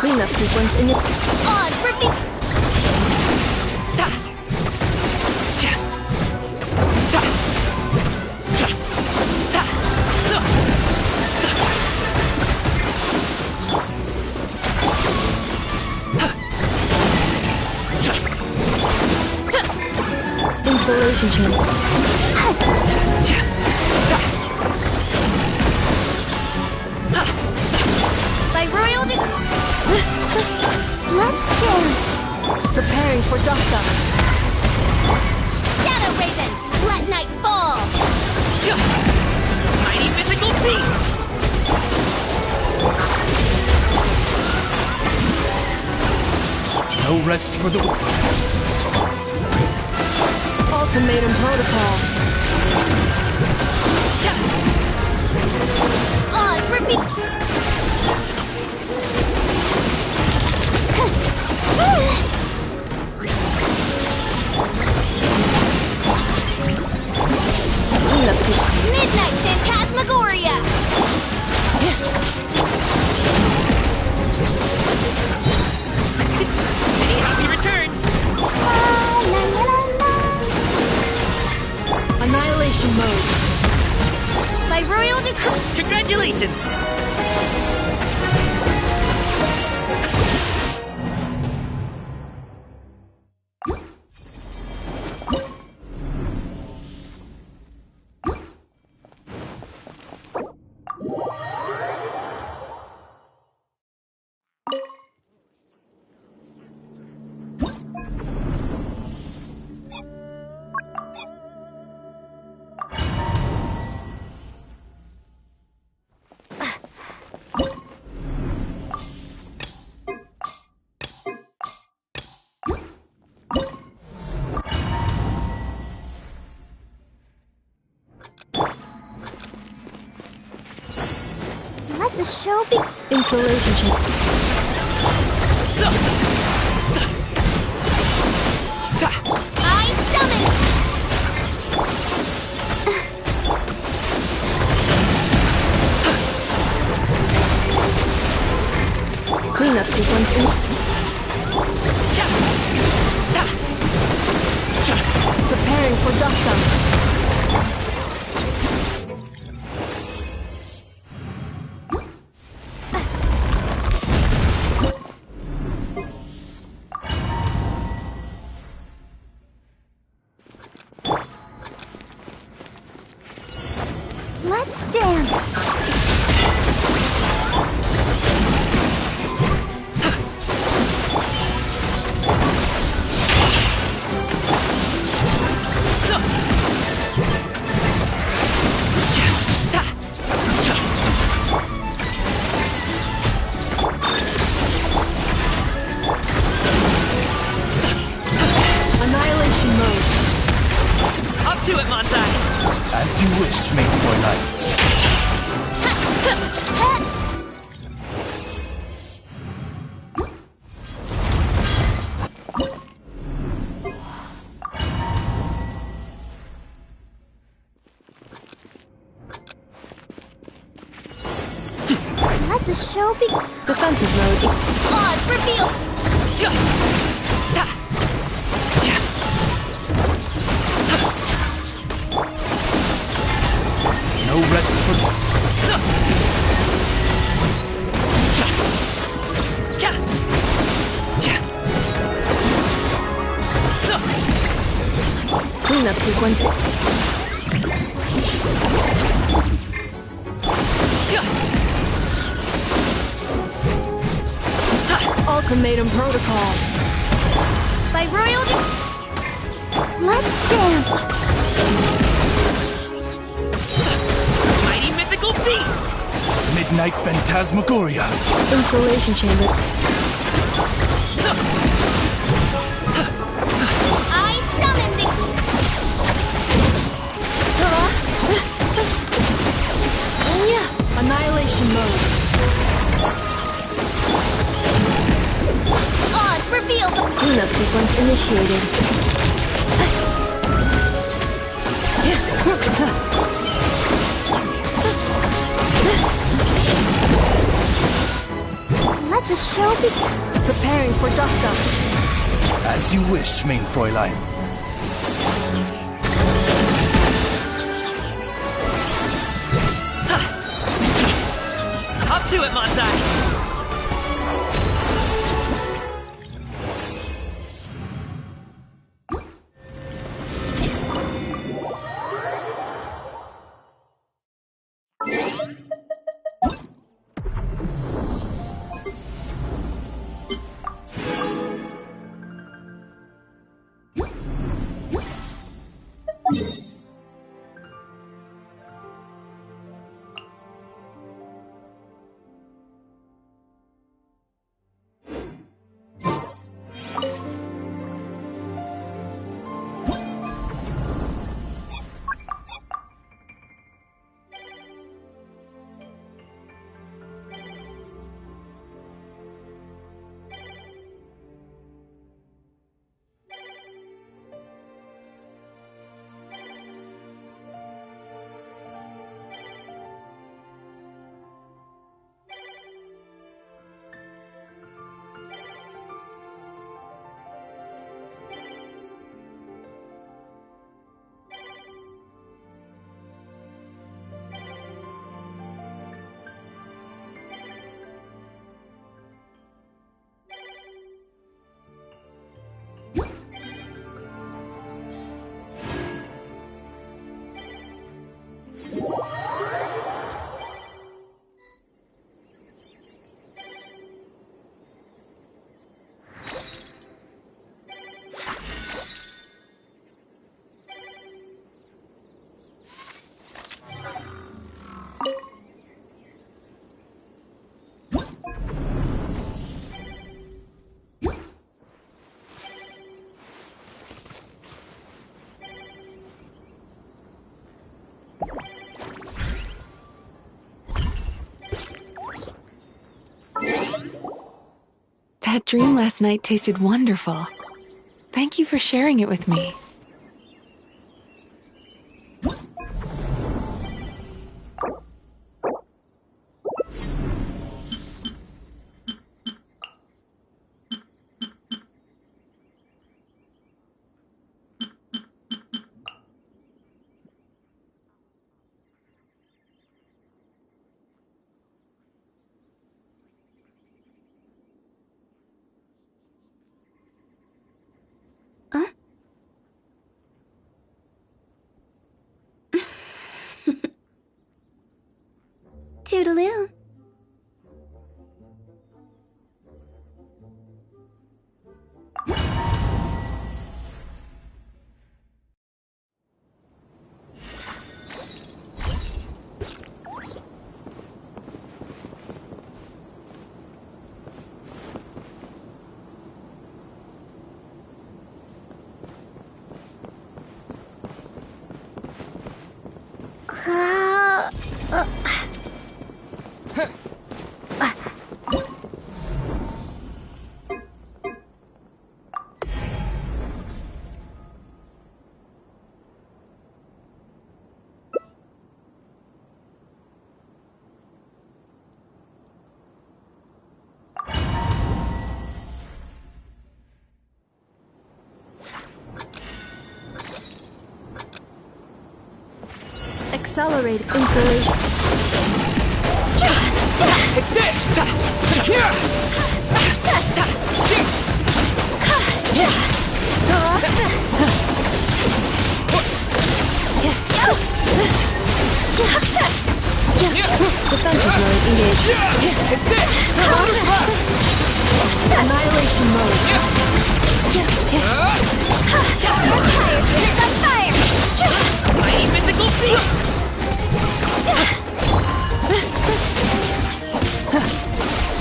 Cleanup sequence in it. On, repeat! Ta! Cha! Ta! Cha! Ta! Sa! Sa! Ha! Cha! Ta! Installation channel. Cha! Ta! Ha! Sa! By royal Let's dance! Preparing for dust up. Shadow Raven! Let night fall! Mighty mythical beast! No rest for the... Ultimatum protocol. Oz, repeat! Midnight Phantasmagoria! Many happy returns! Annihilation mode. By royal decree. Congratulations! Let the show be. Installation check. I summon. Cleanup sequence in. Preparing for dust up. Let's dance! Up to it, Montai! As you wish, main Fräulein. Let the show be. Defensive mode. Oz, reveal! No rest for Cleanup sequence. Ultimatum protocol. By royal Let's dance! Mighty mythical beast! Midnight Phantasmagoria. Installation chamber. I summon the... Annihilation mode. Oz, reveal! Cleanup sequence initiated. Let the show be... Preparing for dust up. As you wish, main Fräulein. Up to it, Montai! That dream last night tasted wonderful. Thank you for sharing it with me. Toodaloo. Accelerate installation. Take this! Here! Defensive mode engaged. Take this! Annihilation mode. My mythical field!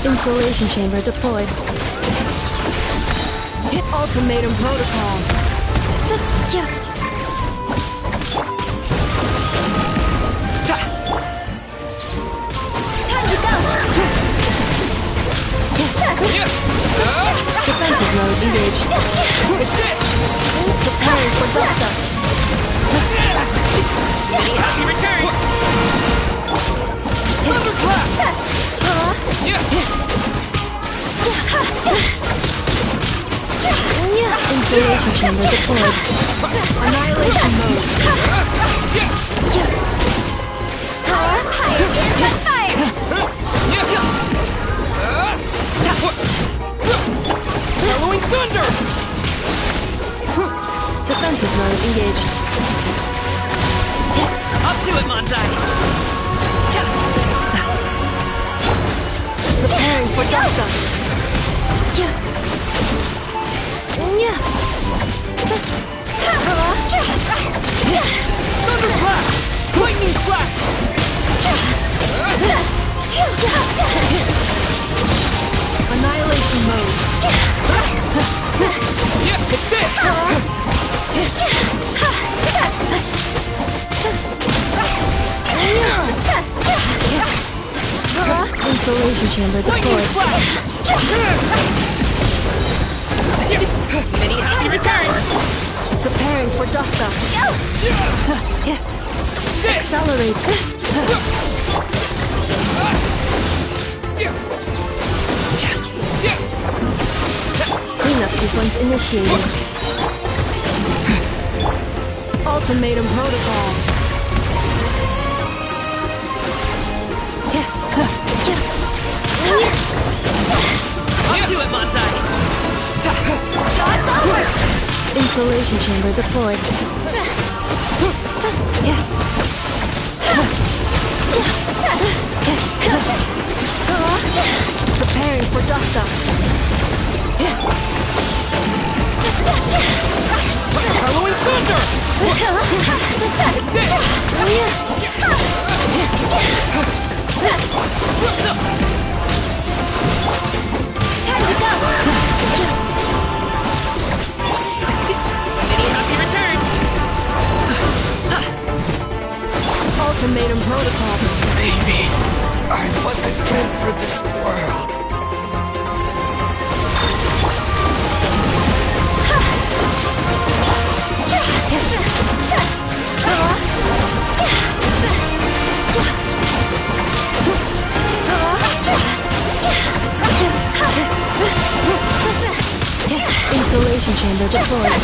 Installation chamber deployed. Ultimatum protocol. Defensive mode engaged. Preparing for dust up. Many happy returns! Thunderclap! Installation chamber deployed. Annihilation mode. Following thunder! Defensive mode engaged. Up to it, Manzai! Preparing for dust up. Thunderclap! Lightning flash! Annihilation mode. Take this! Installation chamber Lightning deployed. flash! Many happy returns! Preparing for dust up. This! Accelerate. Cleanup sequence initiated. Ultimatum protocol. Up to it, Manzai! Installation chamber deployed. Preparing for dust up. Following thunder! This! Many happy returns! Ultimatum protocol. Maybe I wasn't meant for this world. Installation chamber deployed.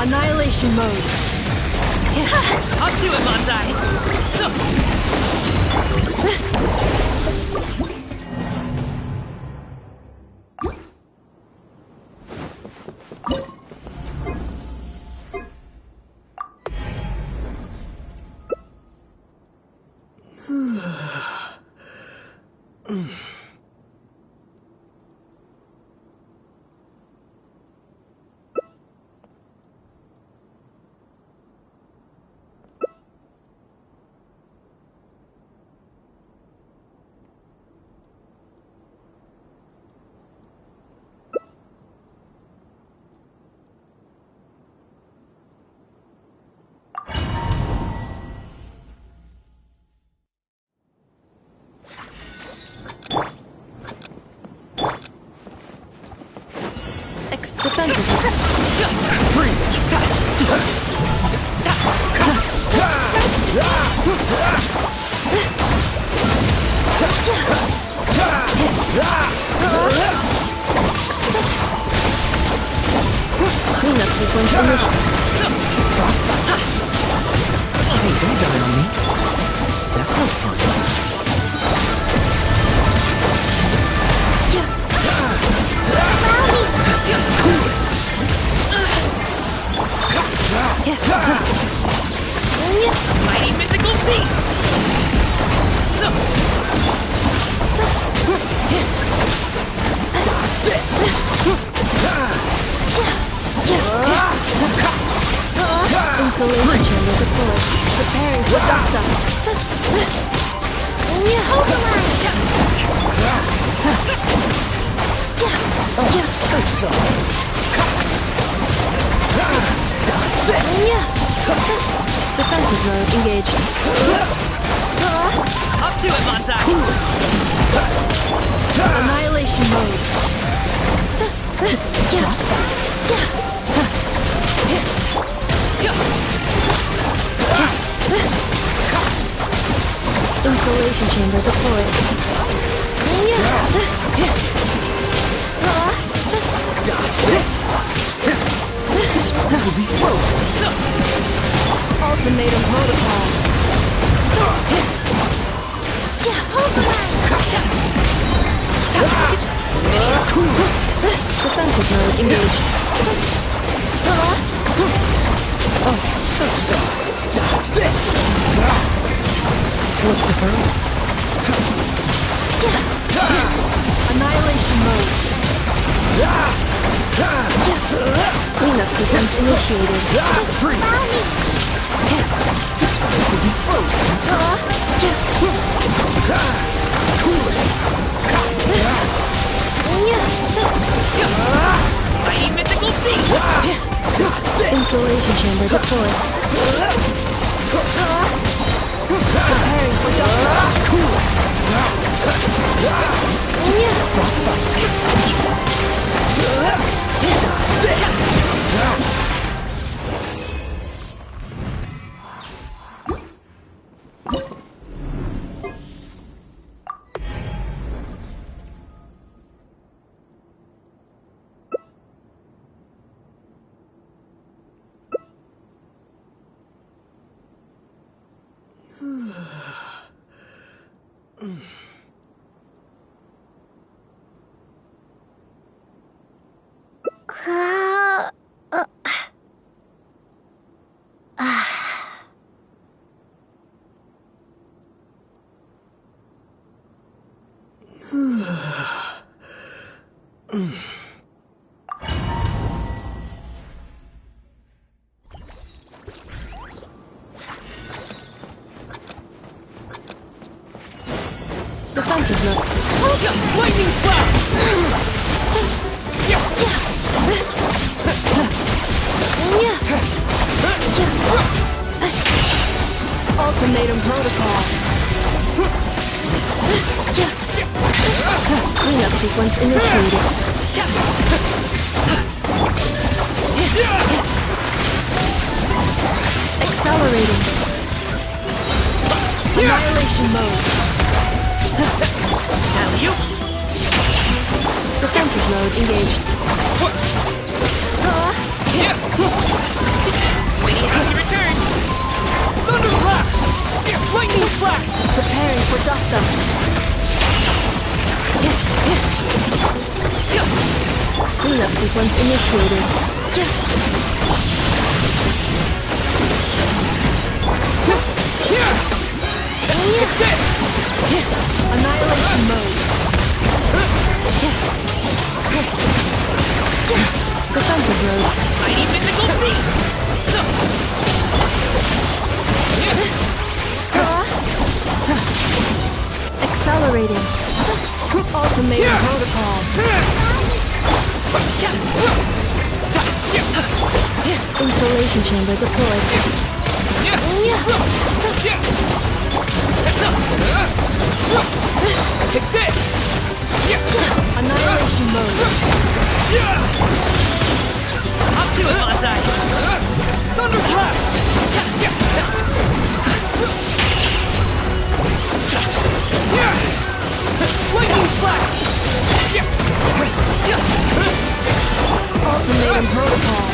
Annihilation mode. Up to it, Manzai! Defensively. Cleanup sequence initiated. Frostbite. Hey, don't die on me. That's no fun. Cool it. Mighty mythical beast! Dodge this. Installation chamber deployed. Preparing for dust up. So. Dodge this. Defensive mode engaged. Up to it, Bonsai! Annihilation mode. Frostbite. Installation chamber deployed. Dodge this. This spot will be frozen. Ultimatum protocol. Defensive mode engaged. Oh, so. Dodge this. What's the hurry? Annihilation mode. Cleanup sequence initiated. Freeze. This spot will be frozen. Cool it. Mighty mythical beast! Dodge this. Installation chamber deployed. Preparing for dust. Cool it. Frostbite. Dodge this. Defensive mode. Lightning slash! Ultimatum protocol. Cleanup sequence initiated. Accelerating. Annihilation mode. Alley-oop! Defensive mode engaged. Waiting happy return! Thunder blast! Lightning flash! Preparing for dust up. Cleanup sequence initiated. Get this! Annihilation mode. Defensive mode. Mighty mythical beast! Accelerating. Ultimatum protocol. Installation chamber deployed. Take this! Annihilation mode. Up to it, Bonsai! Thunder blast! Lightning flash! Ultimatum protocol.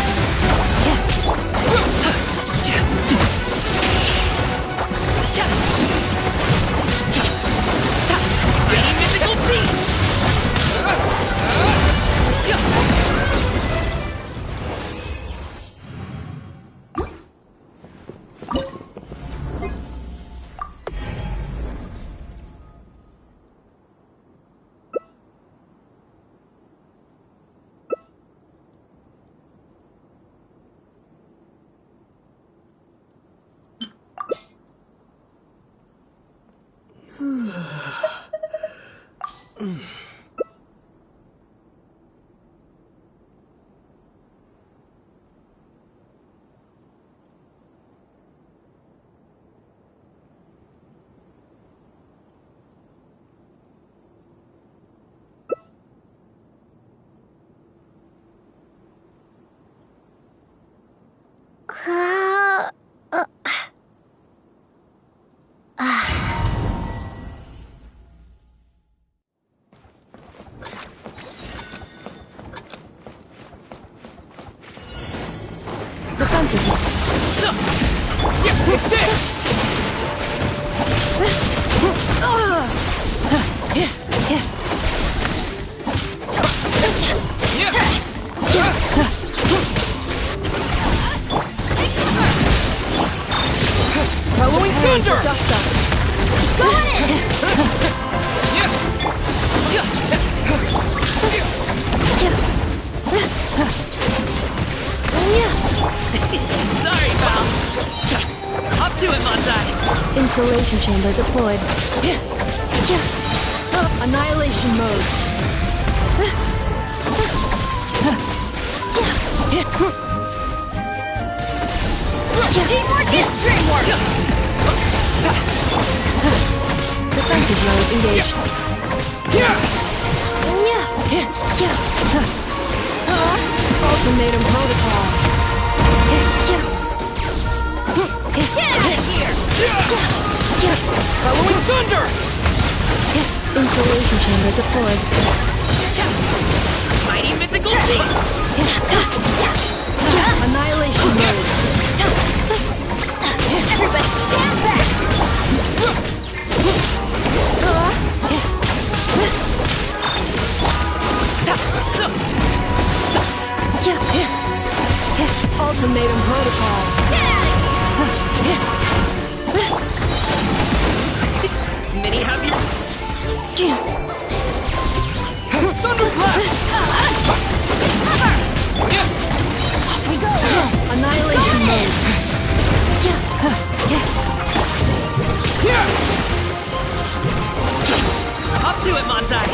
Defensively. Take this! Following thunder! Dust up. Sorry, pal. Up to it, Monzai. Insulation chamber deployed. Annihilation mode. Teamwork is dreamwork! Defensive mode engaged. Ultimatum protocol. Get out of here! Following thunder! Insulation chamber deployed. Mighty mythical beast! Annihilation mode. Everybody stand back! Ultimatum protocol. Many have your thunderclap! Off we go! Annihilation mode. Up to it, Monzai!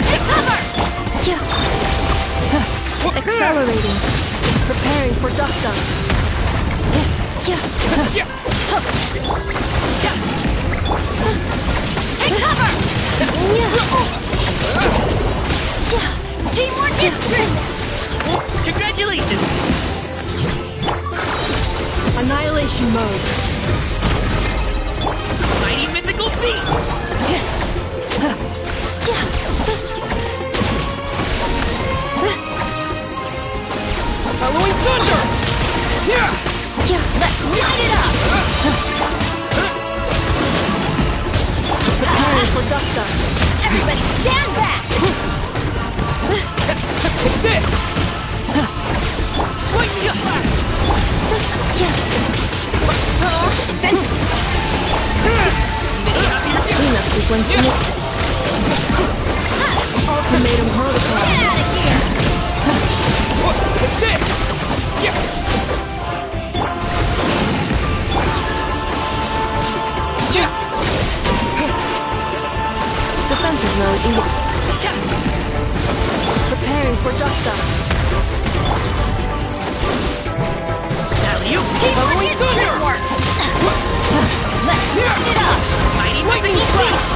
Take cover! Accelerating. Preparing for dust up. Take cover! Teamwork is dreamwork! Congratulations! Annihilation mode. Mighty mythical beast! Following thunder! Let's light it up! Preparing for dust up. Everybody stand back! Take this! Lightning flash! Cleanup sequence initiated. Ultimatum protocol. Get out of here! Take this! Defensive mode engaged. Preparing for dust up. Alley-oop! Teamwork is dreamwork! Let's light it up! Mighty mythical beast!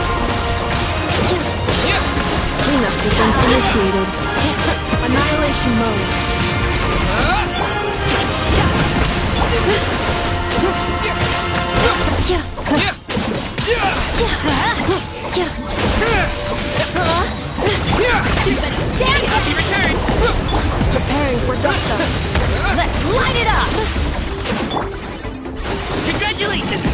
Cleanup sequence initiated. Annihilation mode. Stand up! Happy return! Preparing for dust up. Let's light it up! Congratulations!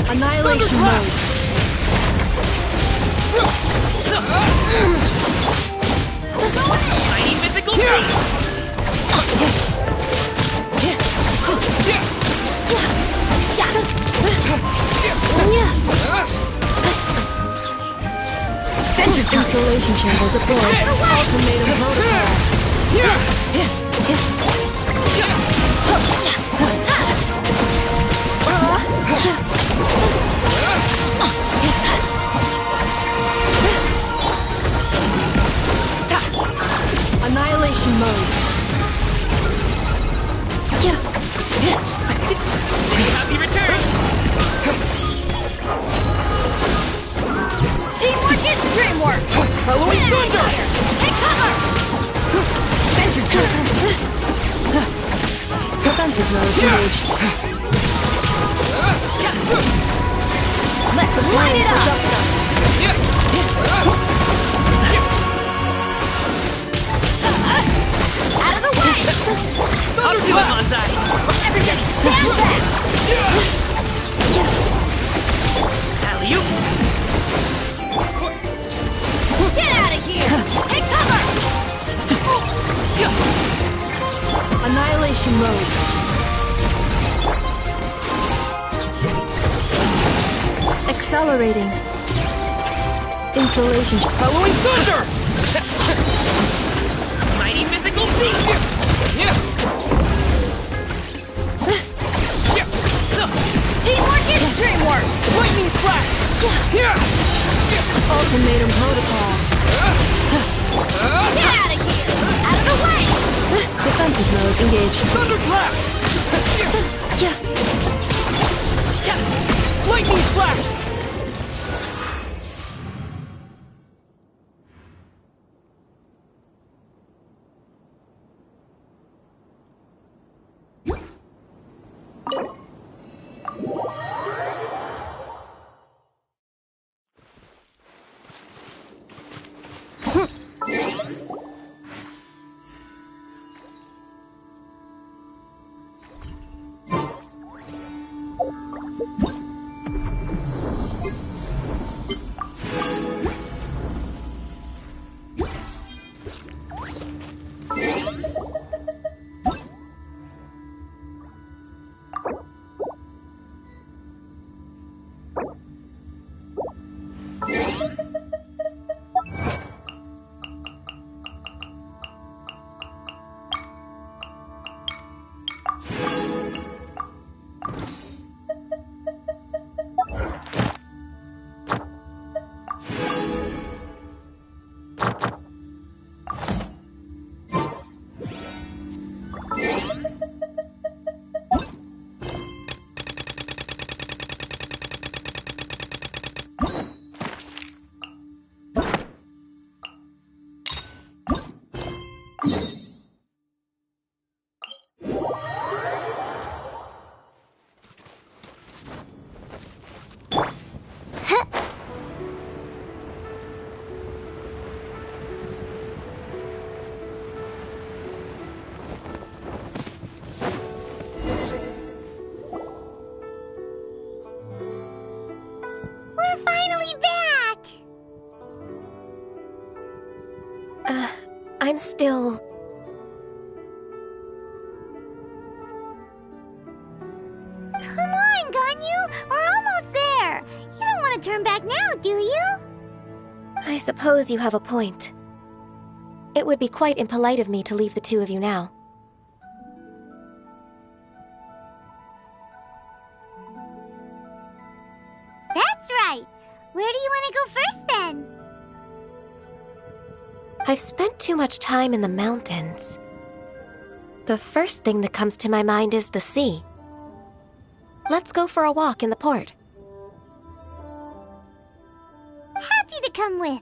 Annihilation mode. Mighty mythical beast! Insulation chamber deployed. Ultimatum protocol. Annihilation mode. Happy return! Teamwork is dreamwork! Halloween Thunder! Take cover! Defensive mode engaged. Let's light Flying it for up! dust. Out of the way! Up to it, Manzai! Everybody stand back! Alley-oop! Get out of here! Take cover! Annihilation mode. Accelerating. Insulation. Halloween Thunder! Mighty mythical beast! Teamwork is dreamwork! Lightning Slash! Ultimatum protocol. Get out of here! Out of the way! Defensive mode engaged. Thunderclap! Lightning Slash! I'm still... Come on, Ganyu! We're almost there! You don't want to turn back now, do you? I suppose you have a point. It would be quite impolite of me to leave the two of you now. That's right! Where do you want to go first, then? I've spent too much time in the mountains. The first thing that comes to my mind is the sea. Let's go for a walk in the port. Happy to come with.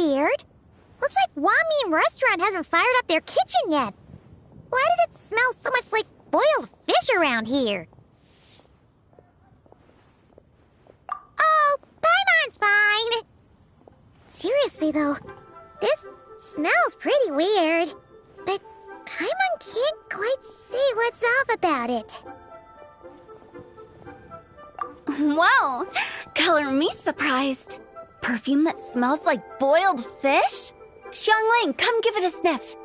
weird. Looks like Wamin Restaurant hasn't fired up their kitchen yet. Why does it smell so much like boiled fish around here? Oh, Paimon's fine. Seriously though, this smells pretty weird. But Paimon can't quite see what's off about it. Wow, color me surprised. Perfume that smells like boiled fish? Xiangling, come give it a sniff.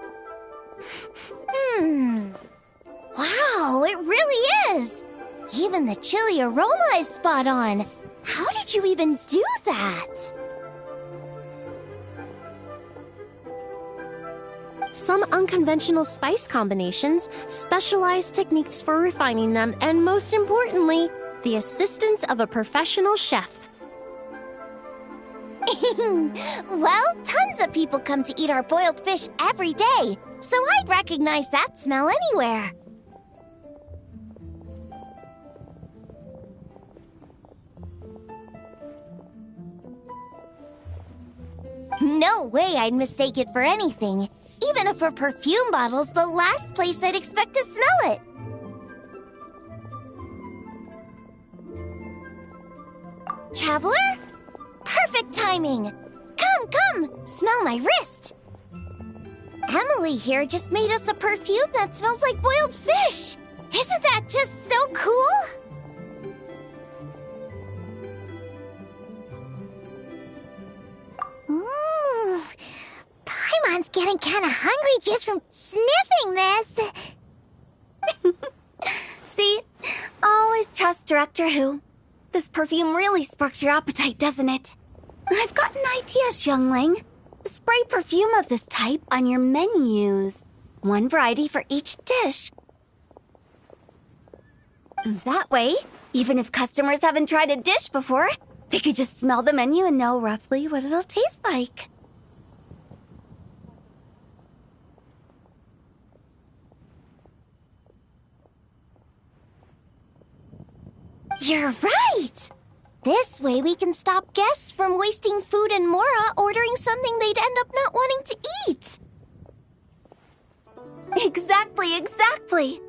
Wow, it really is. Even the chili aroma is spot on. How did you even do that? Some unconventional spice combinations, specialized techniques for refining them, and most importantly, the assistance of a professional chef. Well, tons of people come to eat our boiled fish every day, so I'd recognize that smell anywhere. No way I'd mistake it for anything. Even if a perfume bottle's the last place I'd expect to smell it. Traveler? Perfect timing! Come, smell my wrist! Emily here just made us a perfume that smells like boiled fish! Isn't that just so cool? Ooh, Paimon's getting kinda hungry just from sniffing this! See? Always trust Director Who. This perfume really sparks your appetite, doesn't it? I've got an idea, Xiangling. Spray perfume of this type on your menus. One variety for each dish. That way, even if customers haven't tried a dish before, they could just smell the menu and know roughly what it'll taste like. You're right! This way we can stop guests from wasting food and Mora ordering something they'd end up not wanting to eat. Exactly.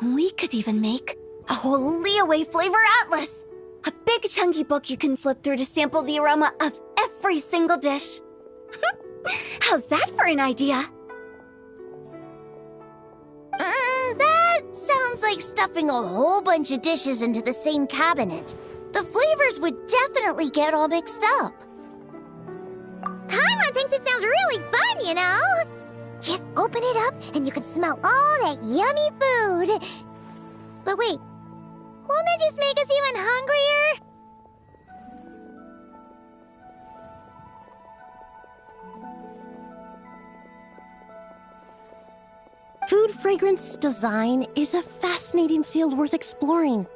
We could even make a whole Leeway flavor atlas. A big chunky book you can flip through to sample the aroma of every single dish. How's that for an idea? That sounds like stuffing a whole bunch of dishes into the same cabinet. The flavors would definitely get all mixed up. Paimon thinks it sounds really fun, you know? Just open it up and you can smell all that yummy food. But wait, won't that just make us even hungrier? Food fragrance design is a fascinating field worth exploring.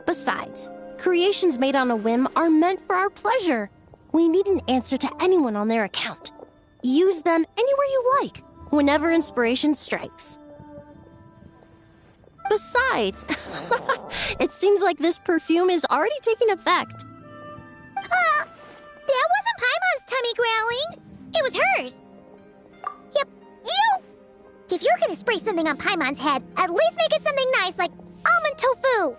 Besides, creations made on a whim are meant for our pleasure. We needn't answer to anyone on their account. Use them anywhere you like, whenever inspiration strikes. Besides, it seems like this perfume is already taking effect. That wasn't Paimon's tummy growling. It was hers. Yep, you! If you're gonna spray something on Paimon's head, at least make it something nice like almond tofu.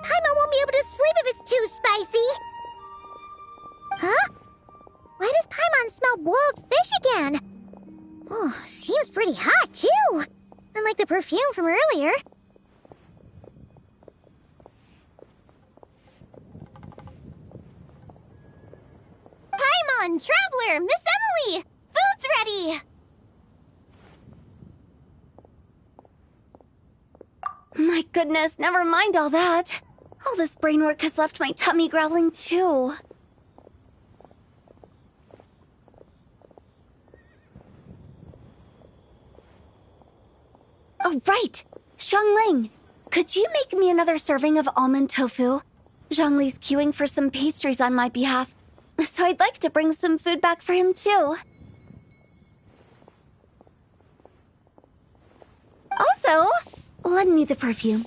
Paimon won't be able to sleep if it's too spicy. Huh? Why does Paimon smell boiled fish again? Oh, seems pretty hot too. Unlike the perfume from earlier. Paimon, Traveler, Miss Emily! Food's ready! My goodness, never mind all that. All this brain work has left my tummy growling too. Oh, right! Xiangling, could you make me another serving of almond tofu? Zhongli's queuing for some pastries on my behalf, so I'd like to bring some food back for him too. Also, lend me the perfume.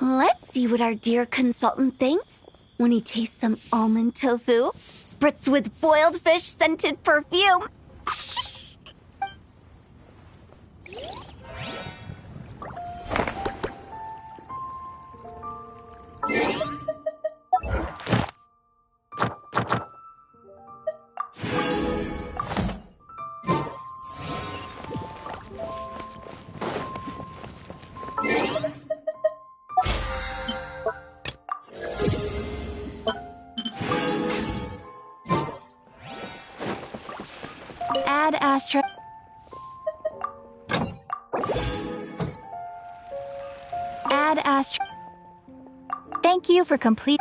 Let's see what our dear consultant thinks. when he tastes some almond tofu, spritzed with boiled fish scented perfume. Add asterisk. Add asterisk. Thank you for complete.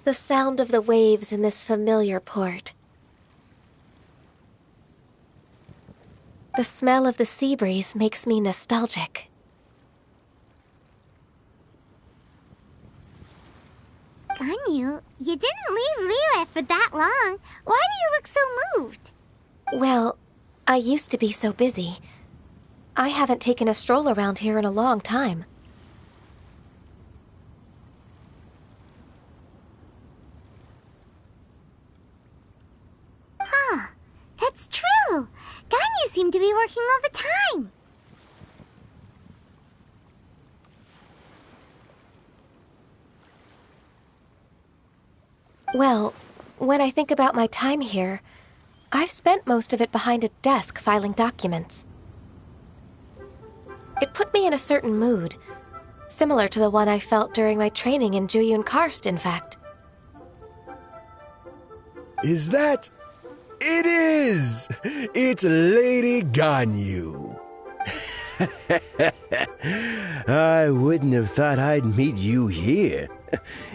The sound of the waves in this familiar port. The smell of the sea breeze makes me nostalgic. Ganyu, you didn't leave Liyue for that long. Why do you look so moved? Well, I used to be so busy. I haven't taken a stroll around here in a long time. Huh, that's true. Ganyu seemed to be working overtime. Well, when I think about my time here, I've spent most of it behind a desk filing documents. It put me in a certain mood, similar to the one I felt during my training in Juyun Karst, in fact. Is that? It is! It's Lady Ganyu. I wouldn't have thought I'd meet you here.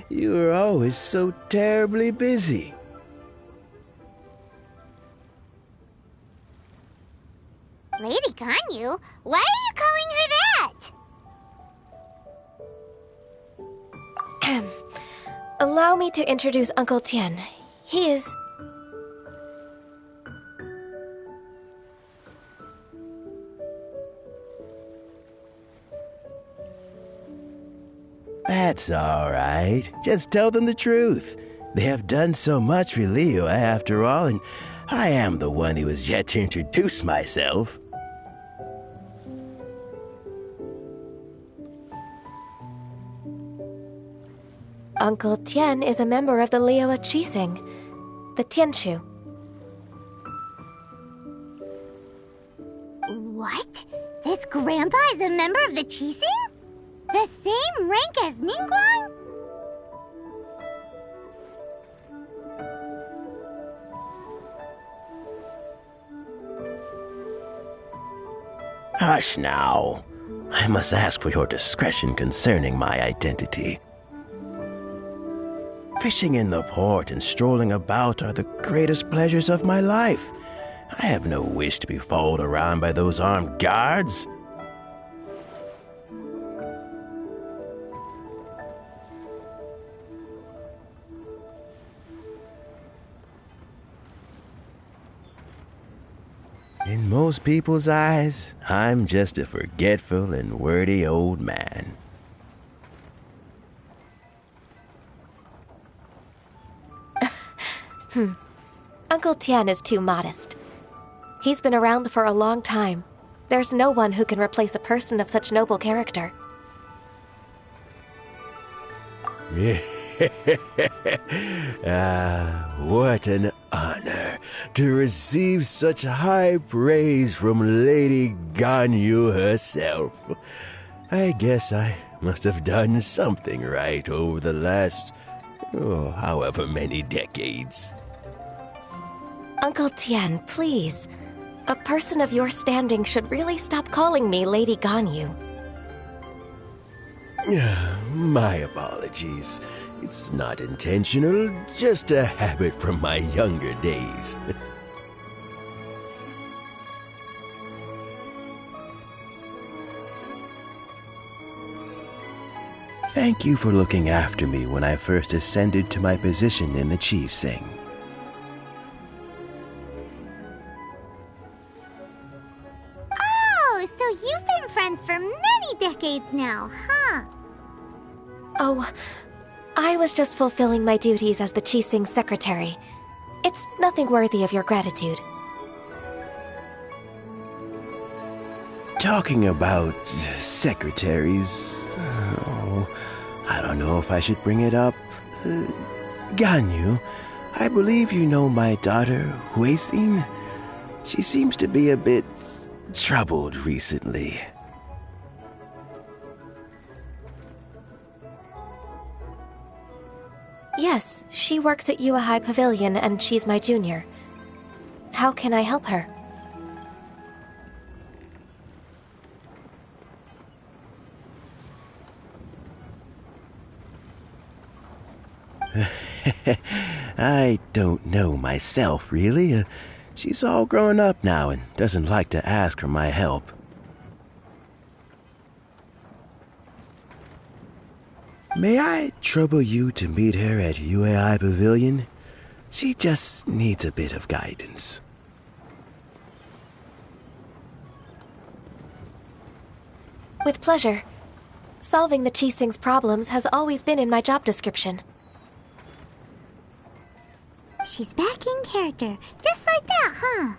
You were always so terribly busy. Lady Ganyu? Why are you calling her that? Allow me to introduce Uncle Tian. He is... That's all right. Just tell them the truth. They have done so much for Liyue after all, and I am the one who has yet to introduce myself. Uncle Tian is a member of the Liyue Qixing, the Tianshu. What? This grandpa is a member of the Qixing? The same rank as Ningguang? Hush now. I must ask for your discretion concerning my identity. Fishing in the port and strolling about are the greatest pleasures of my life. I have no wish to be followed around by those armed guards. In most people's eyes, I'm just a forgetful and wordy old man. Uncle Tian is too modest. He's been around for a long time. There's no one who can replace a person of such noble character. What an honor to receive such high praise from Lady Ganyu herself. I guess I must have done something right over the last Oh, however many decades. Uncle Tien, please. A person of your standing should really stop calling me Lady Ganyu. My apologies. It's not intentional, just a habit from my younger days. Thank you for looking after me when I first ascended to my position in the cheese sing. Oh, so you've been friends for many decades now, huh? Oh, I was just fulfilling my duties as the Qixing secretary. It's nothing worthy of your gratitude. Talking about secretaries, I don't know if I should bring it up. Ganyu, I believe you know my daughter, Huixing. She seems to be a bit troubled recently. Yes, she works at Yuehai Pavilion and she's my junior. How can I help her? I don't know myself, really. She's all grown up now and doesn't like to ask for my help. May I trouble you to meet her at UAI Pavilion? She just needs a bit of guidance. With pleasure. Solving the Qixing's problems has always been in my job description. She's back in character, just like that, huh?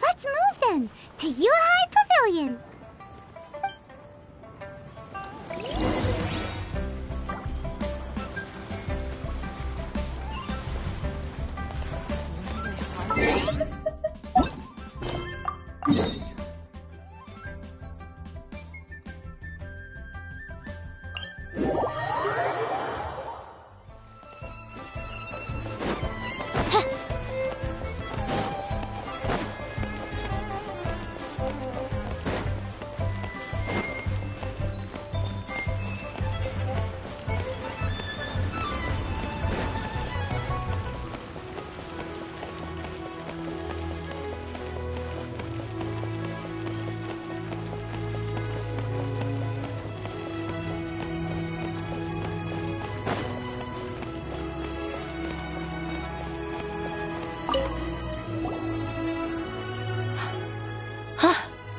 Let's move then, to Yuehai Pavilion.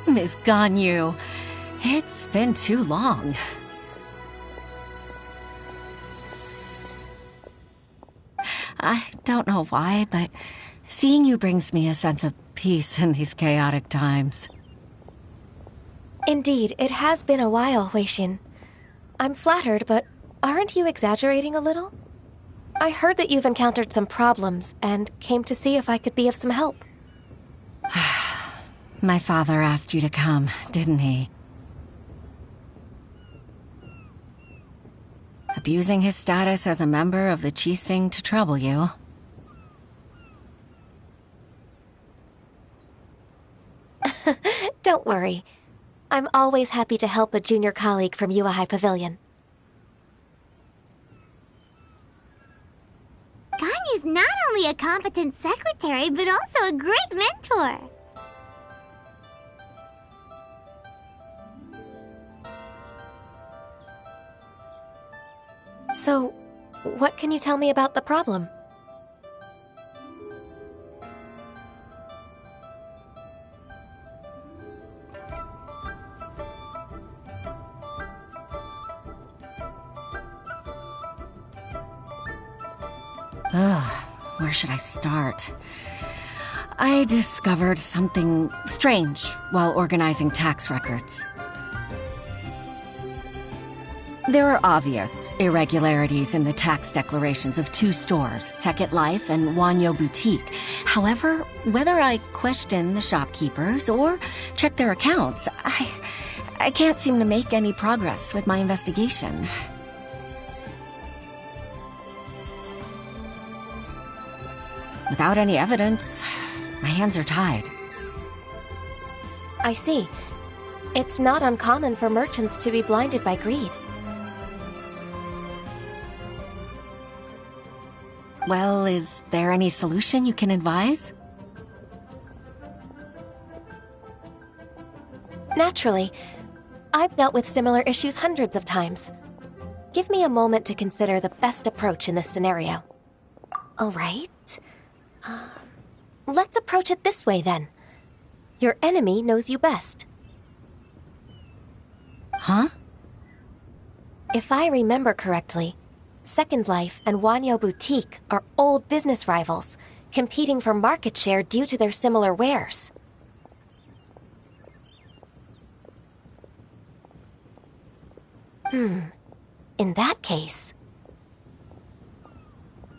Miss Ganyu, it's been too long. I don't know why, but seeing you brings me a sense of peace in these chaotic times. Indeed, it has been a while, Huixin. I'm flattered, but aren't you exaggerating a little? I heard that you've encountered some problems and came to see if I could be of some help. My father asked you to come, didn't he? Abusing his status as a member of the Qixing to trouble you. Don't worry. I'm always happy to help a junior colleague from Yuehai Pavilion. Ganyu's not only a competent secretary, but also a great mentor. So, what can you tell me about the problem? Ugh, where should I start? I discovered something strange while organizing tax records. There are obvious irregularities in the tax declarations of two stores, Second Life and Wanyo Boutique. However, whether I question the shopkeepers or check their accounts, I can't seem to make any progress with my investigation. Without any evidence, my hands are tied. I see. It's not uncommon for merchants to be blinded by greed. Well, is there any solution you can advise? Naturally. I've dealt with similar issues hundreds of times. Give me a moment to consider the best approach in this scenario. All right. Let's approach it this way, then. Your enemy knows you best. Huh? If I remember correctly, Second Life and Wanyo Boutique are old business rivals, competing for market share due to their similar wares. In that case...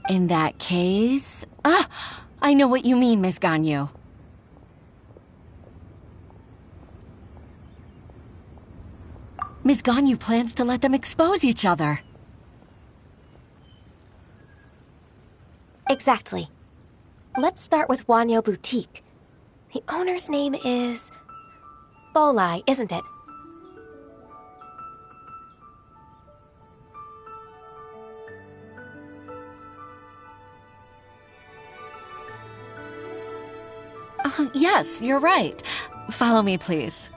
In that case... I know what you mean, Miss Ganyu. Miss Ganyu plans to let them expose each other. Exactly. Let's start with Wanyo Boutique. The owner's name is... Bolai, isn't it? Yes, you're right. Follow me, please.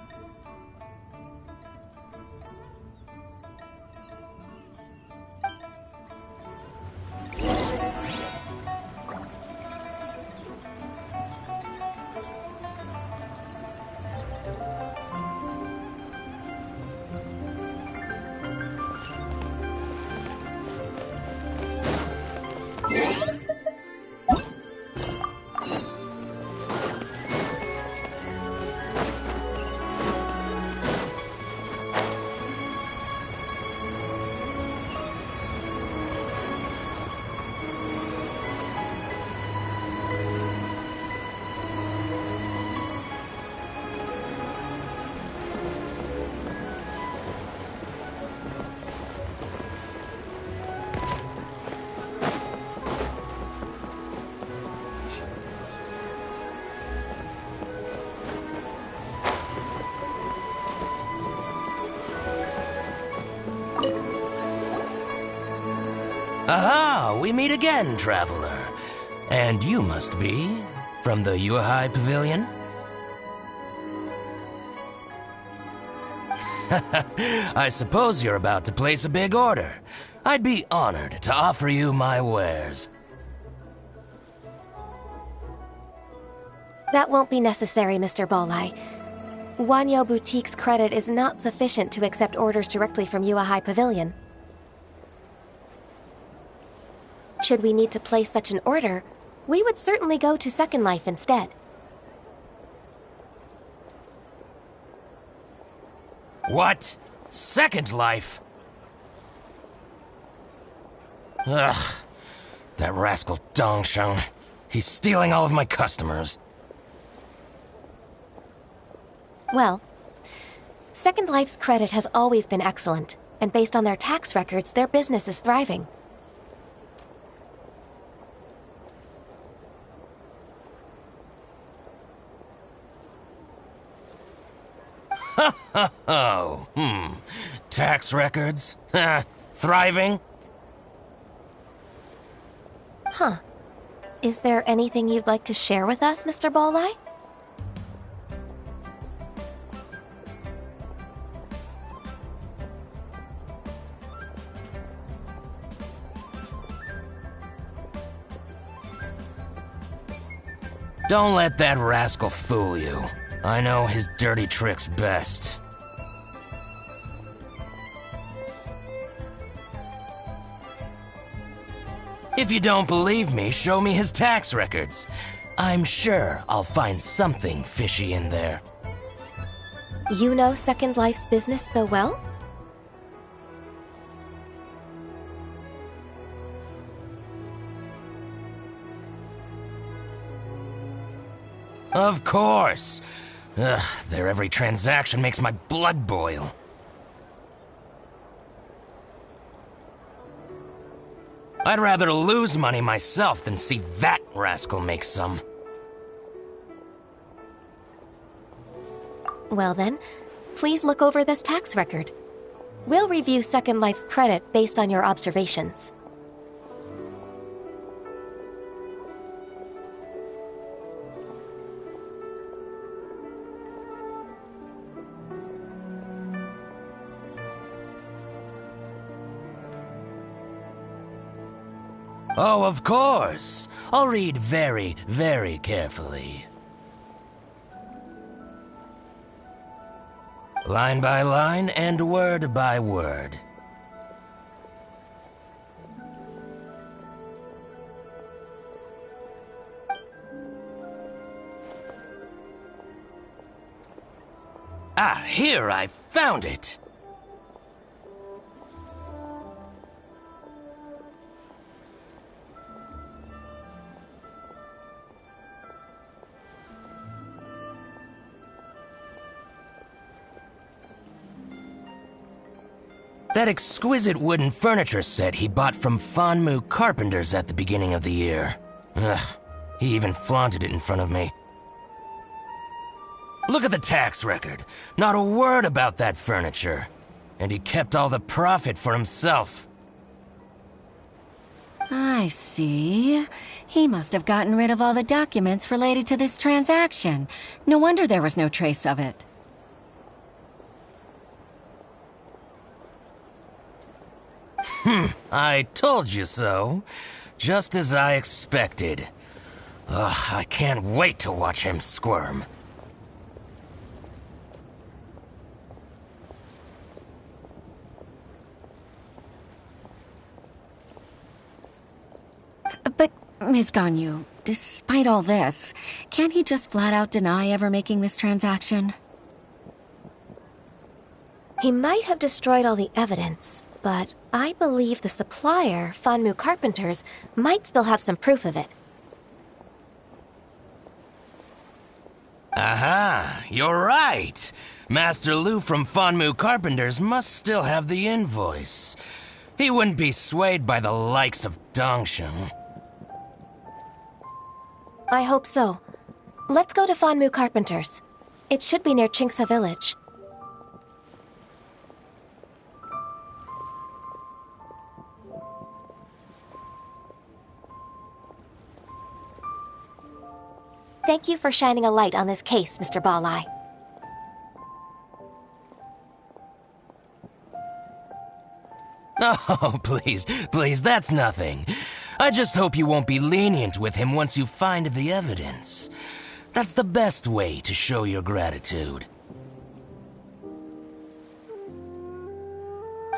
Aha! We meet again, traveler. And you must be from the Yuhai Pavilion? I suppose you're about to place a big order. I'd be honored to offer you my wares. That won't be necessary, Mr. Bolai. Wanyo Boutique's credit is not sufficient to accept orders directly from Yuhai Pavilion. Should we need to place such an order, we would certainly go to Second Life instead. What? Second Life? Ugh. That rascal Dongsheng. He's stealing all of my customers. Well, Second Life's credit has always been excellent, and based on their tax records, their business is thriving. Oh, tax records? Thriving? Huh. Is there anything you'd like to share with us, Mr. Bolai? Don't let that rascal fool you. I know his dirty tricks best. If you don't believe me, show me his tax records. I'm sure I'll find something fishy in there. You know Second Life's business so well? Of course. Ugh, their every transaction makes my blood boil. I'd rather lose money myself than see that rascal make some. Well then, please look over this tax record. We'll review Second Life's credit based on your observations. Oh, of course. I'll read very, very carefully. Line by line and word by word. Ah, here, I found it. That exquisite wooden furniture set he bought from Fanmu Carpenters at the beginning of the year. Ugh, he even flaunted it in front of me. Look at the tax record. Not a word about that furniture. And he kept all the profit for himself. I see. He must have gotten rid of all the documents related to this transaction. No wonder there was no trace of it. I told you so. Just as I expected. Ugh, I can't wait to watch him squirm. But, Ms. Ganyu, despite all this, can't he just flat out deny ever making this transaction? He might have destroyed all the evidence, but I believe the supplier, Fanmu Carpenters, might still have some proof of it. Aha, you're right. Master Lu from Fanmu Carpenters must still have the invoice. He wouldn't be swayed by the likes of Dongsheng. I hope so. Let's go to Fanmu Carpenters. It should be near Chingsa village. Thank you for shining a light on this case, Mr. Balai. Oh, please, that's nothing. I just hope you won't be lenient with him once you find the evidence. That's the best way to show your gratitude.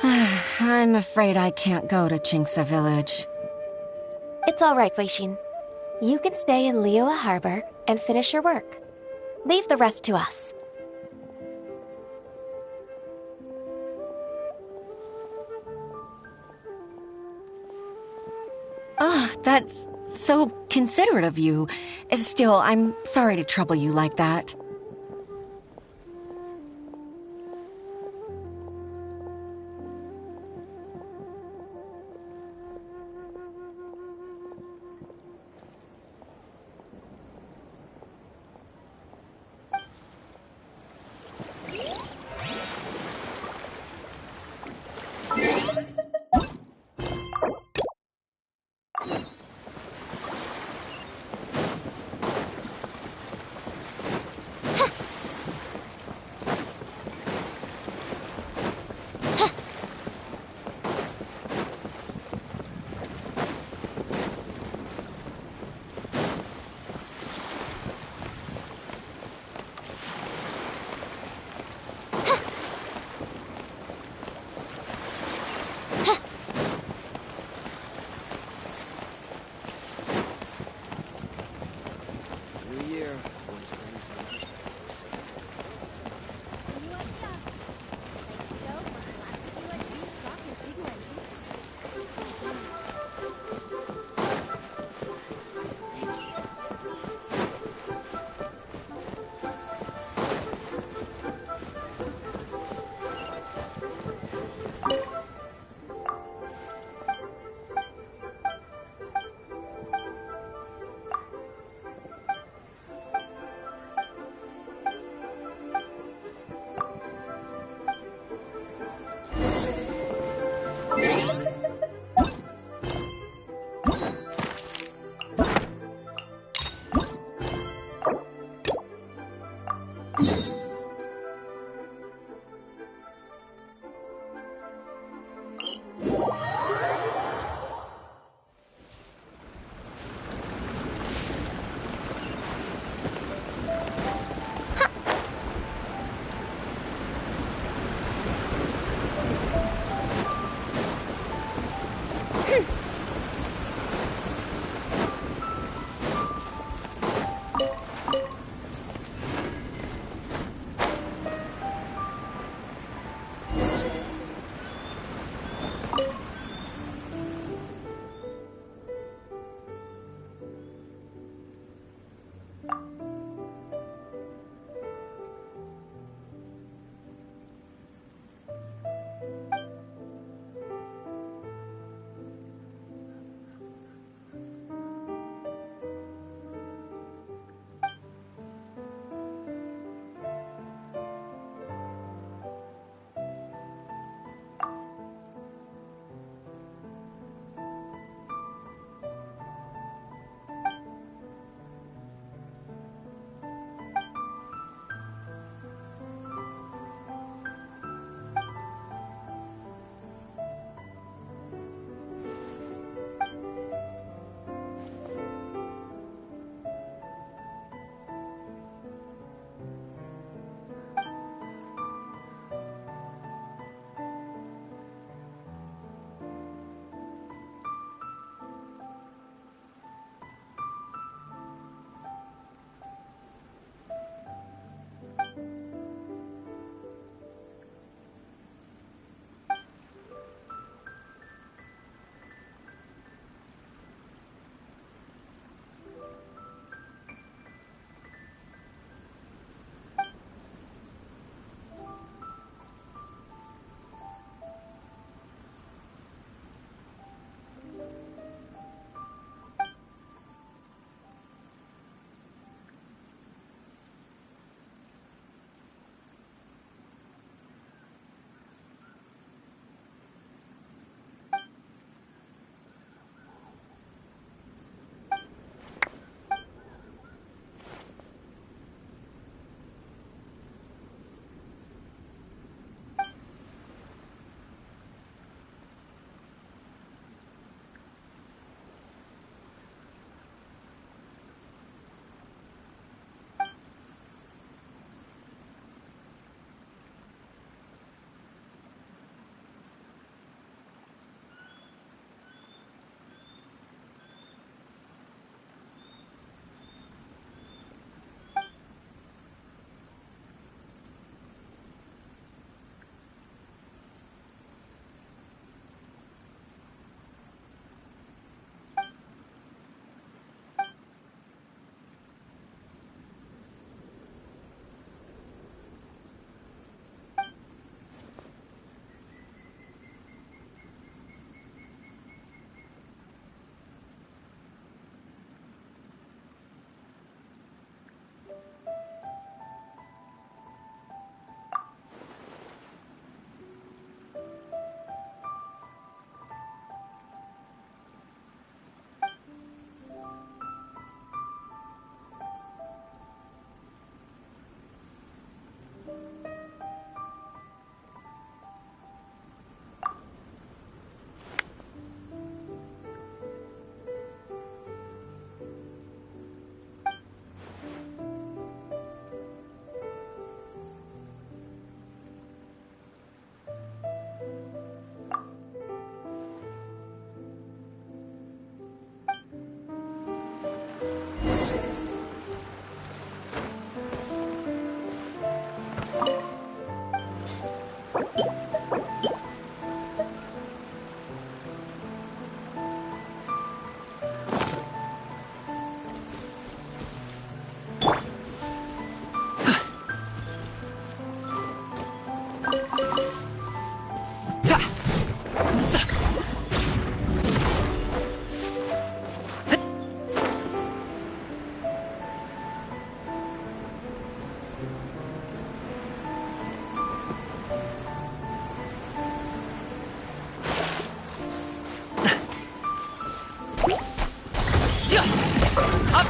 I'm afraid I can't go to Chingsa village. It's all right, Weishin. You can stay in Liyue Harbor and finish your work. Leave the rest to us. Oh, that's so considerate of you. Still, I'm sorry to trouble you like that.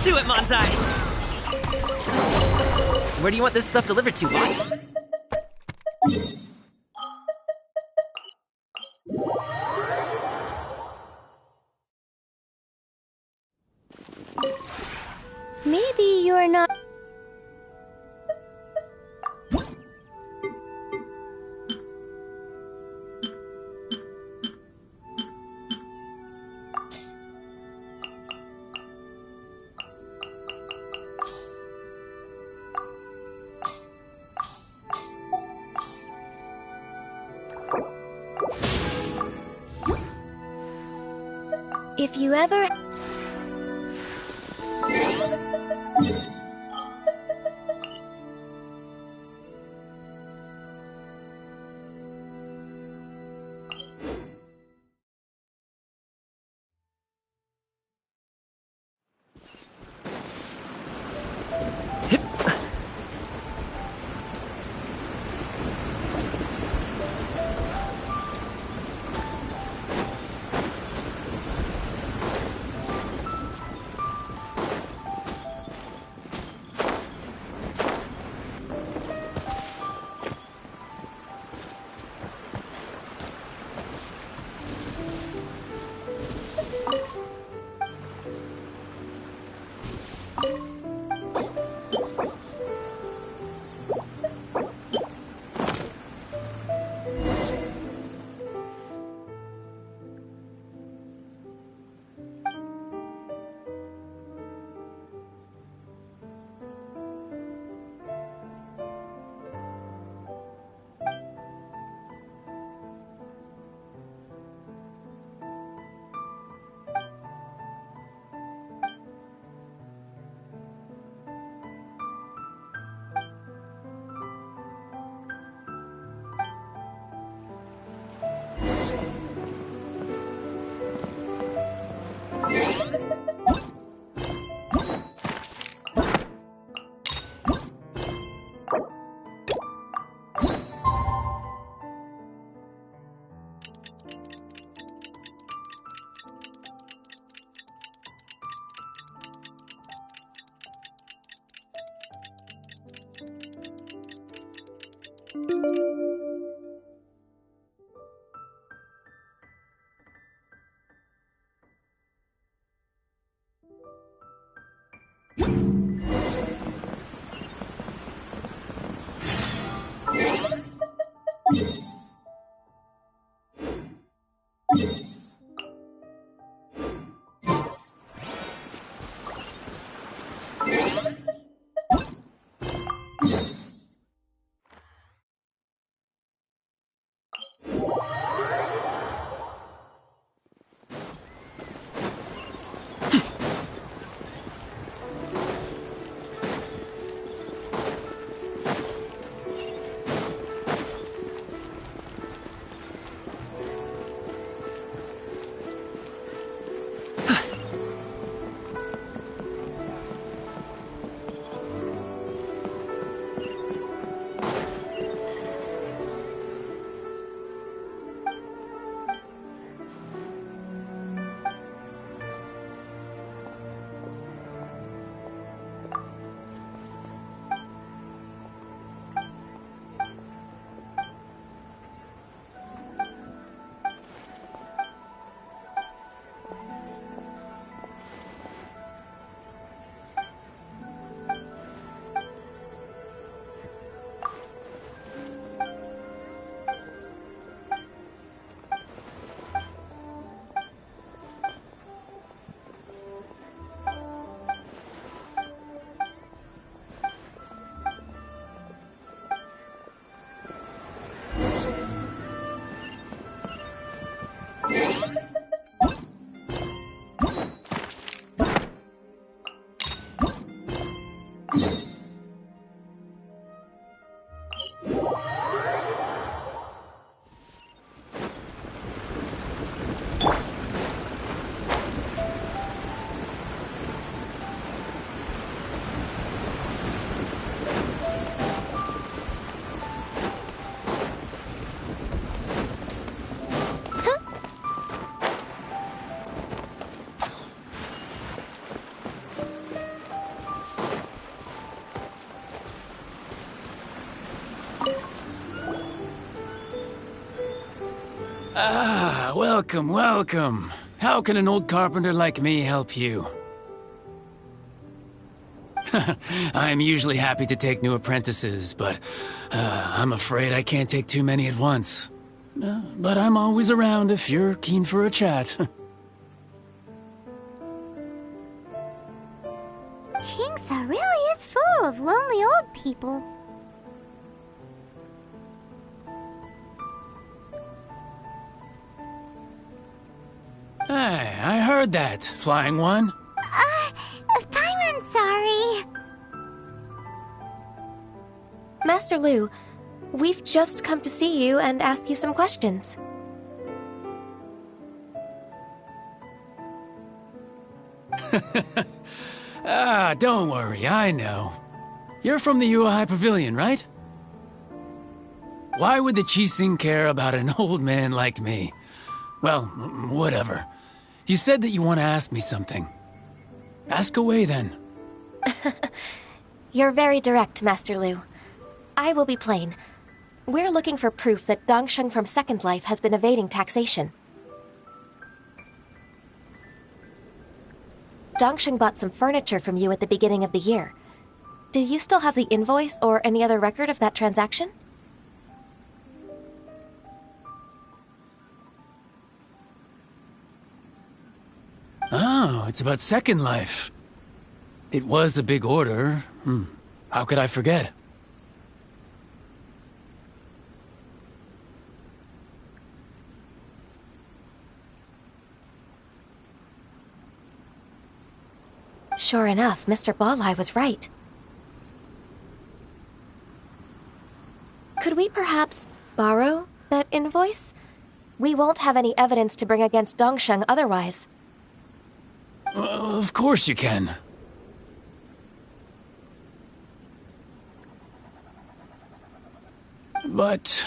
to it, Manzai! Where do you want this stuff delivered to, boss? Maybe you're not... If you ever... Ah, welcome, welcome. How can an old carpenter like me help you? I'm usually happy to take new apprentices, but I'm afraid I can't take too many at once. But I'm always around if you're keen for a chat. Kingsa really is full of lonely old people. Hey, I heard that, Flying One. Paimon's sorry. Master Lu, we've just come to see you and ask you some questions. Don't worry, I know. You're from the Yuehai Pavilion, right? Why would the Qixing care about an old man like me? Well, whatever. You said that you want to ask me something. Ask away, then. You're very direct, Master Lu. I will be plain. We're looking for proof that Dongsheng from Second Life has been evading taxation. Dongsheng bought some furniture from you at the beginning of the year. Do you still have the invoice or any other record of that transaction? Oh, it's about Second Life. It was a big order. How could I forget? Sure enough, Mr. Balai was right. Could we perhaps borrow that invoice? We won't have any evidence to bring against Dongsheng otherwise. Of course you can. But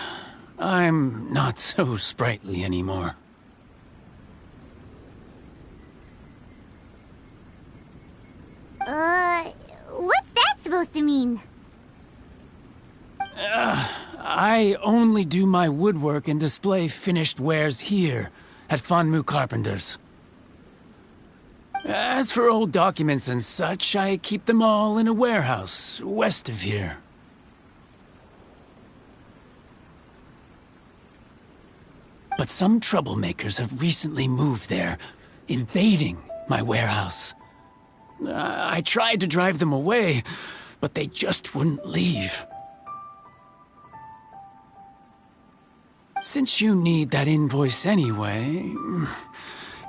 I'm not so sprightly anymore. What's that supposed to mean? I only do my woodwork and display finished wares here at Fanmu Carpenters. As for old documents and such, I keep them all in a warehouse west of here. But some troublemakers have recently moved there, invading my warehouse. I tried to drive them away, but they just wouldn't leave. Since you need that invoice anyway,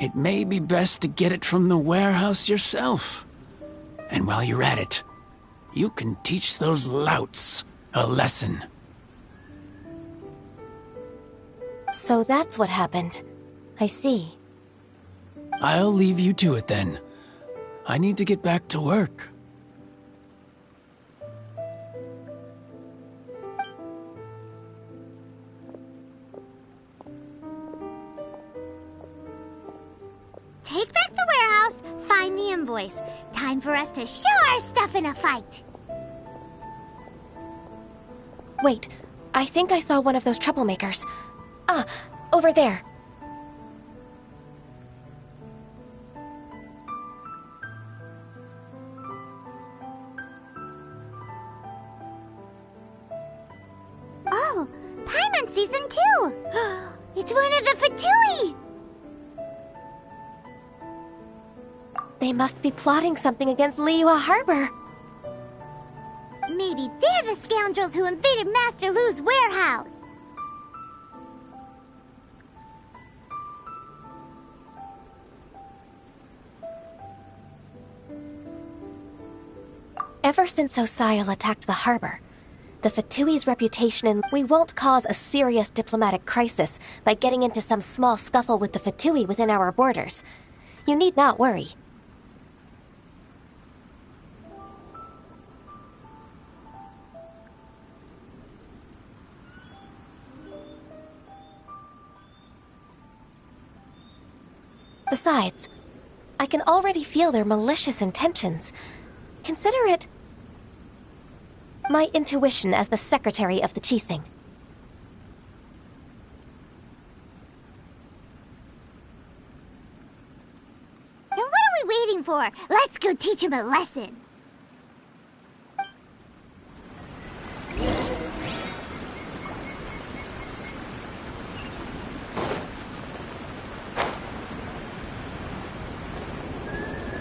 it may be best to get it from the warehouse yourself. And while you're at it, you can teach those louts a lesson. So that's what happened. I see. I'll leave you to it then. I need to get back to work. Take back the warehouse, find the invoice. Time for us to show our stuff in a fight. Wait, I think I saw one of those troublemakers. Ah, over there. Oh, Paimon sees them too! It's one of the Fatui! They must be plotting something against Liyue Harbor. Maybe they're the scoundrels who invaded Master Lu's warehouse. Ever since Osial attacked the harbor, the Fatui's reputation and we won't cause a serious diplomatic crisis by getting into some small scuffle with the Fatui within our borders. You need not worry. Besides, I can already feel their malicious intentions. Consider it my intuition as the secretary of the Qixing. we waiting for? Let's go teach him a lesson.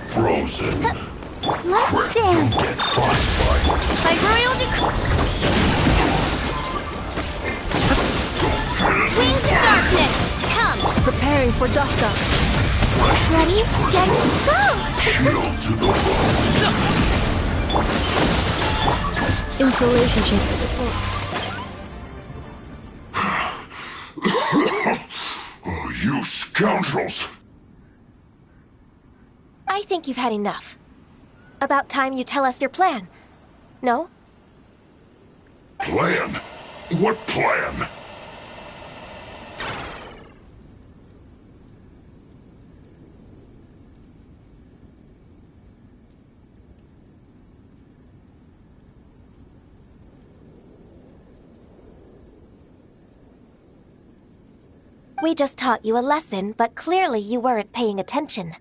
Frozen. Let's Quick, dance. you'll get frostbite. By royal decree. Wings of darkness, come. Preparing for dust up. Ready, steady, go. Chill to the bone. Insulation chamber. Oh, you scoundrels! I think you've had enough. About time you tell us your plan. No? Plan? What plan? We just taught you a lesson, but clearly you weren't paying attention.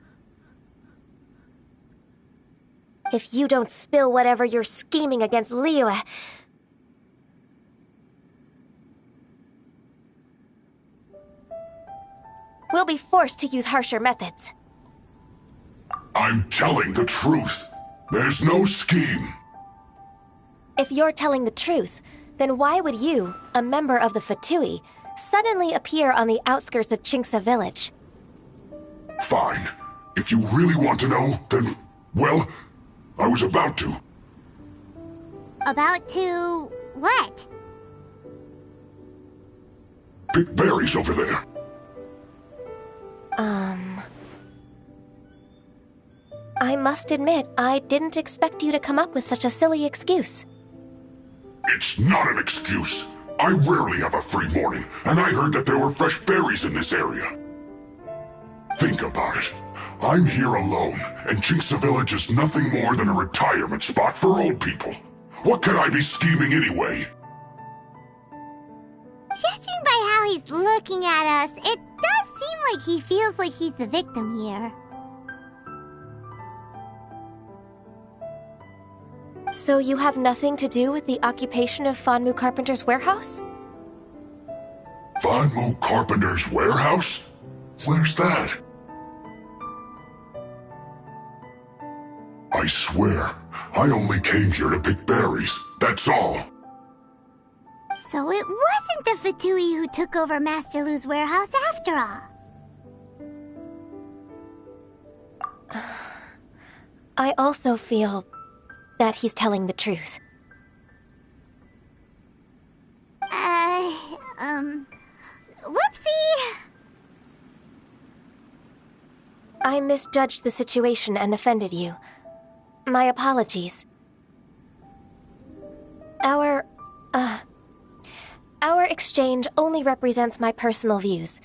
If you don't spill whatever you're scheming against Liyue, we'll be forced to use harsher methods. I'm telling the truth. There's no scheme. If you're telling the truth, then why would you, a member of the Fatui, suddenly appear on the outskirts of Chinksa village? Fine. If you really want to know, then, well, I was about to. About to... what? Pick berries over there. I must admit, I didn't expect you to come up with such a silly excuse. It's not an excuse. I rarely have a free morning, and I heard that there were fresh berries in this area. Think about it. I'm here alone, and Chinksa Village is nothing more than a retirement spot for old people. What could I be scheming anyway? Judging by how he's looking at us, it does seem like he feels like he's the victim here. So you have nothing to do with the occupation of Fanmu Carpenter's warehouse? Fanmu Carpenter's warehouse? Where's that? I swear, I only came here to pick berries, that's all. So it wasn't the Fatui who took over Master Lu's warehouse after all. I also feel that he's telling the truth. Whoopsie! I misjudged the situation and offended you. My apologies. Our exchange only represents my personal views.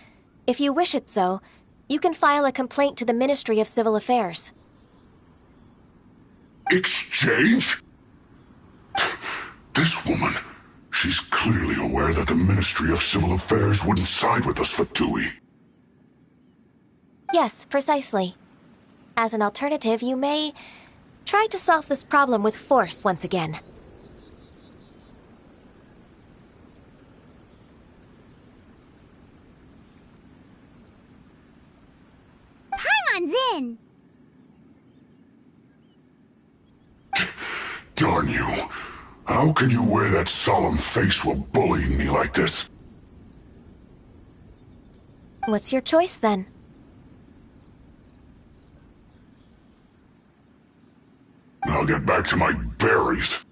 If you wish it so, you can file a complaint to the Ministry of Civil Affairs. Exchange? This woman, she's clearly aware that the Ministry of Civil Affairs wouldn't side with us, Fatui. Yes, precisely. As an alternative, you may try to solve this problem with force once again. Paimon's in! Darn you. How can you wear that solemn face while bullying me like this? What's your choice, then? I'll get back to my berries.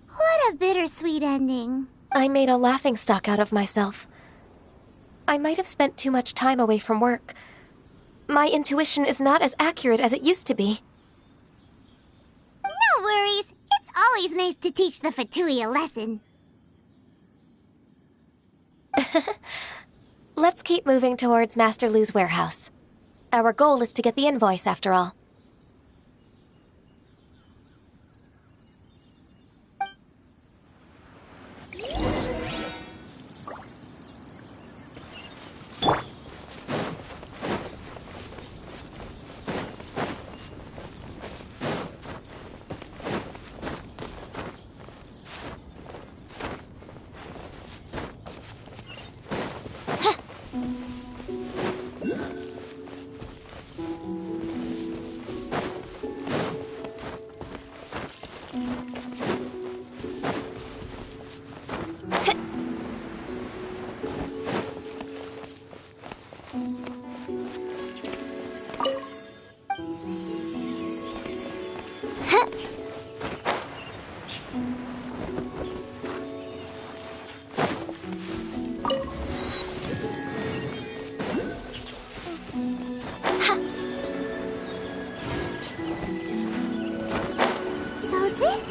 What a bittersweet ending. I made a laughingstock out of myself. I might have spent too much time away from work. My intuition is not as accurate as it used to be. No worries. It's always nice to teach the Fatui a lesson. Let's keep moving towards Master Lu's warehouse. Our goal is to get the invoice, after all.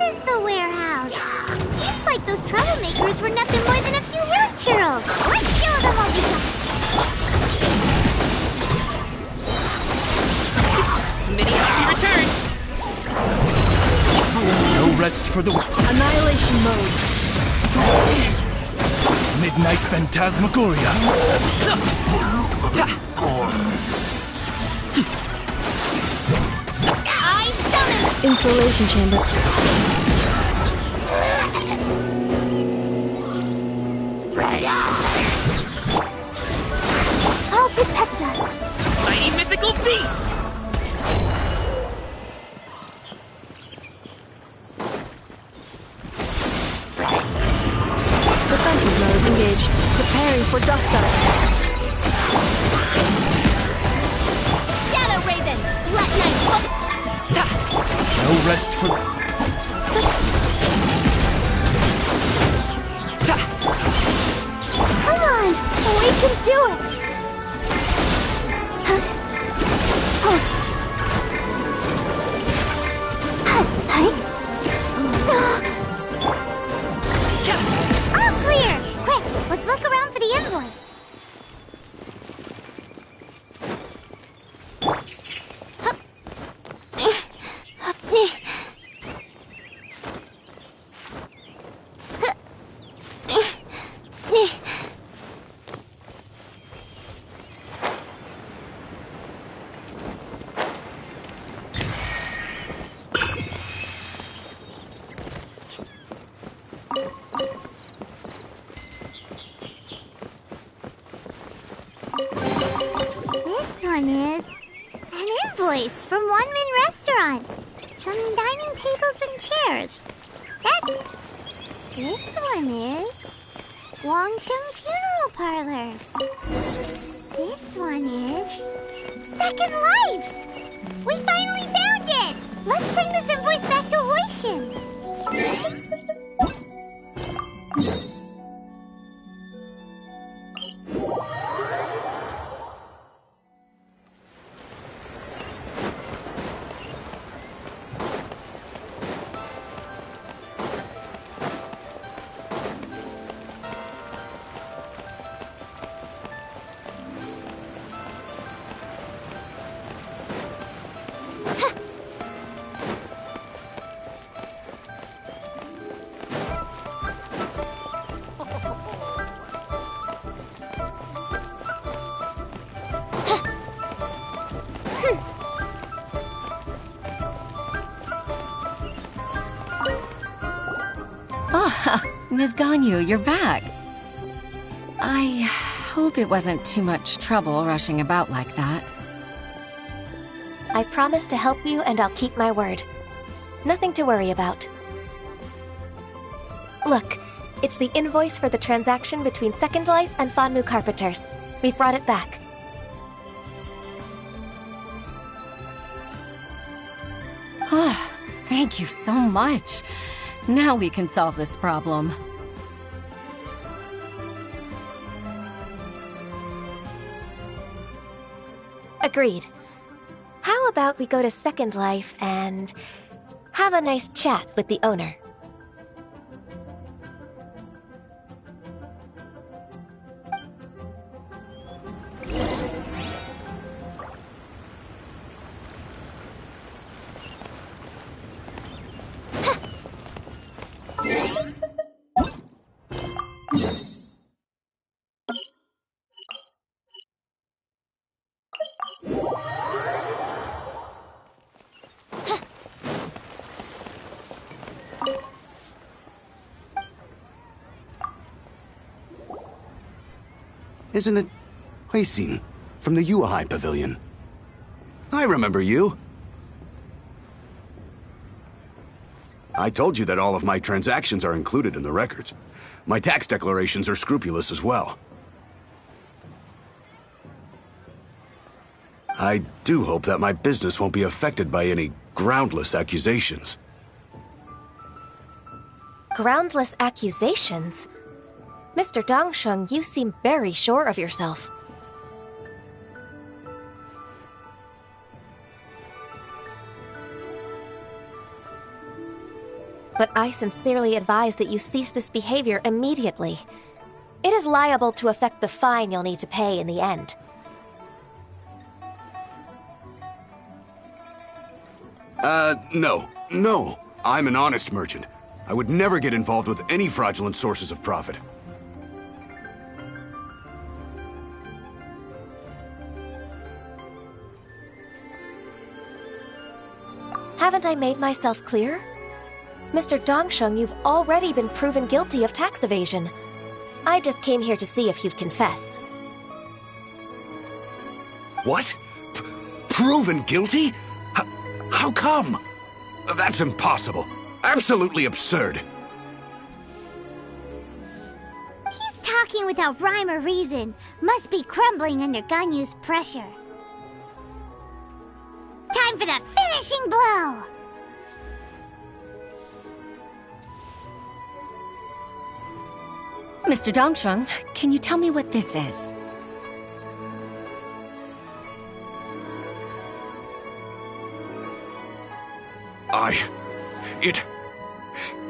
is the warehouse. Seems like those troublemakers were nothing more than a few road churros. Let's show them all the Mini Happy returns! No rest for the... Annihilation mode. Midnight Phantasmagoria. I summon! Installation chamber. I'll protect us. Mighty mythical beast! Defensive mode engaged. Preparing for dust up. Shadow Raven! Let night look! No rest for... Come on, we can do it. All clear! Quick, let's look around for the invoice. This one is an invoice from One Min Restaurant. Some dining tables and chairs. This one is Wangsheng Funeral Parlors. This one is Second Lives. We finally found it. Let's bring this invoice back to Huishin. Ms. Ganyu, you're back. I hope it wasn't too much trouble rushing about like that. I promise to help you and I'll keep my word. Nothing to worry about. Look, it's the invoice for the transaction between Second Life and Fanmu Carpenters. We've brought it back. Oh, thank you so much. Now we can solve this problem. Agreed. How about we go to Second Life and have a nice chat with the owner? Isn't it Huixin from the Yuehai Pavilion? I remember you. I told you that all of my transactions are included in the records. My tax declarations are scrupulous as well. I do hope that my business won't be affected by any groundless accusations. Groundless accusations? Mr. Dongsheng, you seem very sure of yourself. but I sincerely advise that you cease this behavior immediately. It is liable to affect the fine you'll need to pay in the end. No. I'm an honest merchant. I would never get involved with any fraudulent sources of profit. Haven't I made myself clear? Mr. Dongsheng, you've already been proven guilty of tax evasion. I just came here to see if you'd confess. What? Proven guilty? How come? That's impossible. Absolutely absurd. He's talking without rhyme or reason. Must be crumbling under Ganyu's pressure. Time for the finishing blow! Mr. Dongsheng, can you tell me what this is?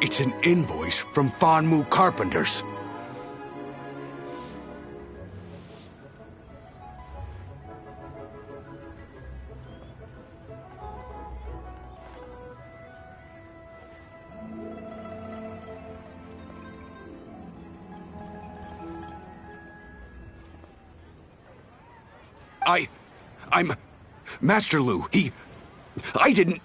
It's an invoice from Fanmu Carpenters. I'm Master Lu. I didn't...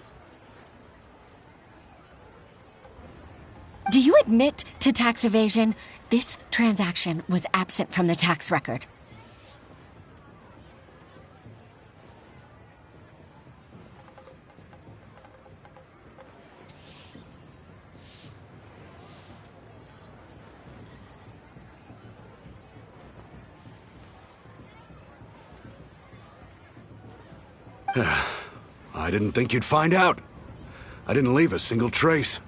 Do you admit to tax evasion? This transaction was absent from the tax record. I didn't think you'd find out. I didn't leave a single trace.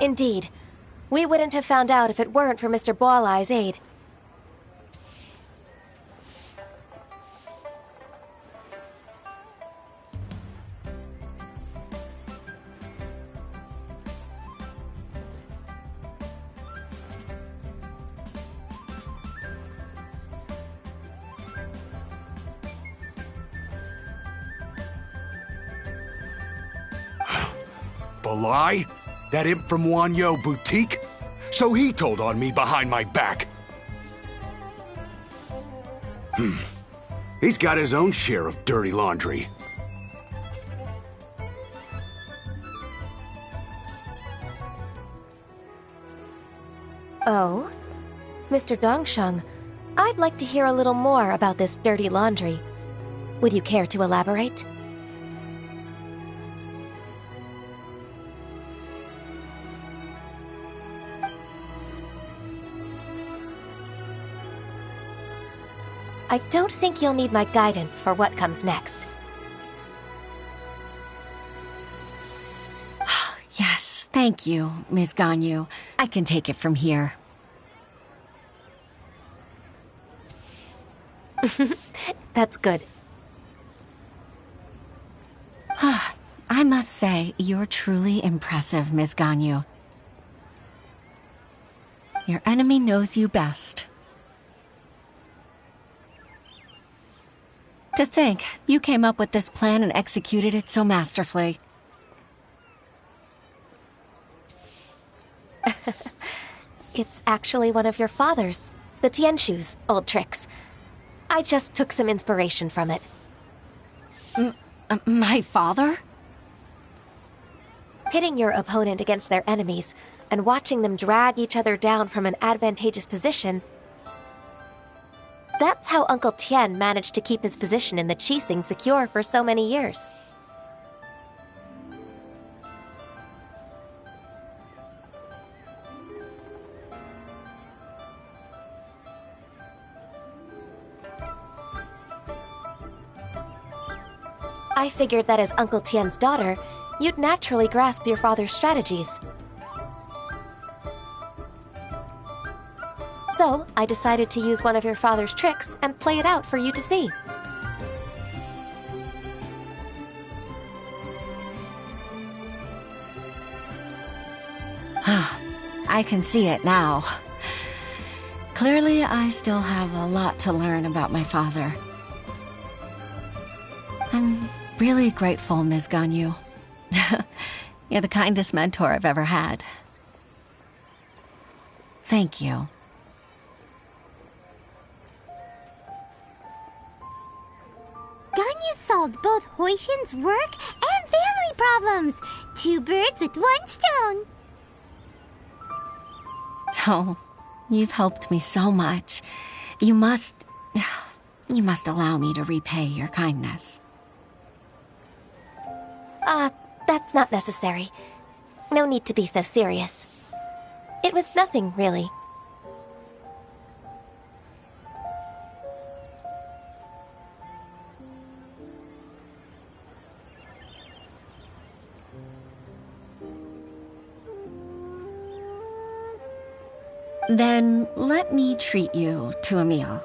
Indeed. We wouldn't have found out if it weren't for Mr. Boalai's aid. Balai? That imp from Wanyo Boutique? So he told on me behind my back. He's got his own share of dirty laundry. Oh? Mr. Dongsheng, I'd like to hear a little more about this dirty laundry. Would you care to elaborate? I don't think you'll need my guidance for what comes next. Yes, thank you, Ms. Ganyu. I can take it from here. That's good. I must say, you're truly impressive, Ms. Ganyu. Your enemy knows you best. To think, you came up with this plan and executed it so masterfully. It's actually one of your father's, the Tianshu's, old tricks. I just took some inspiration from it. My father? Pitting your opponent against their enemies and watching them drag each other down from an advantageous position. That's how Uncle Tian managed to keep his position in the Qixing secure for so many years. I figured that as Uncle Tian's daughter, you'd naturally grasp your father's strategies. So, I decided to use one of your father's tricks and play it out for you to see. I can see it now. Clearly, I still have a lot to learn about my father. I'm really grateful, Ms. Ganyu. You're the kindest mentor I've ever had. Thank you. Ganyu solved both Hoishin's work and family problems. 2 birds with 1 stone. Oh, you've helped me so much. You must allow me to repay your kindness. That's not necessary. No need to be so serious. It was nothing, really. Then let me treat you to a meal.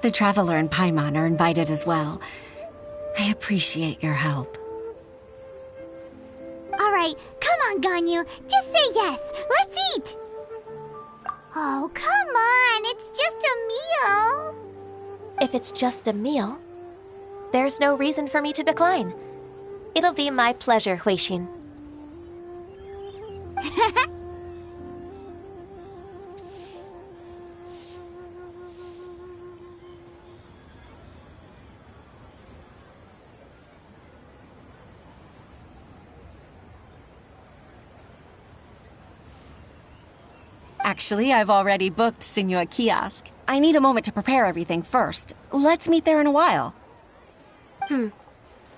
The Traveler and Paimon are invited as well. I appreciate your help. Alright, come on, Ganyu. Just say yes. Let's eat. Oh, come on. It's just a meal. If it's just a meal, there's no reason for me to decline. It'll be my pleasure, Huixin. Actually, I've already booked Senor Kiosk. I need a moment to prepare everything first. Let's meet there in a while.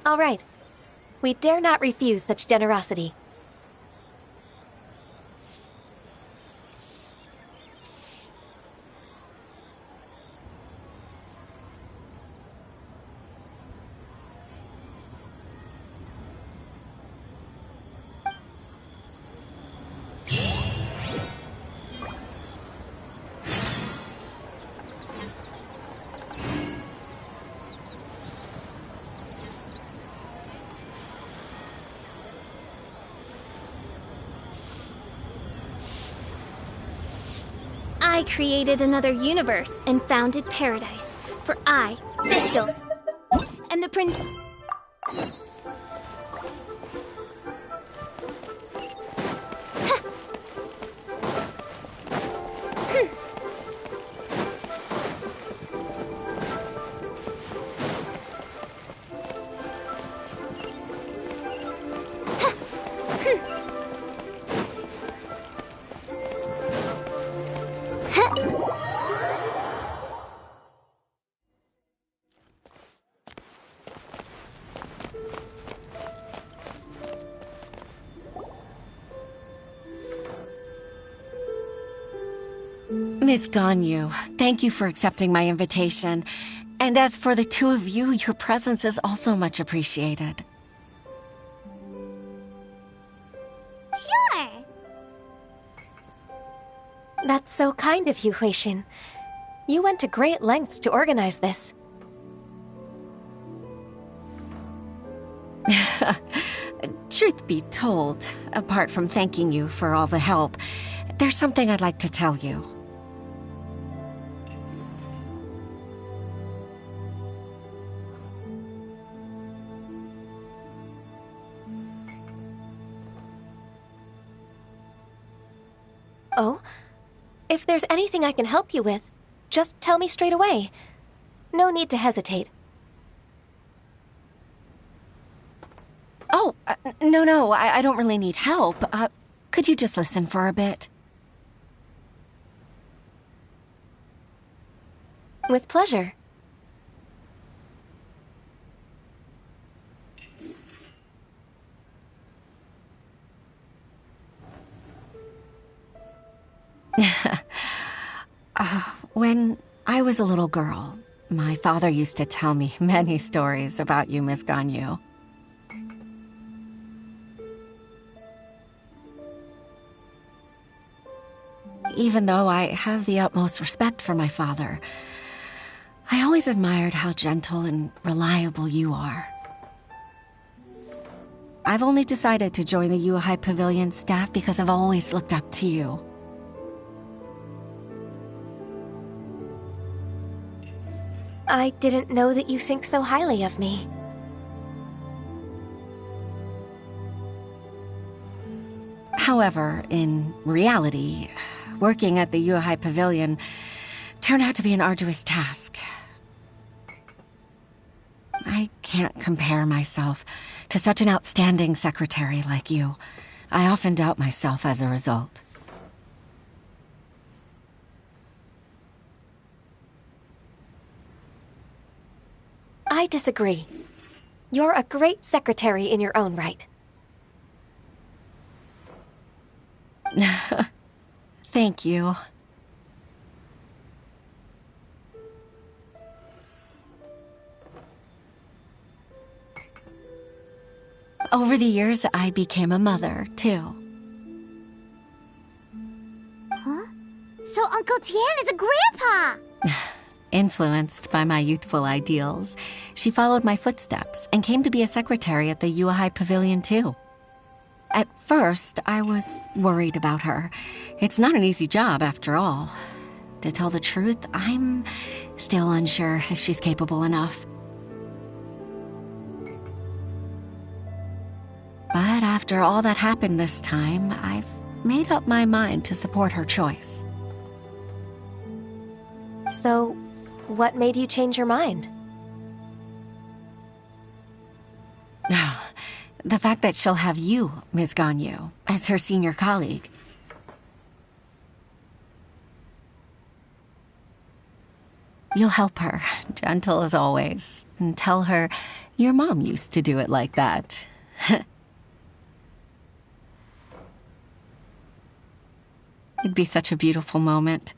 All right. We dare not refuse such generosity. I created another universe and founded paradise. For I, Fischl, and the prince... Miss Ganyu, thank you for accepting my invitation. And as for the two of you, your presence is also much appreciated. Sure. That's so kind of you, Huixin. You went to great lengths to organize this. Truth be told, apart from thanking you for all the help, there's something I'd like to tell you. Oh? If there's anything I can help you with, just tell me straight away. No need to hesitate. Oh, no, I don't really need help. Could you just listen for a bit? With pleasure. When I was a little girl, my father used to tell me many stories about you, Miss Ganyu. Even though I have the utmost respect for my father, I always admired how gentle and reliable you are. I've only decided to join the Yuhai Pavilion staff because I've always looked up to you. I didn't know that you think so highly of me. However, in reality, working at the Yuhai Pavilion turned out to be an arduous task. I can't compare myself to such an outstanding secretary like you. I often doubt myself as a result. I disagree. You're a great secretary in your own right. Thank you. Over the years, I became a mother, too. Huh? So Uncle Tian is a grandpa! Influenced by my youthful ideals, she followed my footsteps and came to be a secretary at the Yuhai Pavilion, too. At first, I was worried about her. It's not an easy job, after all. To tell the truth, I'm still unsure if she's capable enough. But after all that happened this time, I've made up my mind to support her choice. So, what made you change your mind? The fact that she'll have you, Ms. Ganyu, as her senior colleague. You'll help her, gentle as always, and tell her your mom used to do it like that. It'd be such a beautiful moment.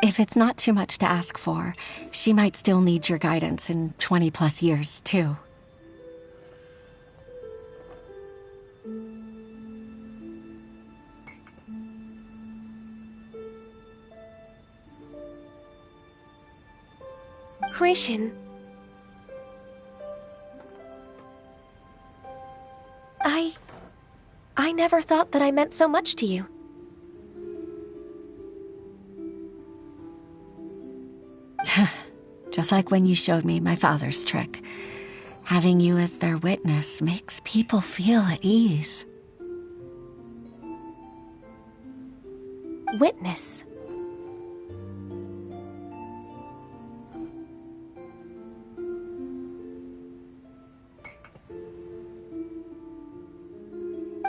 If it's not too much to ask for, she might still need your guidance in 20+ years, too. Huishin. I never thought that I meant so much to you. Just like when you showed me my father's trick. Having you as their witness makes people feel at ease. Witness?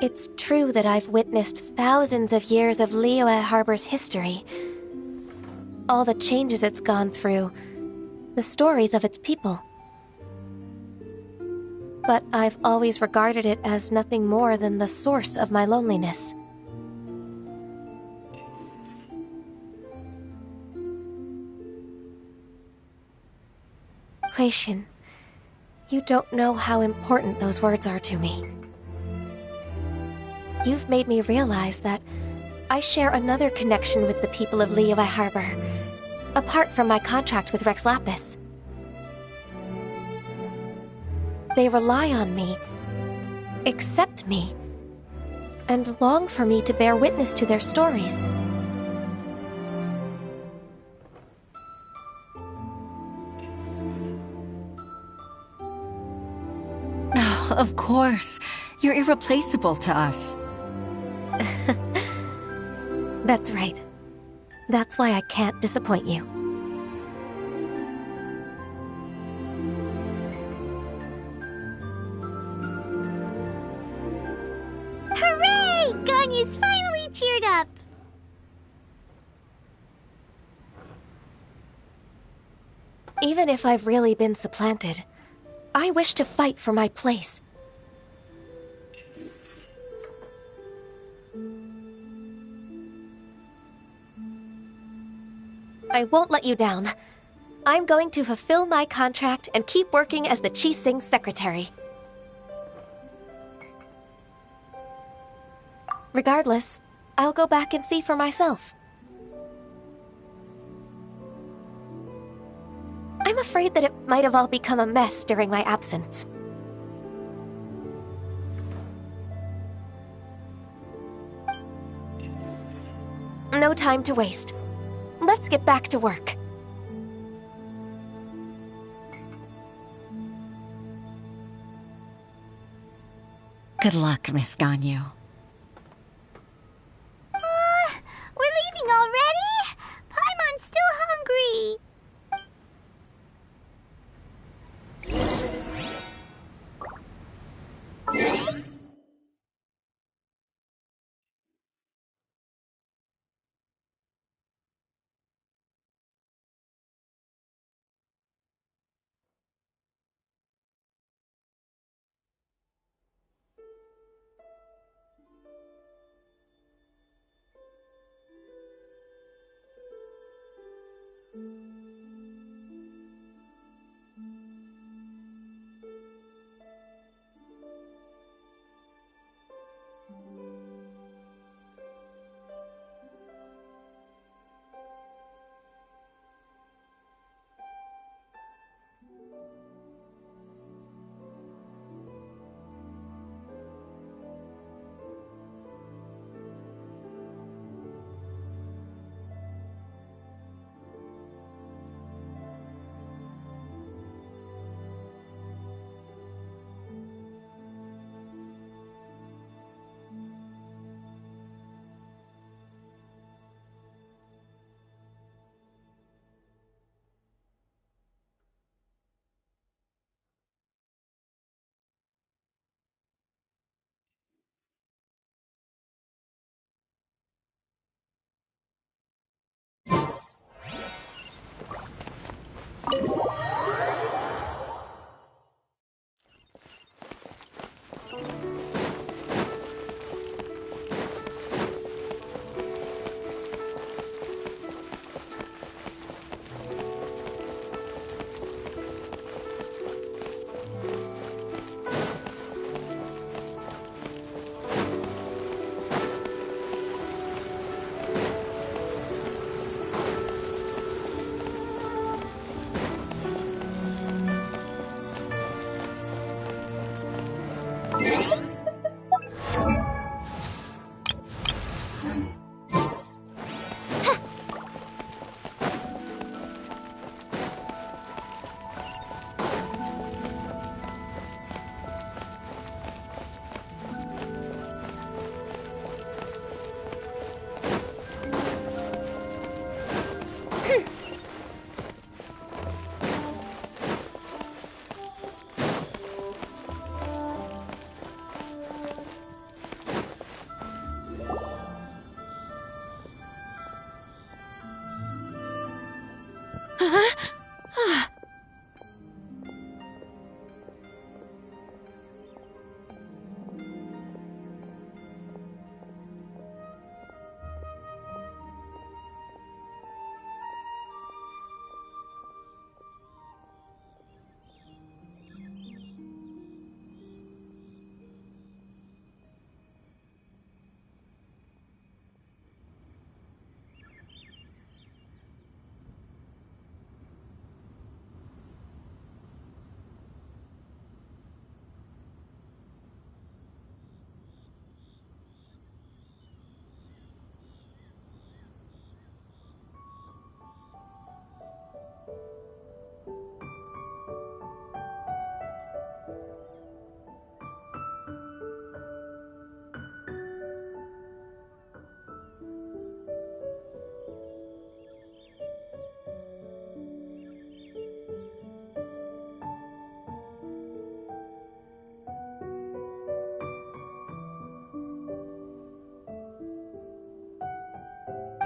It's true that I've witnessed thousands of years of Liyue Harbor's history. All the changes it's gone through, the stories of its people. But I've always regarded it as nothing more than the source of my loneliness. Huishin, you don't know how important those words are to me. You've made me realize that I share another connection with the people of Liyue Harbor, apart from my contract with Rex Lapis. They rely on me, accept me, and long for me to bear witness to their stories. Of course. You're irreplaceable to us. That's right. That's why I can't disappoint you. Hooray! Ganyu's finally cheered up! Even if I've really been supplanted, I wish to fight for my place. I won't let you down. I'm going to fulfill my contract and keep working as the Qixing's secretary. Regardless, I'll go back and see for myself. I'm afraid that it might have all become a mess during my absence. no time to waste. Let's get back to work. Good luck, Miss Ganyu. We're leaving already? Paimon's still hungry.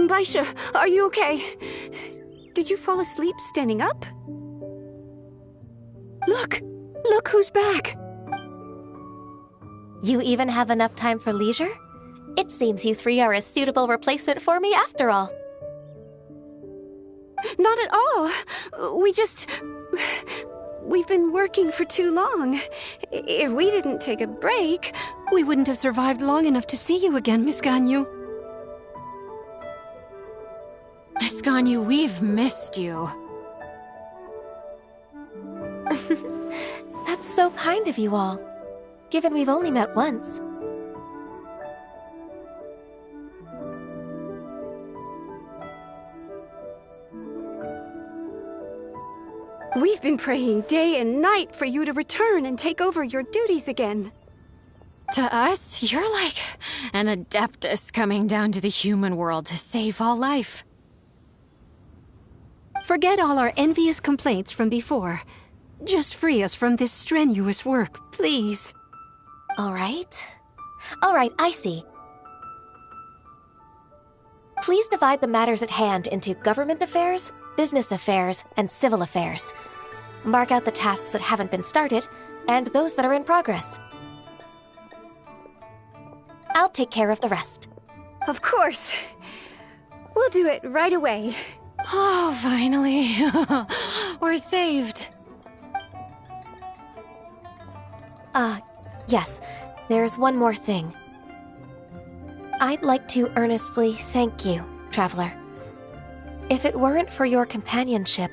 Baisha, are you okay? Did you fall asleep standing up? Look! Look who's back! You even have enough time for leisure? It seems you three are a suitable replacement for me after all. Not at all. We've been working for too long. If we didn't take a break, we wouldn't have survived long enough to see you again, Miss Ganyu. Miss Ganyu, we've missed you. That's so kind of you all, given we've only met once. We've been praying day and night for you to return and take over your duties again. To us, you're like an adeptus coming down to the human world to save all life. Forget all our envious complaints from before. Just free us from this strenuous work, please. All right. All right, I see. Please divide the matters at hand into government affairs, business affairs, and civil affairs. Mark out the tasks that haven't been started, and those that are in progress. I'll take care of the rest. Of course. We'll do it right away. Oh, finally. We're saved. Yes. There's one more thing. I'd like to earnestly thank you, Traveler. If it weren't for your companionship,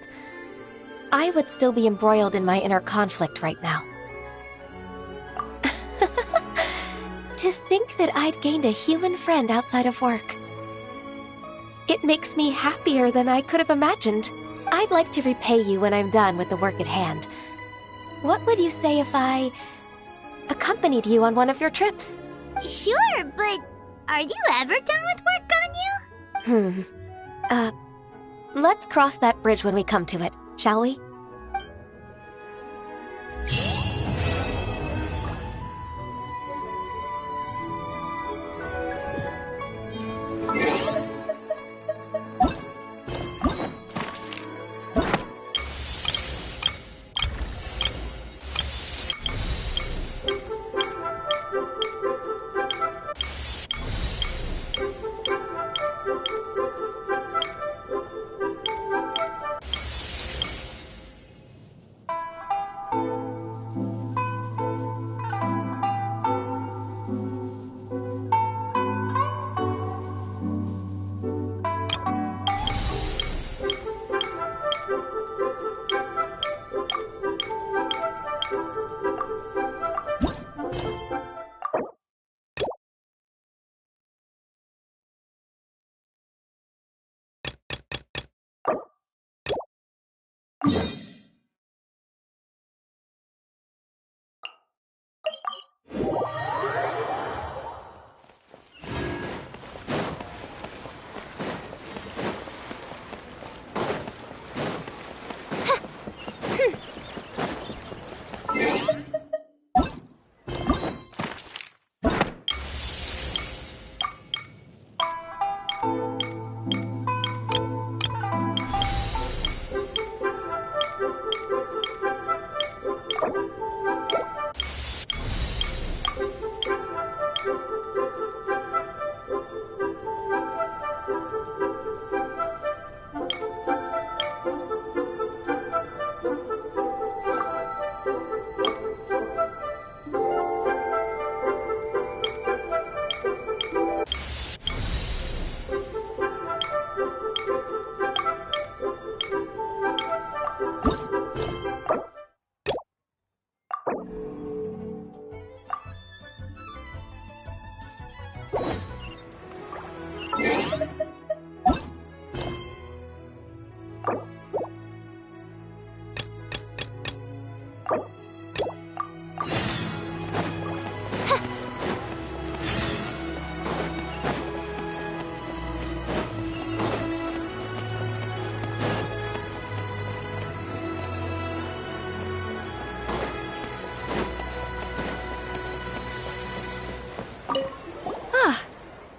I would still be embroiled in my inner conflict right now. To think that I'd gained a human friend outside of work. It makes me happier than I could have imagined. I'd like to repay you when I'm done with the work at hand. What would you say if I accompanied you on one of your trips? Sure, but are you ever done with work, Ganyu? Let's cross that bridge when we come to it, shall we?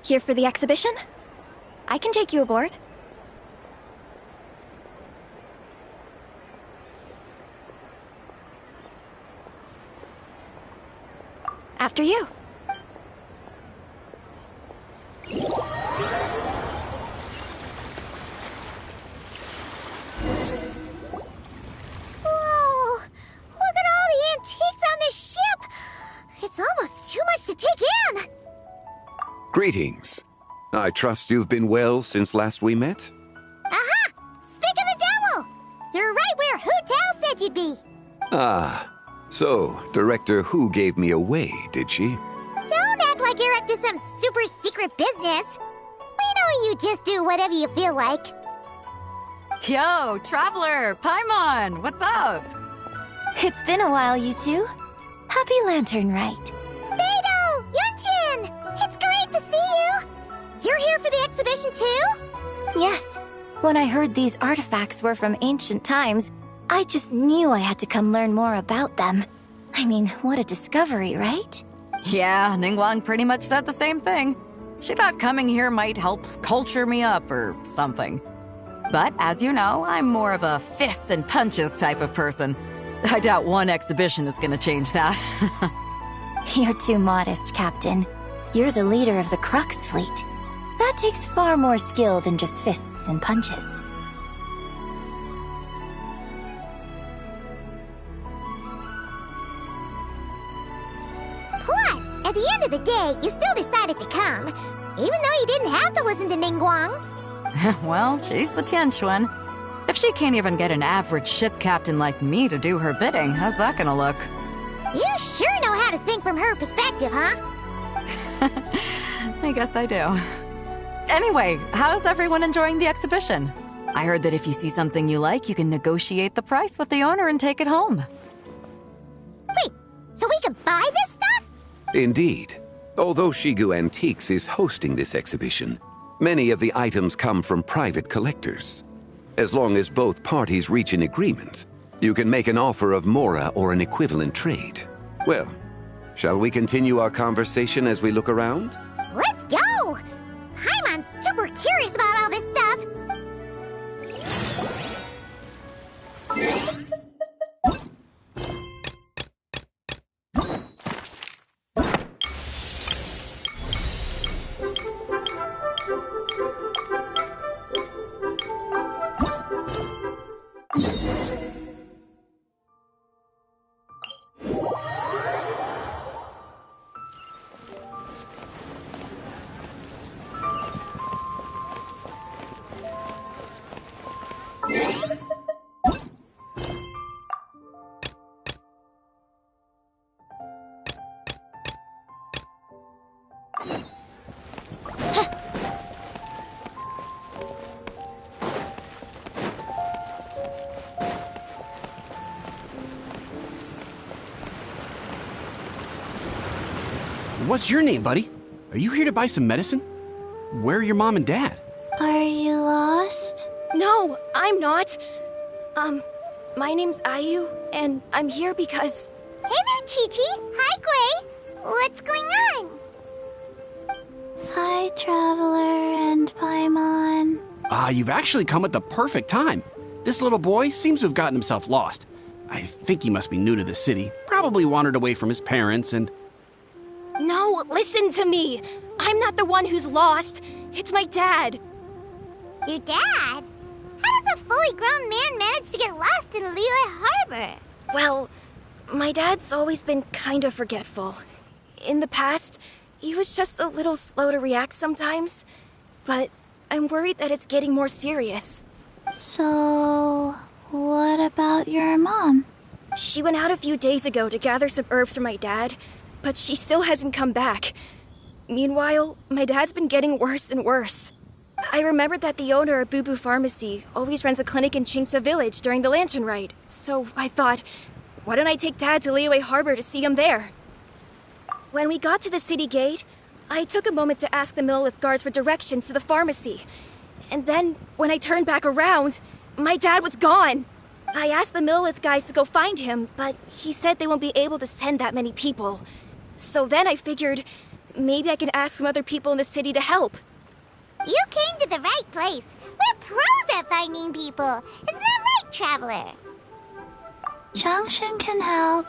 Here for the exhibition? I can take you aboard. After you. Whoa! Look at all the antiques on this ship! It's almost too much to take in! Greetings. I trust you've been well since last we met? Aha! Speak of the devil! You're right where Hu Tao said you'd be! Ah, so Director Hu gave me away, did she? Don't act like you're up to some super secret business! We know you just do whatever you feel like. Yo, Traveler! Paimon! What's up? It's been a while, you two. Happy Lantern Rite. Beidou! Yunchin! It's great to see you! You're here for the exhibition too? Yes. When I heard these artifacts were from ancient times, I just knew I had to come learn more about them. I mean, what a discovery, right? Yeah, Ningguang pretty much said the same thing. She thought coming here might help culture me up or something. But as you know, I'm more of a fists and punches type of person. I doubt one exhibition is gonna change that. You're too modest, Captain. You're the leader of the Crux fleet. That takes far more skill than just fists and punches. Plus, at the end of the day, you still decided to come, even though you didn't have to listen to Ningguang. Well, she's the Tianquan. If she can't even get an average ship captain like me to do her bidding, how's that gonna look? You sure know how to think from her perspective, huh? I guess I do. Anyway, how's everyone enjoying the exhibition? I heard that if you see something you like, you can negotiate the price with the owner and take it home. Wait, so we can buy this stuff? Indeed. Although Shigu Antiques is hosting this exhibition, many of the items come from private collectors. As long as both parties reach an agreement, you can make an offer of mora or an equivalent trade. Well, shall we continue our conversation as we look around? Let's go! Paimon's super curious about all this stuff. What's your name, buddy? Are you here to buy some medicine? Where are your mom and dad? Are you lost? No, I'm not. My name's Ayu, and I'm here because... Hey there, Chi-Chi. Hi, Gui. What's going on? Hi, Traveler and Paimon. You've actually come at the perfect time. This little boy seems to have gotten himself lost. I think he must be new to the city. Probably wandered away from his parents and... No, listen to me. I'm not the one who's lost. It's my dad. Your dad? How does a fully grown man manage to get lost in Liyue Harbor? Well, my dad's always been kind of forgetful. In the past, he was just a little slow to react sometimes. But I'm worried that it's getting more serious. So, what about your mom? She went out a few days ago to gather some herbs for my dad, but she still hasn't come back. Meanwhile, my dad's been getting worse and worse. I remembered that the owner of Boo Boo Pharmacy always runs a clinic in Chingsa Village during the Lantern Rite, so I thought, why don't I take Dad to Liyue Harbor to see him there? When we got to the city gate, I took a moment to ask the Millith guards for directions to the pharmacy. And then, when I turned back around, my dad was gone. I asked the Millith guys to go find him, but he said they won't be able to send that many people. So then I figured, maybe I can ask some other people in the city to help. You came to the right place. We're pros at finding people. Isn't that right, Traveler? Genshin can help.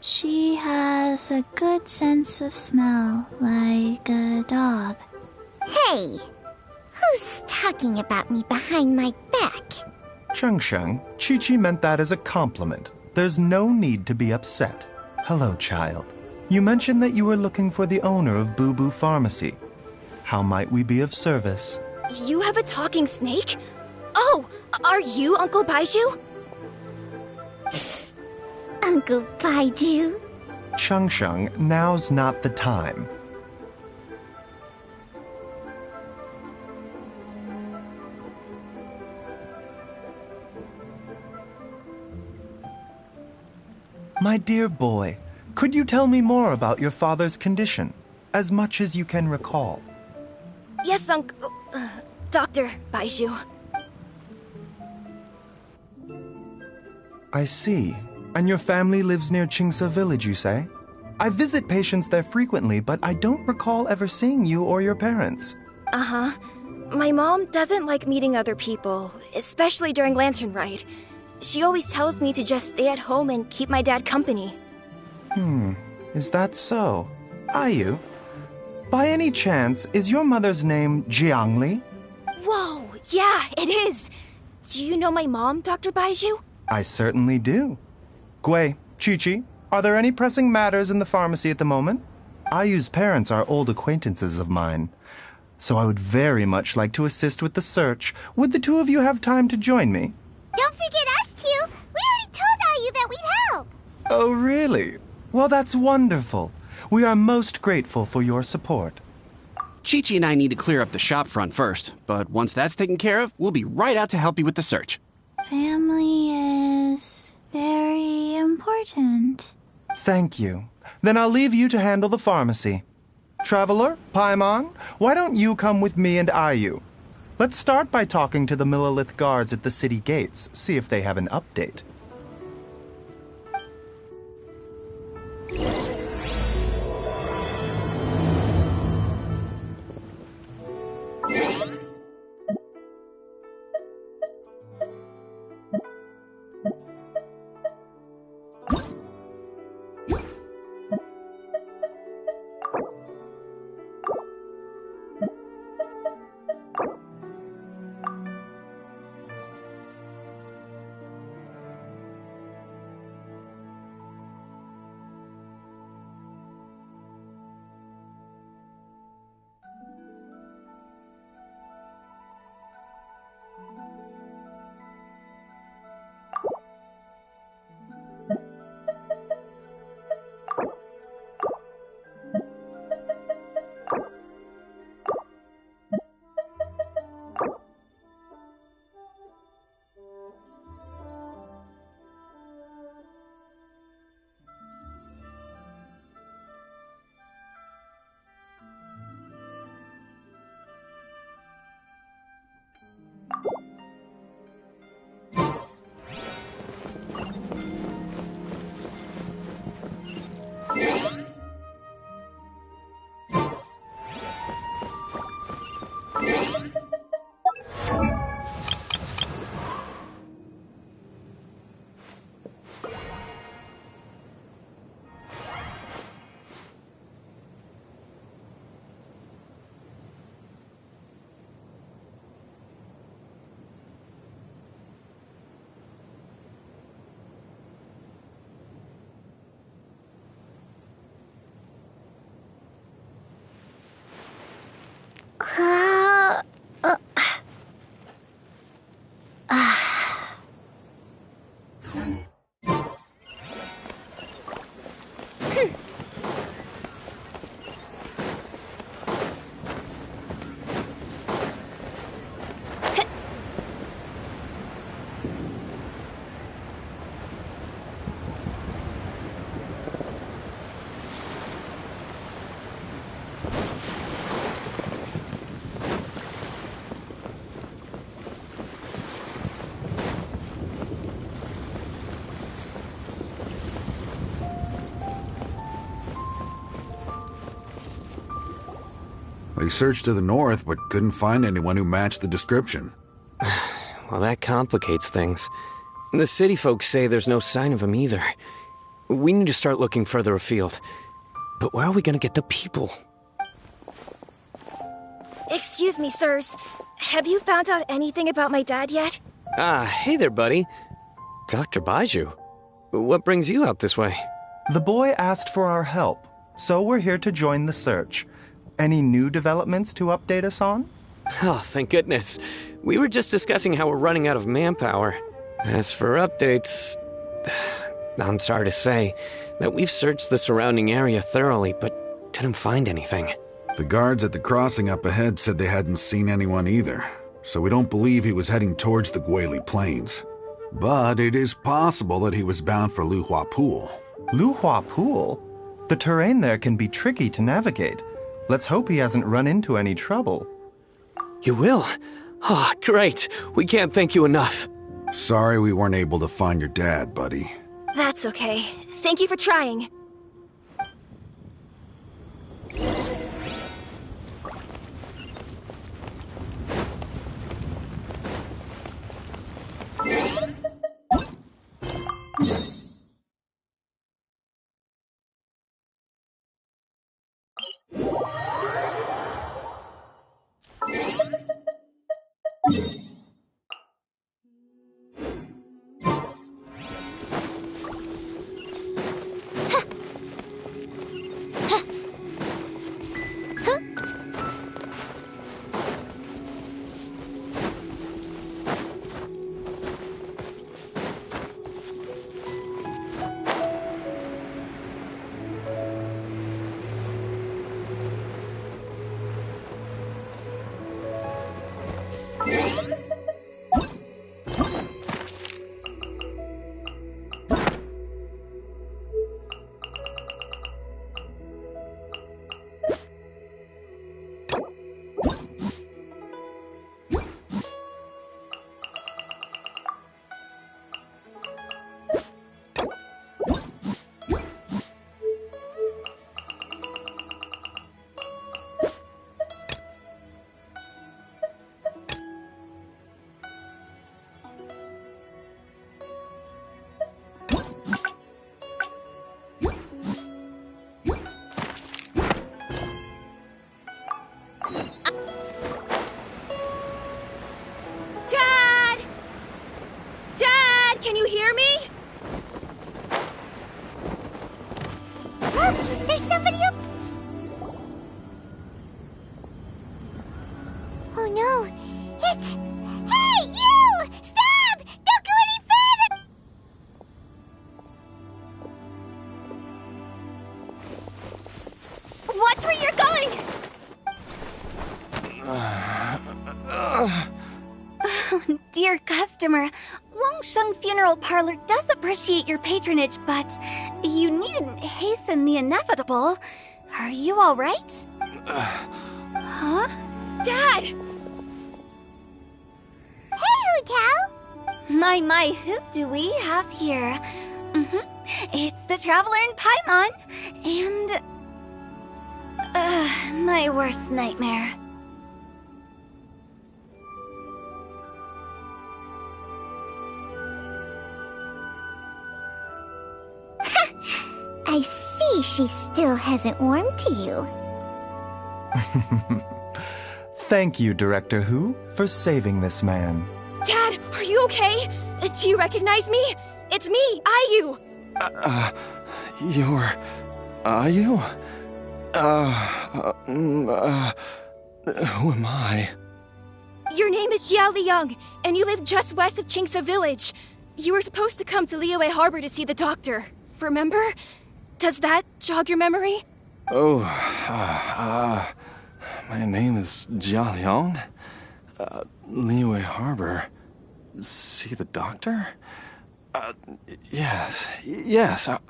She has a good sense of smell, like a dog. Hey, who's talking about me behind my back? Cheng-Sheng, Chi-Chi meant that as a compliment. There's no need to be upset. Hello, child. You mentioned that you were looking for the owner of Boo Boo Pharmacy. How might we be of service? You have a talking snake? Oh, are you Uncle Baiju? Uncle Baiju? Cheng-Sheng, now's not the time. My dear boy, could you tell me more about your father's condition? As much as you can recall. Yes, Uncle... Dr. Baiju. I see. And your family lives near Qingse Village, you say? I visit patients there frequently, but I don't recall ever seeing you or your parents. Uh-huh. My mom doesn't like meeting other people, especially during Lantern Rite. She always tells me to just stay at home and keep my dad company. Is that so? Ayu, by any chance, is your mother's name Jiangli? Whoa, yeah, it is! Do you know my mom, Dr. Baiju? I certainly do. Gui, Chi-Chi, are there any pressing matters in the pharmacy at the moment? Ayu's parents are old acquaintances of mine, so I would very much like to assist with the search. Would the two of you have time to join me? Don't forget us two! We already told Ayu that we'd help! Oh, really? Well, that's wonderful. We are most grateful for your support. Chi-Chi and I need to clear up the shop front first, but once that's taken care of, we'll be right out to help you with the search. Family is very important. Thank you. Then I'll leave you to handle the pharmacy. Traveler, Paimon, why don't you come with me and Ayu? Let's start by talking to the Millilith guards at the city gates, see if they have an update. They searched to the north, but couldn't find anyone who matched the description. Well, that complicates things. The city folks say there's no sign of him either. We need to start looking further afield. But where are we gonna get the people? Excuse me, sirs. Have you found out anything about my dad yet? Ah, hey there, buddy. Dr. Baiju. What brings you out this way? The boy asked for our help, so we're here to join the search. Any new developments to update us on? Oh, thank goodness. We were just discussing how we're running out of manpower. As for updates, I'm sorry to say that we've searched the surrounding area thoroughly, but didn't find anything. The guards at the crossing up ahead said they hadn't seen anyone either, so we don't believe he was heading towards the Guili Plains. But it is possible that he was bound for Luhua Pool. Luhua Pool? The terrain there can be tricky to navigate. Let's hope he hasn't run into any trouble. You will? Oh, great. We can't thank you enough. Sorry we weren't able to find your dad, buddy. That's okay. Thank you for trying. Can you hear me? Look! There's somebody up... Oh no! It's... Hey, you! Stop! Don't go any further! Watch where you're going! Oh, dear customer, Wangsheng Funeral Parlor does appreciate your patronage, but you needn't hasten the inevitable. Are you all right? Huh? Dad! Hey, Hu Tao! My, who do we have here? It's the Traveler in Paimon, and... my worst nightmare. I see she still hasn't warmed to you. Thank you, Director Hu, for saving this man. Dad, are you okay? Do you recognize me? It's me, Ayu! You're... Ayu? Who am I? Your name is Jia Liang, and you live just west of Qingsa Village. You were supposed to come to Liyue Harbor to see the doctor. Remember? Does that jog your memory? Oh, my name is Jia Liang. Liyue Harbor. See the doctor? Yes,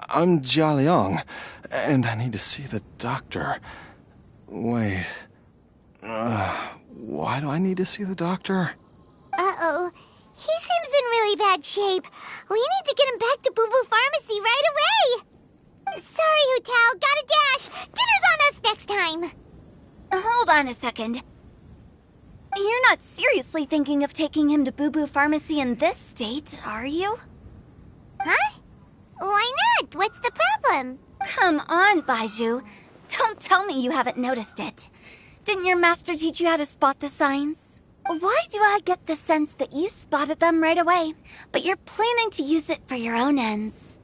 I'm Jia Liang, and I need to see the doctor. Wait, why do I need to see the doctor? Uh-oh. He seems in really bad shape. We need to get him back to Boo Boo Pharmacy right away. Sorry, Hu Tao. Gotta dash. Dinner's on us next time. Hold on a second. You're not seriously thinking of taking him to Boo Boo Pharmacy in this state, are you? Huh? Why not? What's the problem? Come on, Baizhu. Don't tell me you haven't noticed it. Didn't your master teach you how to spot the signs? Why do I get the sense that you spotted them right away, but you're planning to use it for your own ends?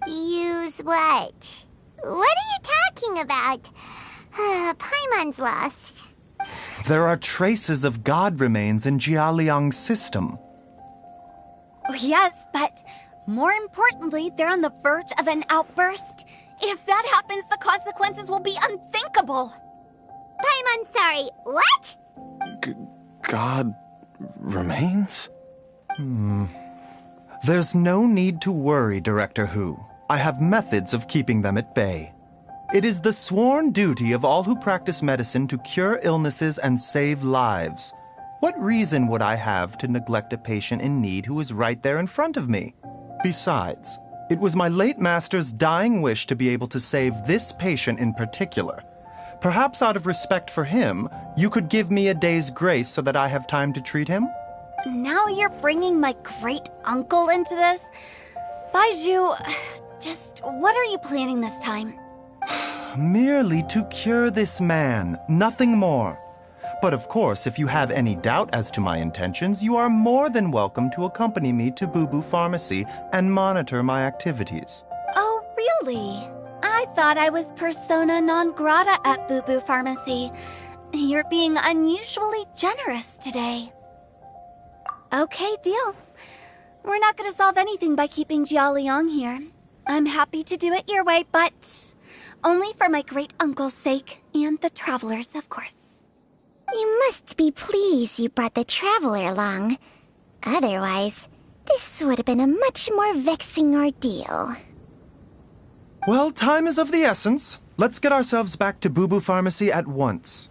Use what? What are you talking about? Paimon's lost. There are traces of god remains in Jia Liang's system. Yes, but more importantly, they're on the verge of an outburst. If that happens, the consequences will be unthinkable. Paimon, sorry. What? God remains? There's no need to worry, Director Hu. I have methods of keeping them at bay. It is the sworn duty of all who practice medicine to cure illnesses and save lives. What reason would I have to neglect a patient in need who is right there in front of me? Besides, it was my late master's dying wish to be able to save this patient in particular. Perhaps out of respect for him, you could give me a day's grace so that I have time to treat him? Now you're bringing my great-uncle into this? Baizhu, just what are you planning this time? Merely to cure this man, nothing more. But of course, if you have any doubt as to my intentions, you are more than welcome to accompany me to Boo Boo Pharmacy and monitor my activities. Oh, really? I thought I was persona non grata at Boo Boo Pharmacy. You're being unusually generous today. Okay, deal. We're not going to solve anything by keeping Jialiang here. I'm happy to do it your way, but only for my great-uncle's sake and the travelers, of course. You must be pleased you brought the traveler along. Otherwise, this would have been a much more vexing ordeal. Well, time is of the essence. Let's get ourselves back to Boo Boo Pharmacy at once.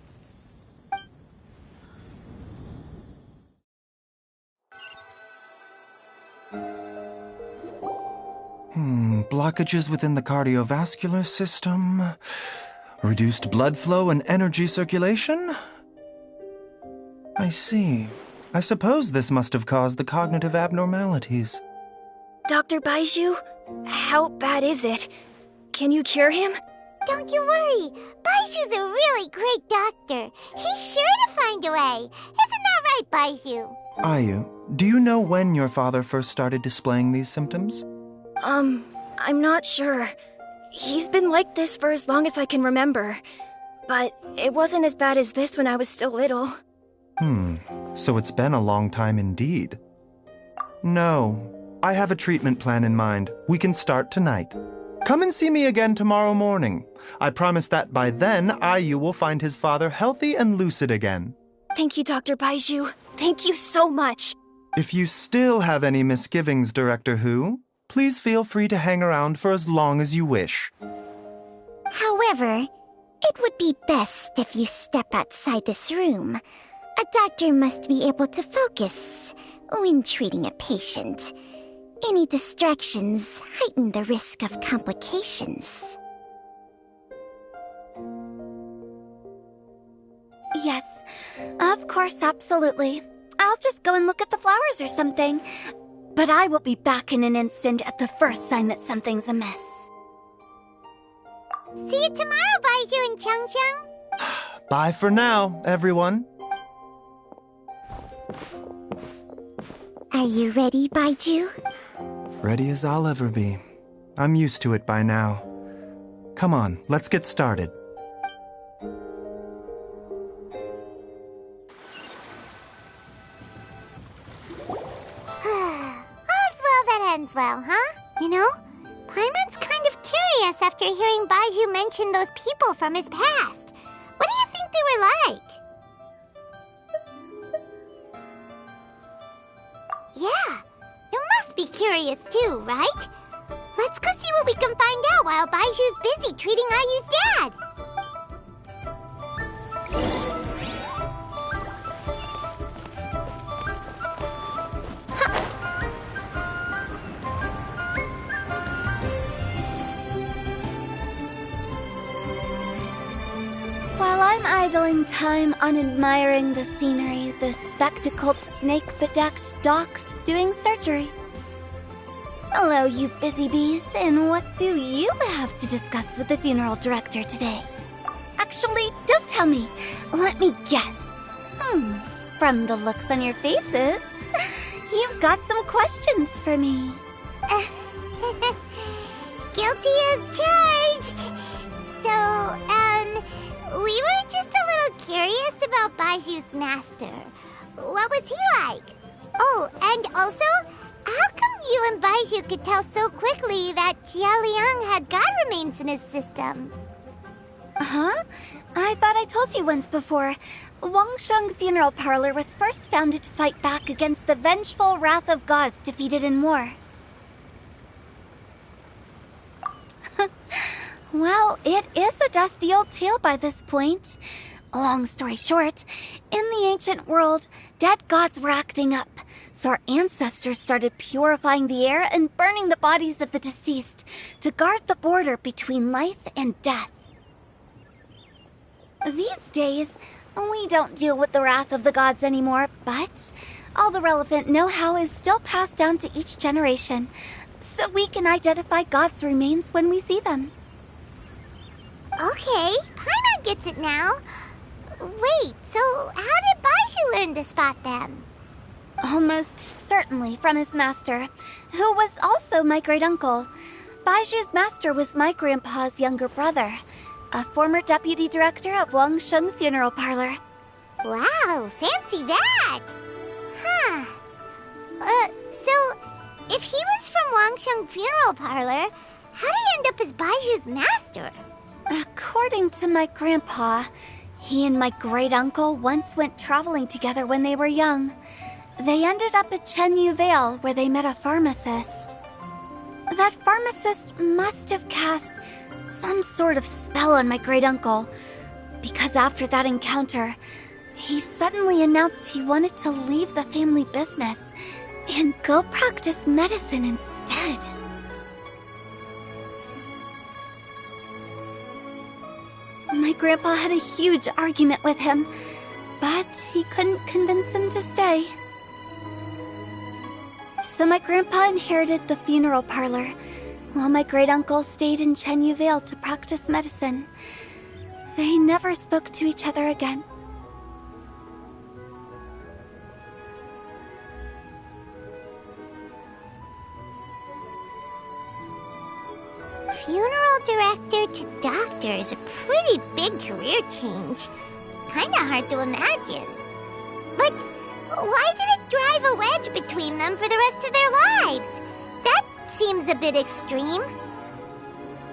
Blockages within the cardiovascular system, reduced blood flow and energy circulation? I see. I suppose this must have caused the cognitive abnormalities. Dr. Baizhu, how bad is it? Can you cure him? Don't you worry. Baizhu's a really great doctor. He's sure to find a way. Isn't that right, Baizhu? Ayu, do you know when your father first started displaying these symptoms? I'm not sure. He's been like this for as long as I can remember. But it wasn't as bad as this when I was still little. So it's been a long time indeed. No, I have a treatment plan in mind. We can start tonight. Come and see me again tomorrow morning. I promise that by then, Ayu will find his father healthy and lucid again. Thank you, Dr. Baizhu. Thank you so much. If you still have any misgivings, Director Hu, please feel free to hang around for as long as you wish. However, it would be best if you step outside this room. A doctor must be able to focus when treating a patient. Any distractions heighten the risk of complications. Yes, of course, absolutely. I'll just go and look at the flowers or something. But I will be back in an instant at the first sign that something's amiss. See you tomorrow, Baizhu and Changcheng. Bye for now, everyone. Are you ready, Baizhu? Ready as I'll ever be. I'm used to it by now. Come on, let's get started. Ends well, huh? You know, Paimon's kind of curious after hearing Baizhu mention those people from his past. What do you think they were like? Yeah, you must be curious too, right? Let's go see what we can find out while Baizhu's busy treating Ayu's dad. While I'm idling time on admiring the scenery, the spectacled snake-bedecked docs doing surgery. Hello, you busy bees, and what do you have to discuss with the funeral director today? Actually, don't tell me. Let me guess. From the looks on your faces, you've got some questions for me. Guilty as charged. So, we were just a little curious about Baizhu's master. What was he like? Oh, and also, how come you and Baizhu could tell so quickly that Jialiang had god remains in his system? Huh? I thought I told you once before. Wangsheng Funeral Parlor was first founded to fight back against the vengeful wrath of gods defeated in war. Well, it is a dusty old tale by this point. Long story short, in the ancient world, dead gods were acting up, so our ancestors started purifying the air and burning the bodies of the deceased to guard the border between life and death. These days, we don't deal with the wrath of the gods anymore, but all the relevant know-how is still passed down to each generation, so we can identify gods' remains when we see them. Okay, Paimon gets it now. Wait, so how did Baizhu learn to spot them? Almost certainly from his master, who was also my great-uncle. Baizhu's master was my grandpa's younger brother, a former deputy director of Wangsheng Funeral Parlor. Wow, fancy that! Huh. So, if he was from Wangsheng Funeral Parlor, how did he end up as Baizhu's master? According to my grandpa, he and my great-uncle once went traveling together when they were young. They ended up at Chenyu Vale, where they met a pharmacist. That pharmacist must have cast some sort of spell on my great-uncle, because after that encounter, he suddenly announced he wanted to leave the family business and go practice medicine instead. My grandpa had a huge argument with him, but he couldn't convince him to stay. So my grandpa inherited the funeral parlor, while my great-uncle stayed in Chenyu Vale to practice medicine. They never spoke to each other again. Funeral director to doctor is a pretty big career change. Kinda hard to imagine. But why did it drive a wedge between them for the rest of their lives? That seems a bit extreme.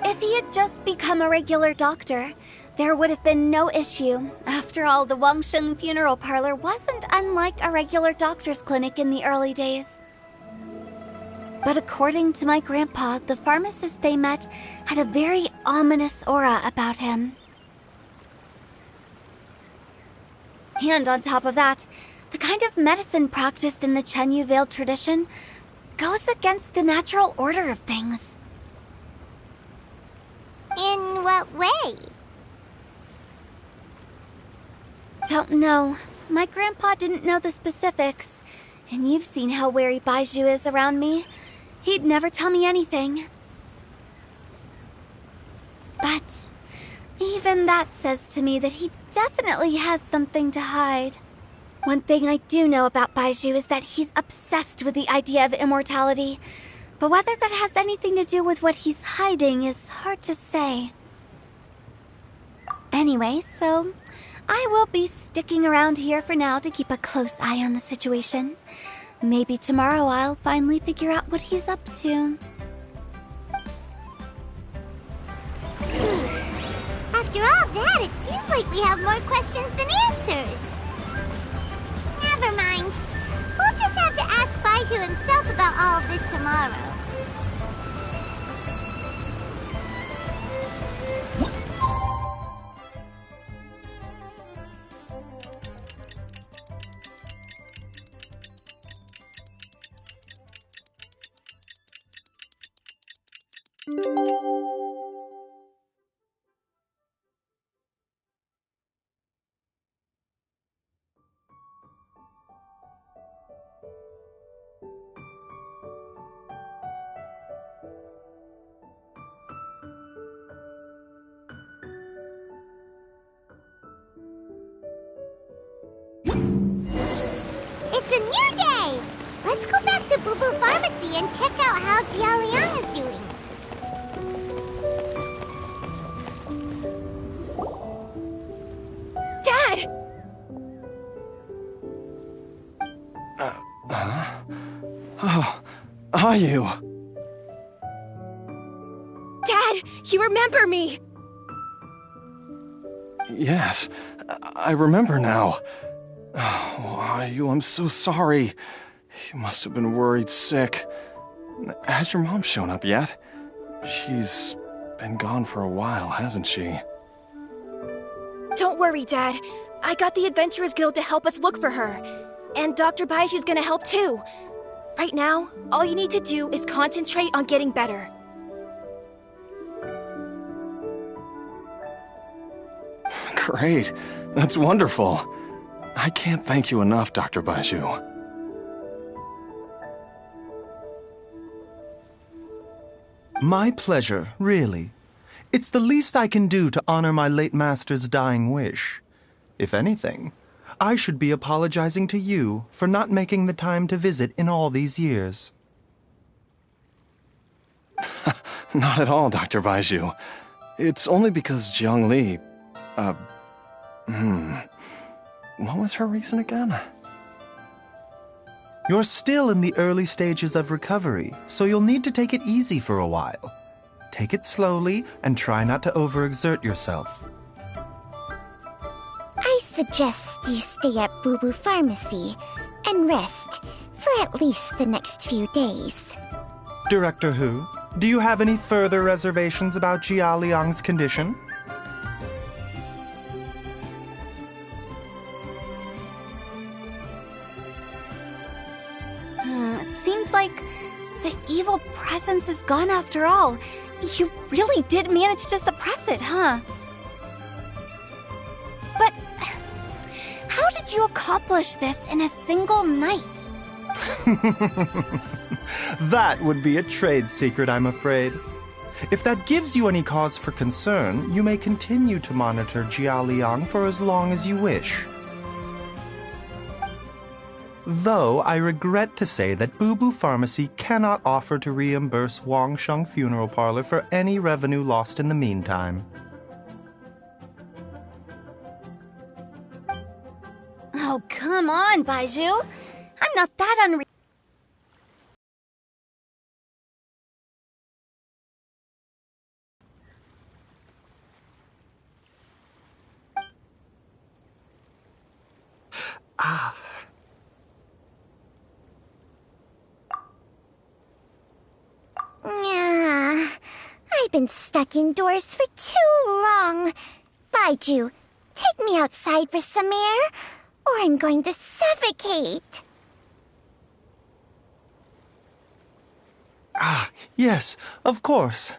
If he had just become a regular doctor, there would have been no issue. After all, the Wangsheng Funeral Parlor wasn't unlike a regular doctor's clinic in the early days. But according to my grandpa, the pharmacist they met had a very ominous aura about him. And on top of that, the kind of medicine practiced in the Chenyu Vale tradition goes against the natural order of things. In what way? Don't know. My grandpa didn't know the specifics, and you've seen how wary Baizhu is around me. He'd never tell me anything. But even that says to me that he definitely has something to hide. One thing I do know about Baizhu is that he's obsessed with the idea of immortality, but whether that has anything to do with what he's hiding is hard to say. Anyway, so I will be sticking around here for now to keep a close eye on the situation. Maybe tomorrow I'll finally figure out what he's up to. After all that, it seems like we have more questions than answers. Never mind. We'll just have to ask Baizhu himself about all of this tomorrow. It's a new day! Let's go back to Boo Boo Pharmacy and check out how Jia Liang is doing. Dad! Oh, are you? Dad, you remember me! Yes. I remember now. Oh, I'm so sorry. You must have been worried sick. Has your mom shown up yet? She's been gone for a while, hasn't she? Don't worry, Dad. I got the Adventurers Guild to help us look for her. And Dr. Baiju's gonna help too. Right now, all you need to do is concentrate on getting better. Great. That's wonderful. I can't thank you enough, Dr. Baiju. My pleasure, really. It's the least I can do to honor my late master's dying wish. If anything, I should be apologizing to you for not making the time to visit in all these years. Not at all, Dr. Baiju. It's only because Jiang Li... What was her reason again? You're still in the early stages of recovery, so you'll need to take it easy for a while. Take it slowly and try not to overexert yourself. I suggest you stay at Boo Boo Pharmacy and rest for at least the next few days. Director Hu, do you have any further reservations about Jia Liang's condition? It seems like the evil presence is gone after all. You really did manage to suppress it, huh? But how did you accomplish this in a single night? That would be a trade secret, I'm afraid. If that gives you any cause for concern, you may continue to monitor Jia Liang for as long as you wish. Though I regret to say that Boo Boo Pharmacy cannot offer to reimburse Wang Sheng Funeral Parlor for any revenue lost in the meantime. Oh, come on, Baiju. I'm not that unreasonable. I've been stuck indoors for too long. Baiju, take me outside for some air, or I'm going to suffocate. Yes, of course.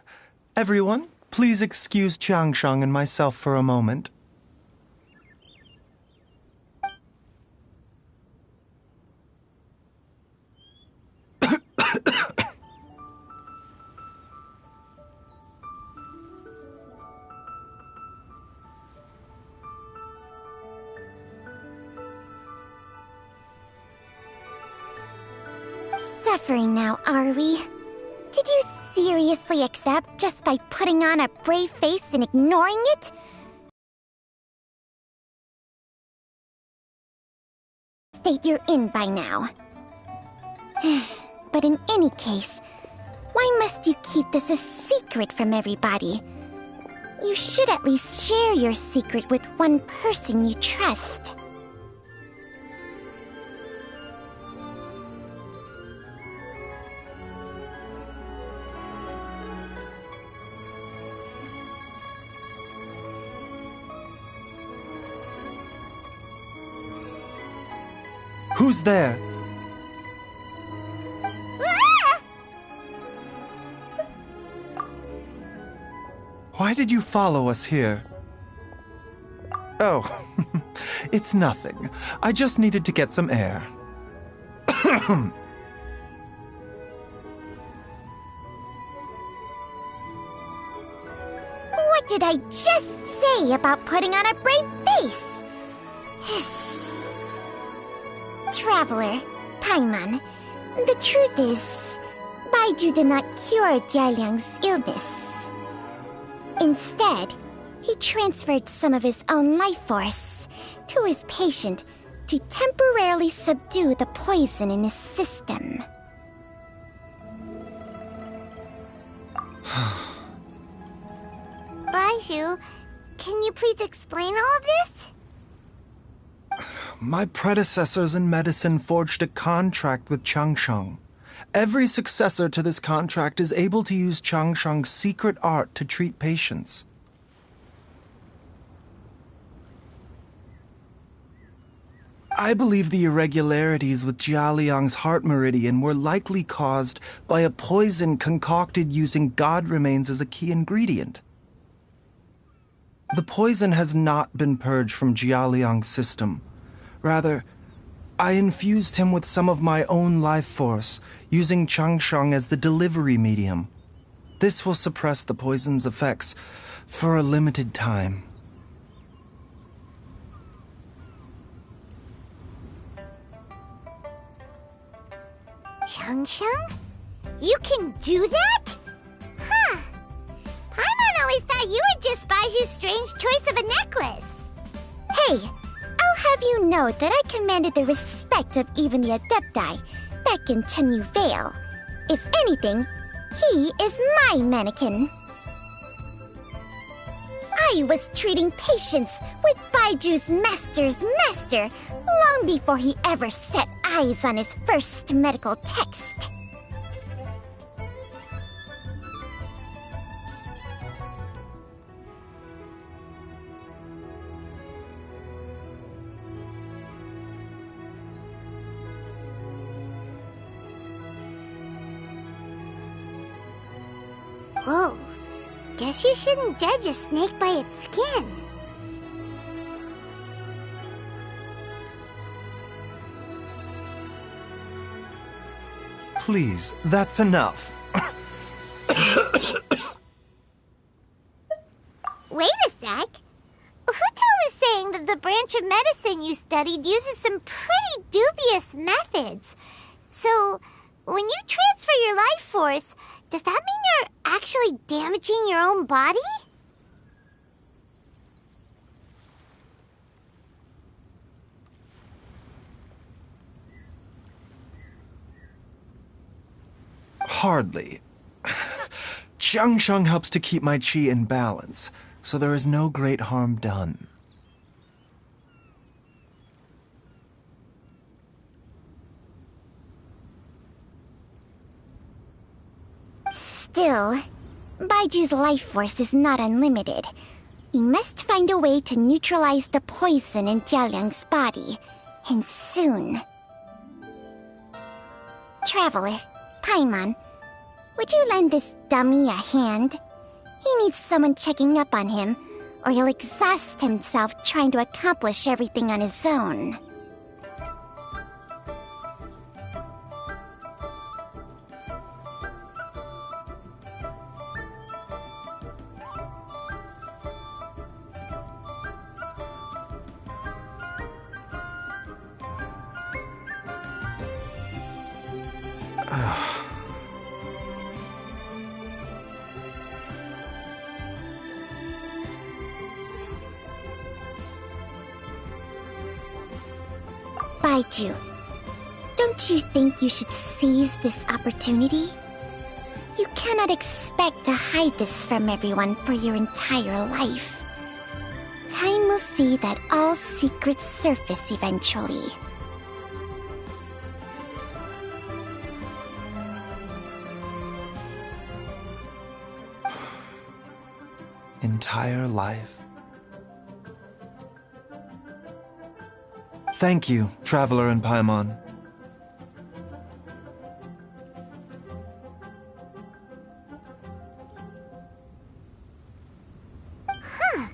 Everyone, please excuse Chiangsheng and myself for a moment. Suffering now, are we? Did you seriously accept just by putting on a brave face and ignoring it? State you're in by now. But in any case, why must you keep this a secret from everybody? You should at least share your secret with one person you trust. Who's there? Why did you follow us here? Oh, it's nothing. I just needed to get some air. What did I just say about putting on a brave face? Traveler, Paimon, the truth is, Baiju did not cure Jialiang's illness. Instead, he transferred some of his own life force to his patient to temporarily subdue the poison in his system. Baiju, can you please explain all of this? My predecessors in medicine forged a contract with Changsheng. Every successor to this contract is able to use Changsheng's secret art to treat patients. I believe the irregularities with Jialiang's heart meridian were likely caused by a poison concocted using god remains as a key ingredient. The poison has not been purged from Jialiang's system. Rather, I infused him with some of my own life force, using Changsheng as the delivery medium. This will suppress the poison's effects for a limited time. Changsheng? You can do that? Huh. Paimon always thought you were just Baiju's strange choice of a necklace. Hey, I'll have you know that I commanded the respect of even the Adepti back in Chenyu Vale. If anything, he is my mannequin. I was treating patients with Baiju's master's master long before he ever set eyes on his first medical text. Whoa. Guess you shouldn't judge a snake by its skin. Please, that's enough. Wait a sec. Huto was saying that the branch of medicine you studied uses some pretty dubious methods. So, when you transfer your life force, does that mean you're actually damaging your own body? Hardly. Changsheng helps to keep my chi in balance, so there is no great harm done. Still, Baiju's life force is not unlimited. We must find a way to neutralize the poison in Jialiang's body, and soon. Traveler, Paimon, would you lend this dummy a hand? He needs someone checking up on him, or he'll exhaust himself trying to accomplish everything on his own. Baiju, don't you think you should seize this opportunity? You cannot expect to hide this from everyone for your entire life. Time will see that all secrets surface eventually. Entire life. Thank you, Traveler and Paimon. Huh.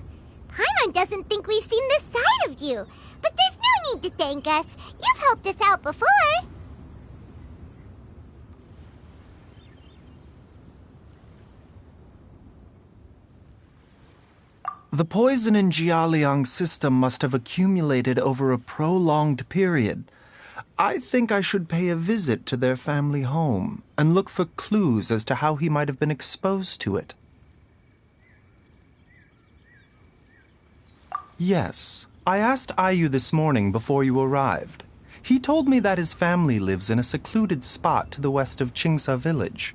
Paimon doesn't think we've seen this side of you. But there's no need to thank us. You've helped us out before. The poison in Jialiang's system must have accumulated over a prolonged period. I think I should pay a visit to their family home and look for clues as to how he might have been exposed to it. Yes, I asked Ayu this morning before you arrived. He told me that his family lives in a secluded spot to the west of Qingsa village.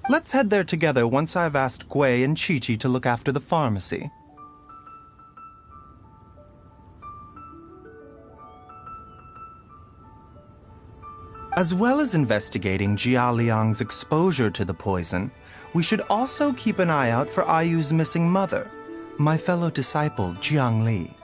Let's head there together once I've asked Gui and Chi-Chi to look after the pharmacy. As well as investigating Jialiang's exposure to the poison, we should also keep an eye out for Ayu's missing mother, my fellow disciple Jiangli.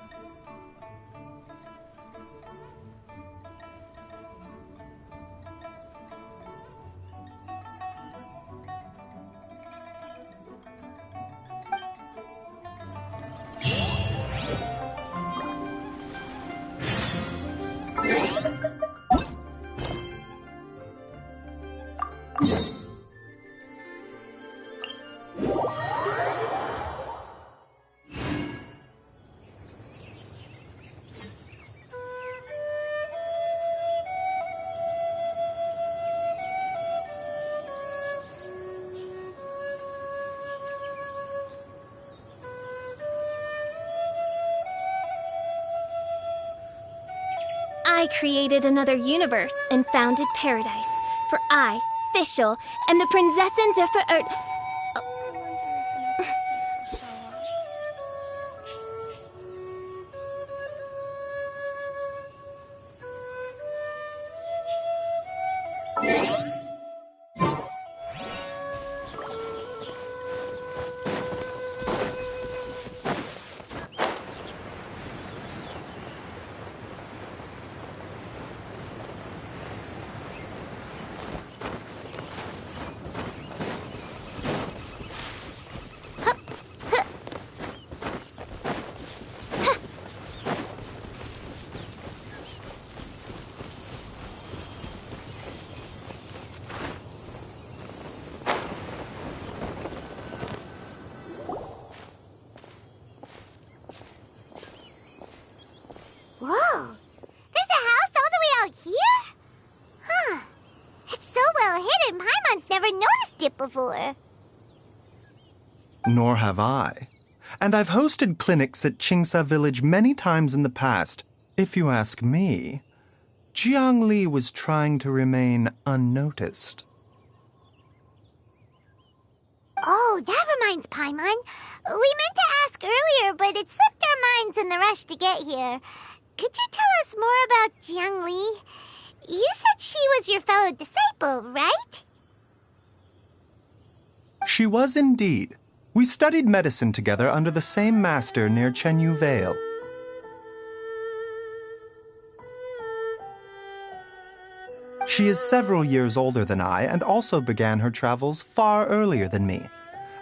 I created another universe and founded paradise. For I, Fischl, am the Prinzessin de Whoa! There's a house all the way out here? Huh. It's so well hidden, Paimon's never noticed it before. Nor have I. And I've hosted clinics at Qingsa Village many times in the past. If you ask me, Jiangli was trying to remain unnoticed. Oh, that reminds Paimon. We meant to ask earlier, but it slipped our minds in the rush to get here. Could you tell us more about Jiangli? You said she was your fellow disciple, right? She was indeed. We studied medicine together under the same master near Chenyu Vale. She is several years older than I and also began her travels far earlier than me.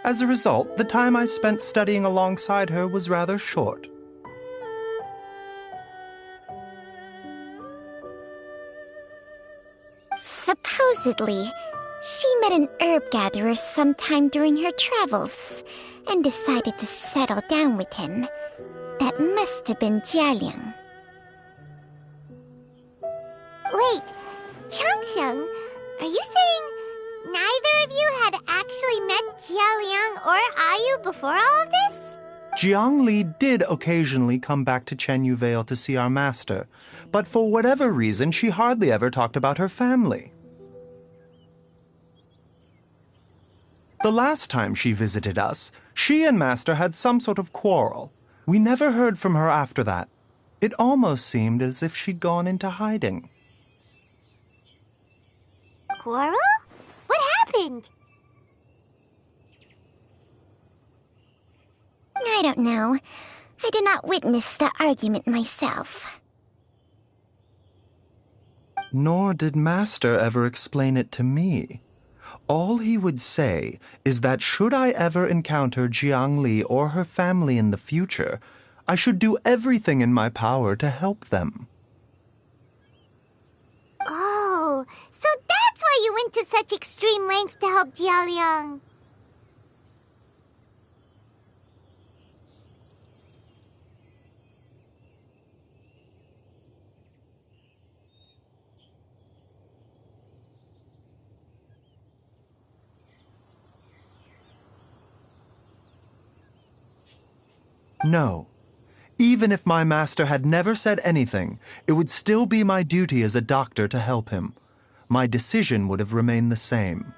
As a result, the time I spent studying alongside her was rather short. Supposedly, she met an herb gatherer sometime during her travels and decided to settle down with him. That must have been Jialiang. Wait, Changxiang, are you saying neither of you had actually met Jialiang or Ayu before all of this? Jiangli did occasionally come back to Chenyu Vale to see our master, but for whatever reason, she hardly ever talked about her family. The last time she visited us, she and Master had some sort of quarrel. We never heard from her after that. It almost seemed as if she'd gone into hiding. Quarrel? What happened? I don't know. I did not witness the argument myself. Nor did Master ever explain it to me. All he would say is that should I ever encounter Jiangli or her family in the future, I should do everything in my power to help them. Oh, so that's why you went to such extreme lengths to help Jialiang. No. Even if my master had never said anything, it would still be my duty as a doctor to help him. My decision would have remained the same.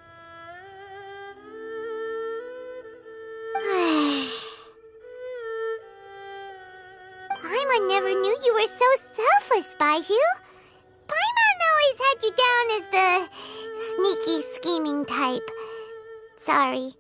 Paimon never knew you were so selfless, Baiju. Paimon always had you down as the sneaky, scheming type. Sorry.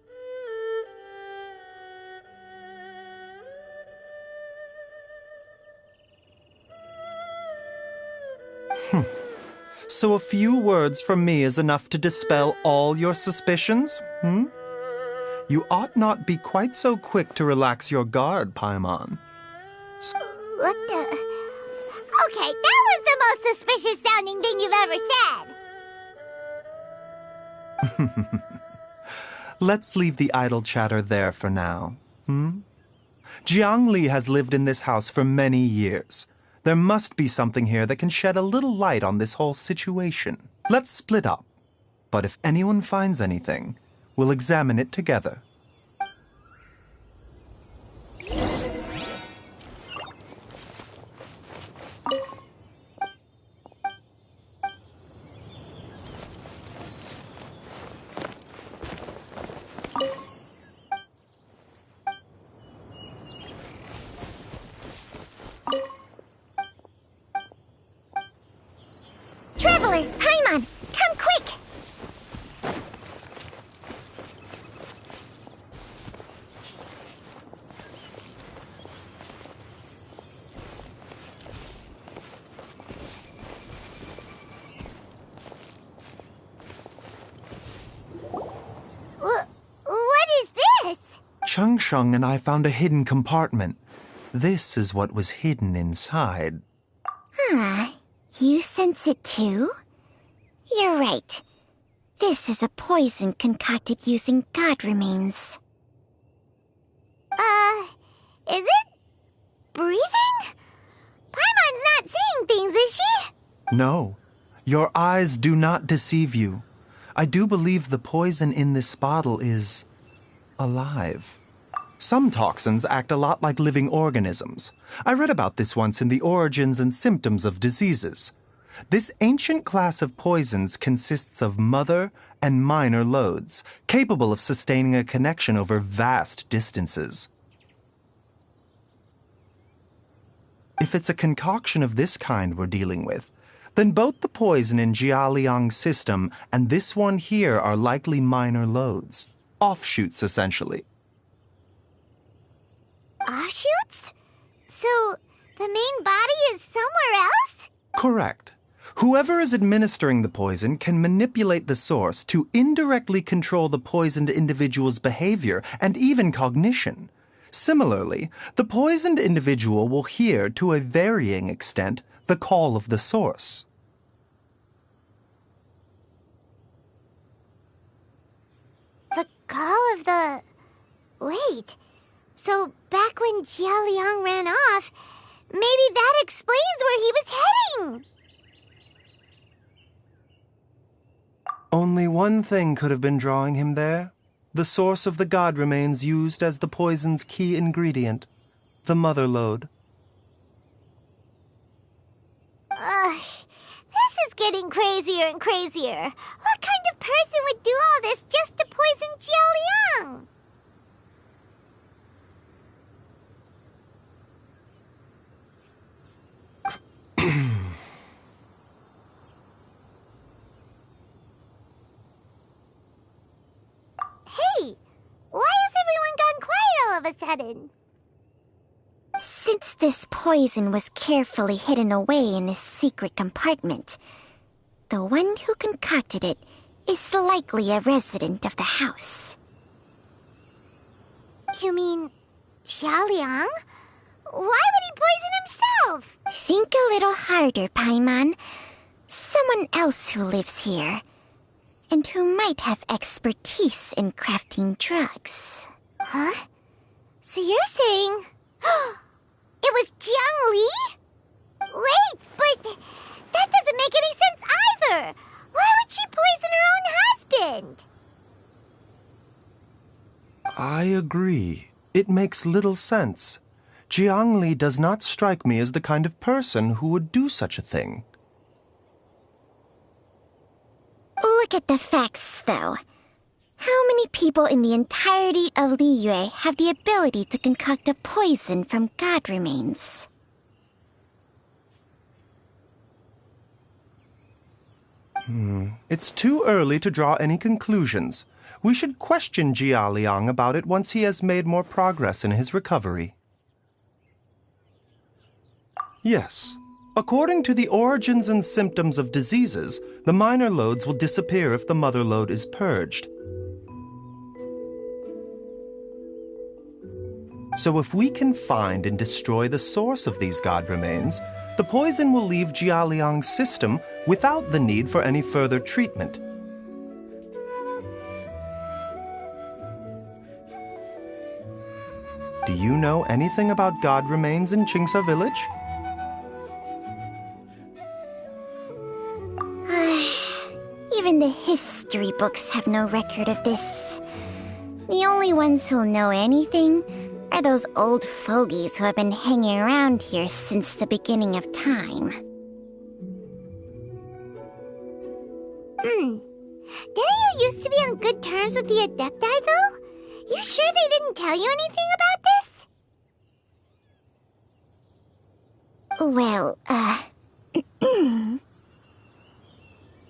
So a few words from me is enough to dispel all your suspicions, hmm? You ought not be quite so quick to relax your guard, Paimon. What the... Okay, that was the most suspicious sounding thing you've ever said. Let's leave the idle chatter there for now, hmm? Jiangli has lived in this house for many years. There must be something here that can shed a little light on this whole situation. Let's split up. But if anyone finds anything, we'll examine it together. Traveler, Paimon, come quick! What is this? Chung Sheng and I found a hidden compartment. This is what was hidden inside. Huh. You sense it too? You're right. This is a poison concocted using god remains. Is it? Breathing? Paimon's not seeing things, is she? No, your eyes do not deceive you. I do believe the poison in this bottle is alive. Some toxins act a lot like living organisms. I read about this once in The Origins and Symptoms of Diseases. This ancient class of poisons consists of mother and minor loads, capable of sustaining a connection over vast distances. If it's a concoction of this kind we're dealing with, then both the poison in Jialiang's system and this one here are likely minor loads. Offshoots, essentially. Offshoots? So, the main body is somewhere else? Correct. Whoever is administering the poison can manipulate the source to indirectly control the poisoned individual's behavior and even cognition. Similarly, the poisoned individual will hear, to a varying extent, the call of the source. The call of the... Wait. So, back when Jialiang ran off, maybe that explains where he was heading! Only one thing could have been drawing him there. The source of the god remains used as the poison's key ingredient, the mother lode. This is getting crazier and crazier. What kind of person would do all this just to poison Jialiang? Hey, why has everyone gone quiet all of a sudden? Since this poison was carefully hidden away in a secret compartment, the one who concocted it is likely a resident of the house. You mean Jialiang? Why would he poison himself? Think a little harder, Paimon. Someone else who lives here, and who might have expertise in crafting drugs. Huh? So you're saying... it was Jiang Li? Wait, but that doesn't make any sense either. Why would she poison her own husband? I agree. It makes little sense. Jiang Li does not strike me as the kind of person who would do such a thing. Look at the facts, though. How many people in the entirety of Liyue have the ability to concoct a poison from god remains? It's too early to draw any conclusions. We should question Jia Liang about it once he has made more progress in his recovery. Yes. According to the origins and symptoms of diseases, the minor loads will disappear if the mother load is purged. So if we can find and destroy the source of these god remains, the poison will leave Jia Liang's system without the need for any further treatment. Do you know anything about god remains in Qingsa village? Even the history books have no record of this. The only ones who'll know anything are those old fogies who have been hanging around here since the beginning of time. Didn't you used to be on good terms with the Adepti, though? You sure they didn't tell you anything about this? Well,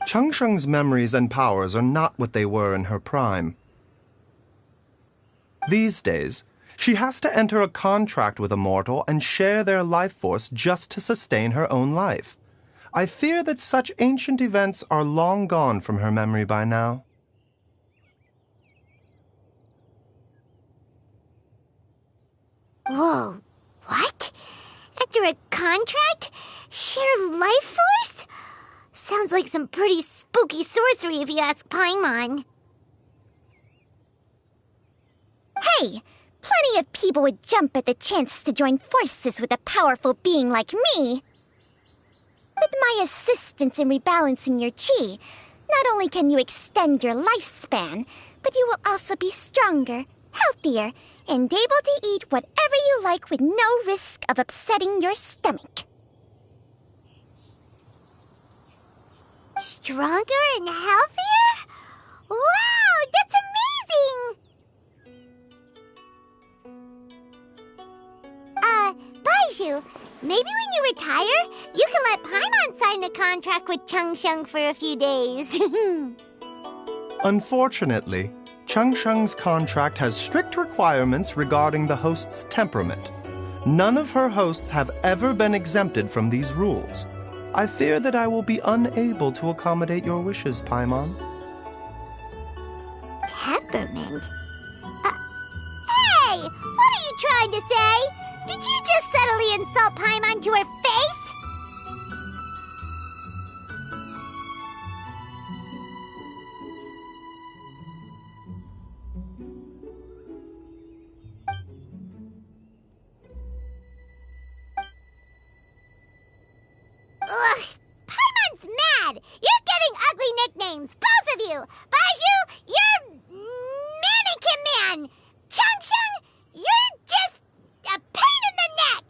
Changsheng's memories and powers are not what they were in her prime. These days, she has to enter a contract with a mortal and share their life force just to sustain her own life. I fear that such ancient events are long gone from her memory by now. Whoa, what? Enter a contract? Share life force? Sounds like some pretty spooky sorcery if you ask Paimon. Hey, plenty of people would jump at the chance to join forces with a powerful being like me. With my assistance in rebalancing your chi, not only can you extend your lifespan, but you will also be stronger, healthier, and able to eat whatever you like with no risk of upsetting your stomach. Stronger and healthier? Wow, that's amazing! Baizhu, maybe when you retire, you can let Paimon sign a contract with Changsheng for a few days. Unfortunately, Changsheng's contract has strict requirements regarding the host's temperament. None of her hosts have ever been exempted from these rules. I fear that I will be unable to accommodate your wishes, Paimon. Temperament? Hey! What are you trying to say? Did you just subtly insult Paimon to her face? Ugh! Paimon's mad! You're getting ugly nicknames, both of you! Baizhu, you're Mannequin Man! Changsheng, you're just a pain in the neck!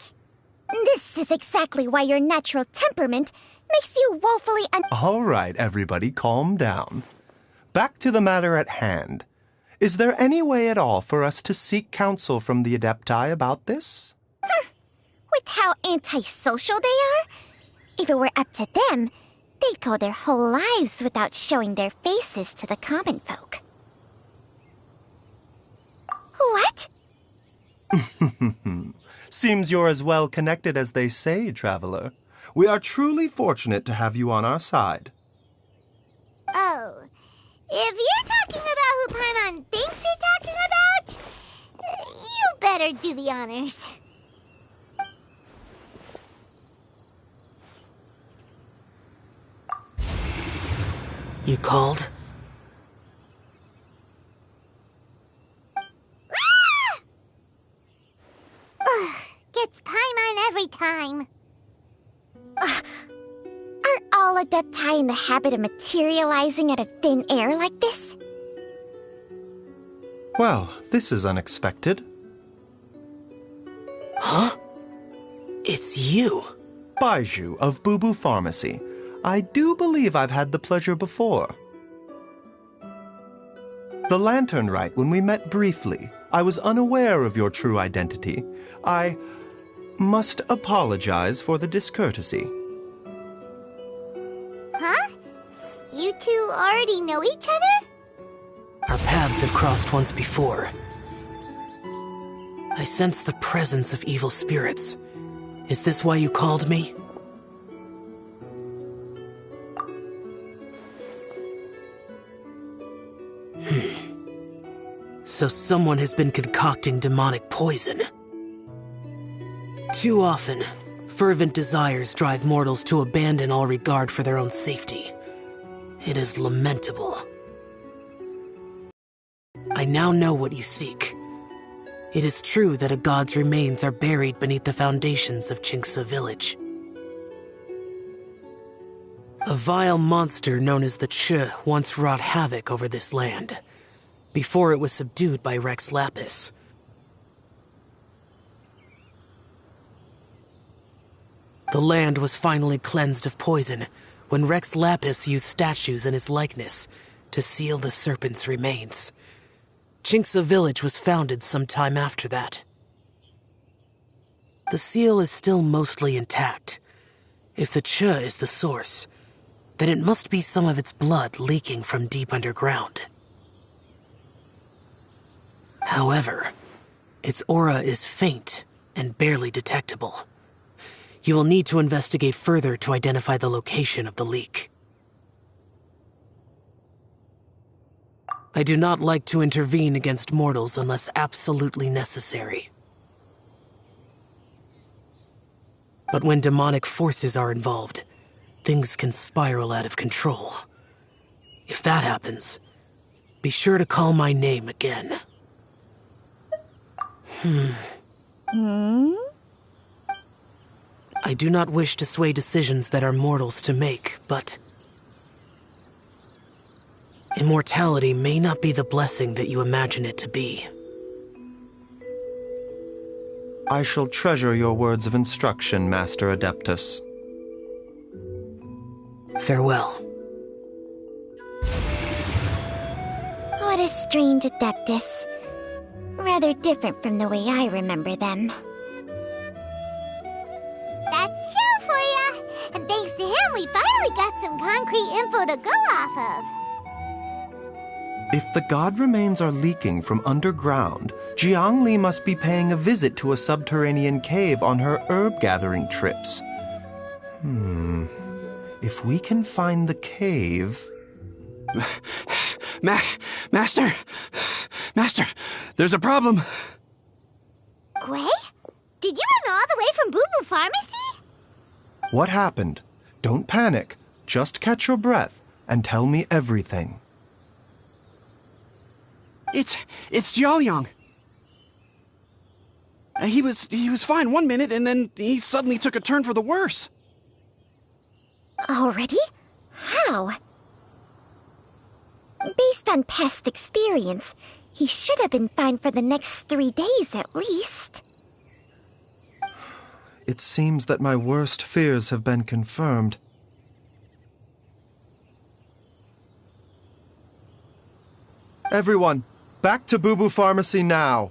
This is exactly why your natural temperament makes you woefully All right, everybody, calm down. Back to the matter at hand. Is there any way at all for us to seek counsel from the Adepti about this? With how antisocial they are? If it were up to them, they'd go their whole lives without showing their faces to the common folk. What? Seems you're as well connected as they say, traveler. We are truly fortunate to have you on our side. Oh, if you're talking about who Paimon thinks you're talking about, you better do the honors. You called? Ugh, gets Paimon every time. Are all Adepti in the habit of materializing out of thin air like this? Well, this is unexpected. Huh? It's you. Baizhu of Bubu Pharmacy. I do believe I've had the pleasure before. The Lantern Rite, when we met briefly, I was unaware of your true identity. I must apologize for the discourtesy. Huh? You You two already know each other? Our paths have crossed once before. I sense the presence of evil spirits. Is this why you called me? So someone has been concocting demonic poison. Too often, fervent desires drive mortals to abandon all regard for their own safety. It is lamentable. I now know what you seek. It is true that a god's remains are buried beneath the foundations of Chinksa village. A vile monster known as the Ch once wrought havoc over this land, before it was subdued by Rex Lapis. The land was finally cleansed of poison when Rex Lapis used statues in his likeness to seal the serpent's remains. Chinksa village was founded some time after that. The seal is still mostly intact. If the Ch is the source, then it must be some of its blood leaking from deep underground. However, its aura is faint and barely detectable. You will need to investigate further to identify the location of the leak. I do not like to intervene against mortals unless absolutely necessary. But when demonic forces are involved, things can spiral out of control. If that happens, be sure to call my name again. I do not wish to sway decisions that are mortals to make, but immortality may not be the blessing that you imagine it to be. I shall treasure your words of instruction, Master Adeptus. Farewell. What a strange Adeptus. Rather different from the way I remember them. That's Shell for ya! And thanks to him, we finally got some concrete info to go off of. If the god remains are leaking from underground, Jiangli must be paying a visit to a subterranean cave on her herb-gathering trips. If we can find the cave... Master! Master, there's a problem! Gwei? Did you run all the way from Boo Boo Pharmacy? What happened? Don't panic. Just catch your breath and tell me everything. It's Jiaoyang. He was fine one minute, and then he suddenly took a turn for the worse. Already? How? Based on past experience, he should have been fine for the next 3 days at least. It seems that my worst fears have been confirmed. Everyone, back to Boo Boo Pharmacy now!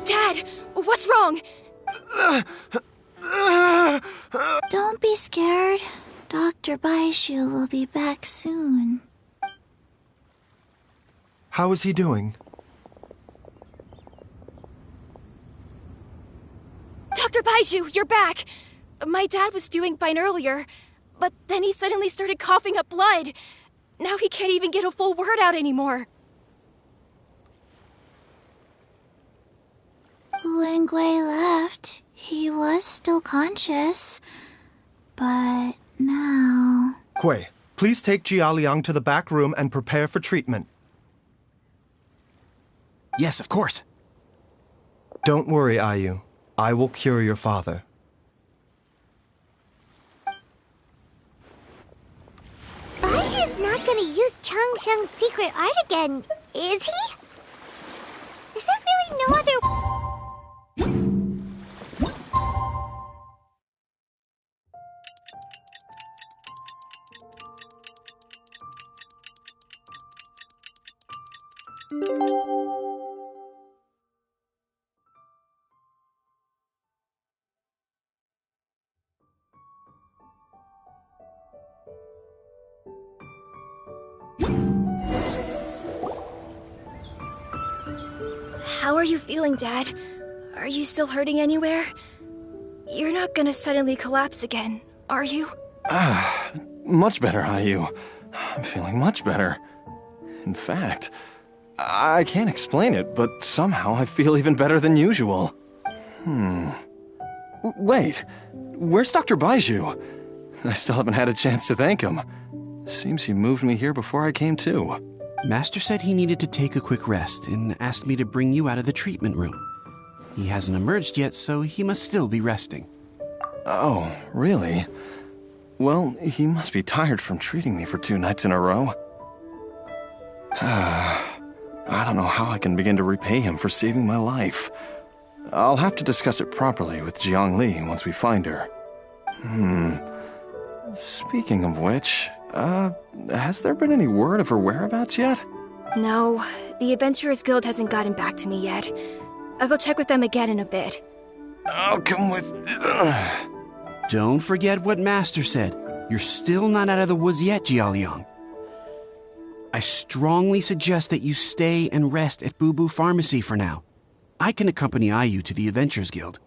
Dad, what's wrong? Don't be scared. Dr. Baishu will be back soon. How is he doing? Dr. Baishu, you're back! My dad was doing fine earlier, but then he suddenly started coughing up blood. Now he can't even get a full word out anymore. When Gwei left, he was still conscious. But now... Gwei, Please take Jialiang to the back room and prepare for treatment. Yes, of course. Don't worry, Ayu. I will cure your father. Baishu's not gonna use Changsheng's secret art again, is he? Is there really no other... How are you feeling, Dad? Are you still hurting anywhere? You're not gonna suddenly collapse again, are you? Much better, Ayu. I'm feeling much better. In fact, I can't explain it, but somehow I feel even better than usual. Wait, where's Dr. Baiju? I still haven't had a chance to thank him. Seems he moved me here before I came to. Master said he needed to take a quick rest and asked me to bring you out of the treatment room. He hasn't emerged yet, so he must still be resting. Oh, really? Well, he must be tired from treating me for 2 nights in a row. I don't know how I can begin to repay him for saving my life. I'll have to discuss it properly with Jiangli once we find her. Speaking of which, has there been any word of her whereabouts yet? No, the Adventurers Guild hasn't gotten back to me yet. I'll go check with them again in a bit. I'll come with... Don't forget what Master said. You're still not out of the woods yet, Jialiang. I strongly suggest that you stay and rest at Boo Boo Pharmacy for now. I can accompany Ayu to the Adventurers Guild.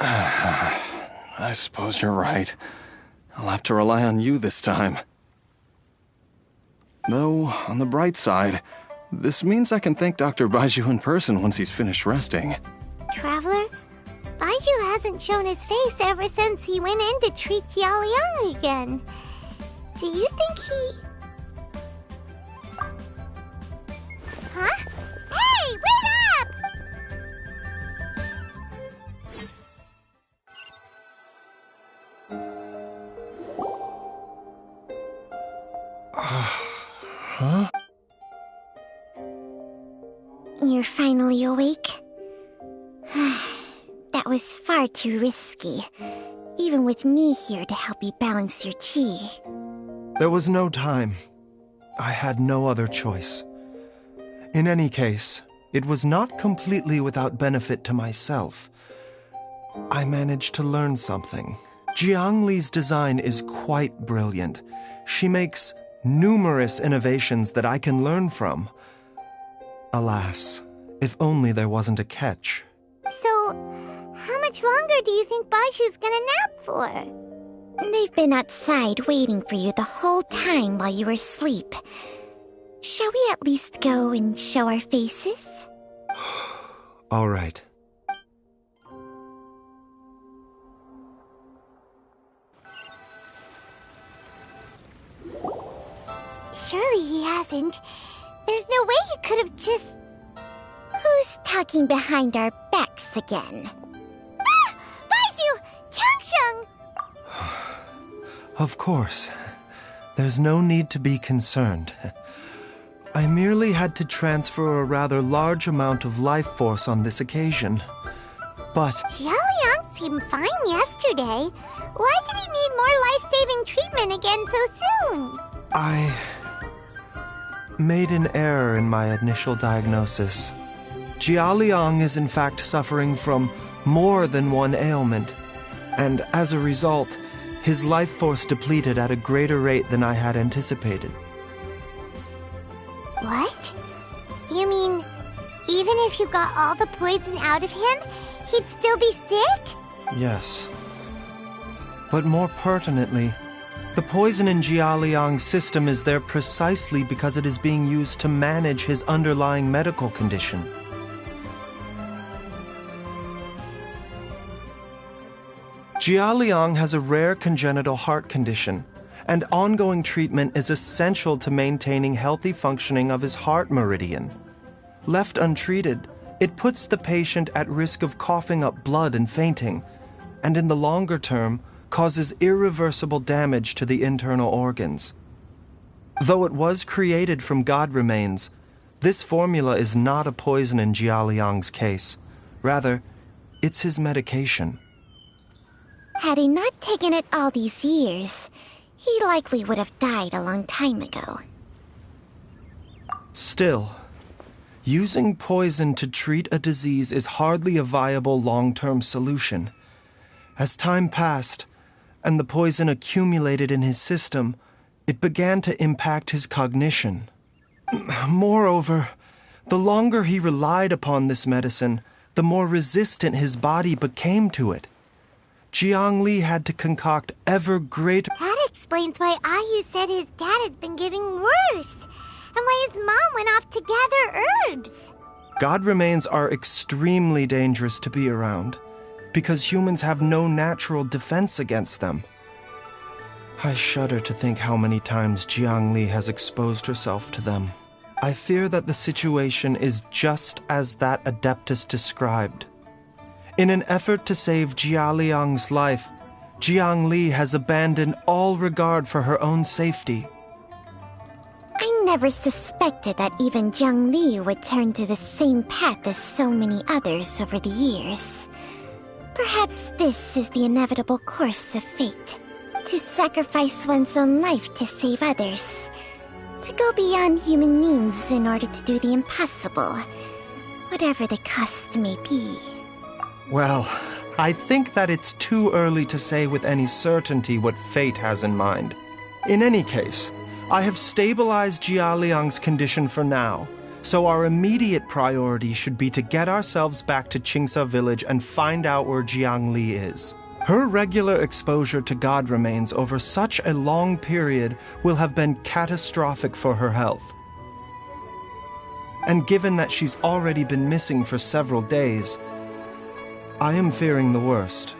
I suppose you're right. I'll have to rely on you this time. Though, on the bright side, this means I can thank Dr. Baiju in person once he's finished resting. Traveler, Baiju hasn't shown his face ever since he went in to treat Jialiang again. Do you think he... Huh? Hey, wait up! Huh? You're finally awake? That was far too risky, even with me here to help you balance your chi. There was no time. I had no other choice. In any case, it was not completely without benefit to myself. I managed to learn something. Jiangli's design is quite brilliant. She makes numerous innovations that I can learn from. Alas, if only there wasn't a catch. So, how much longer do you think Baishu's gonna nap for? They've been outside waiting for you the whole time while you were asleep. Shall we at least go and show our faces? All right. Surely he hasn't. There's no way he could have just... Who's talking behind our backs again? Ah! Baishu! Changsheng! Of course. There's no need to be concerned. I merely had to transfer a rather large amount of life force on this occasion. But... Jialiang seemed fine yesterday. Why did he need more life-saving treatment again so soon? I made an error in my initial diagnosis. Jialiang is in fact suffering from more than one ailment, and as a result, his life force depleted at a greater rate than I had anticipated. What? You mean, even if you got all the poison out of him, he'd still be sick? Yes. But more pertinently, the poison in Jialiang's system is there precisely because it is being used to manage his underlying medical condition. Jialiang has a rare congenital heart condition, and ongoing treatment is essential to maintaining healthy functioning of his heart meridian. Left untreated, it puts the patient at risk of coughing up blood and fainting, and in the longer term, causes irreversible damage to the internal organs. Though it was created from god remains, this formula is not a poison in Jialiang's case. Rather, it's his medication. Had he not taken it all these years, he likely would have died a long time ago. Still, using poison to treat a disease is hardly a viable long-term solution. As time passed, and the poison accumulated in his system, it began to impact his cognition. Moreover, the longer he relied upon this medicine, the more resistant his body became to it. Jiang Li had to concoct ever greater... That explains why Ayu said his dad has been getting worse, and why his mom went off to gather herbs. God remains are extremely dangerous to be around, because humans have no natural defense against them. I shudder to think how many times Jiang Li has exposed herself to them. I fear that the situation is just as that Adeptus described. In an effort to save Jialiang's life, Jiang Li has abandoned all regard for her own safety. I never suspected that even Jiang Li would turn to the same path as so many others over the years. Perhaps this is the inevitable course of fate. To sacrifice one's own life to save others. To go beyond human means in order to do the impossible. Whatever the cost may be. Well, I think that it's too early to say with any certainty what fate has in mind. In any case, I have stabilized Jialiang's condition for now, so our immediate priority should be to get ourselves back to Qingsa village and find out where Jiang Li is. Her regular exposure to god remains over such a long period will have been catastrophic for her health. And given that she's already been missing for several days, I am fearing the worst.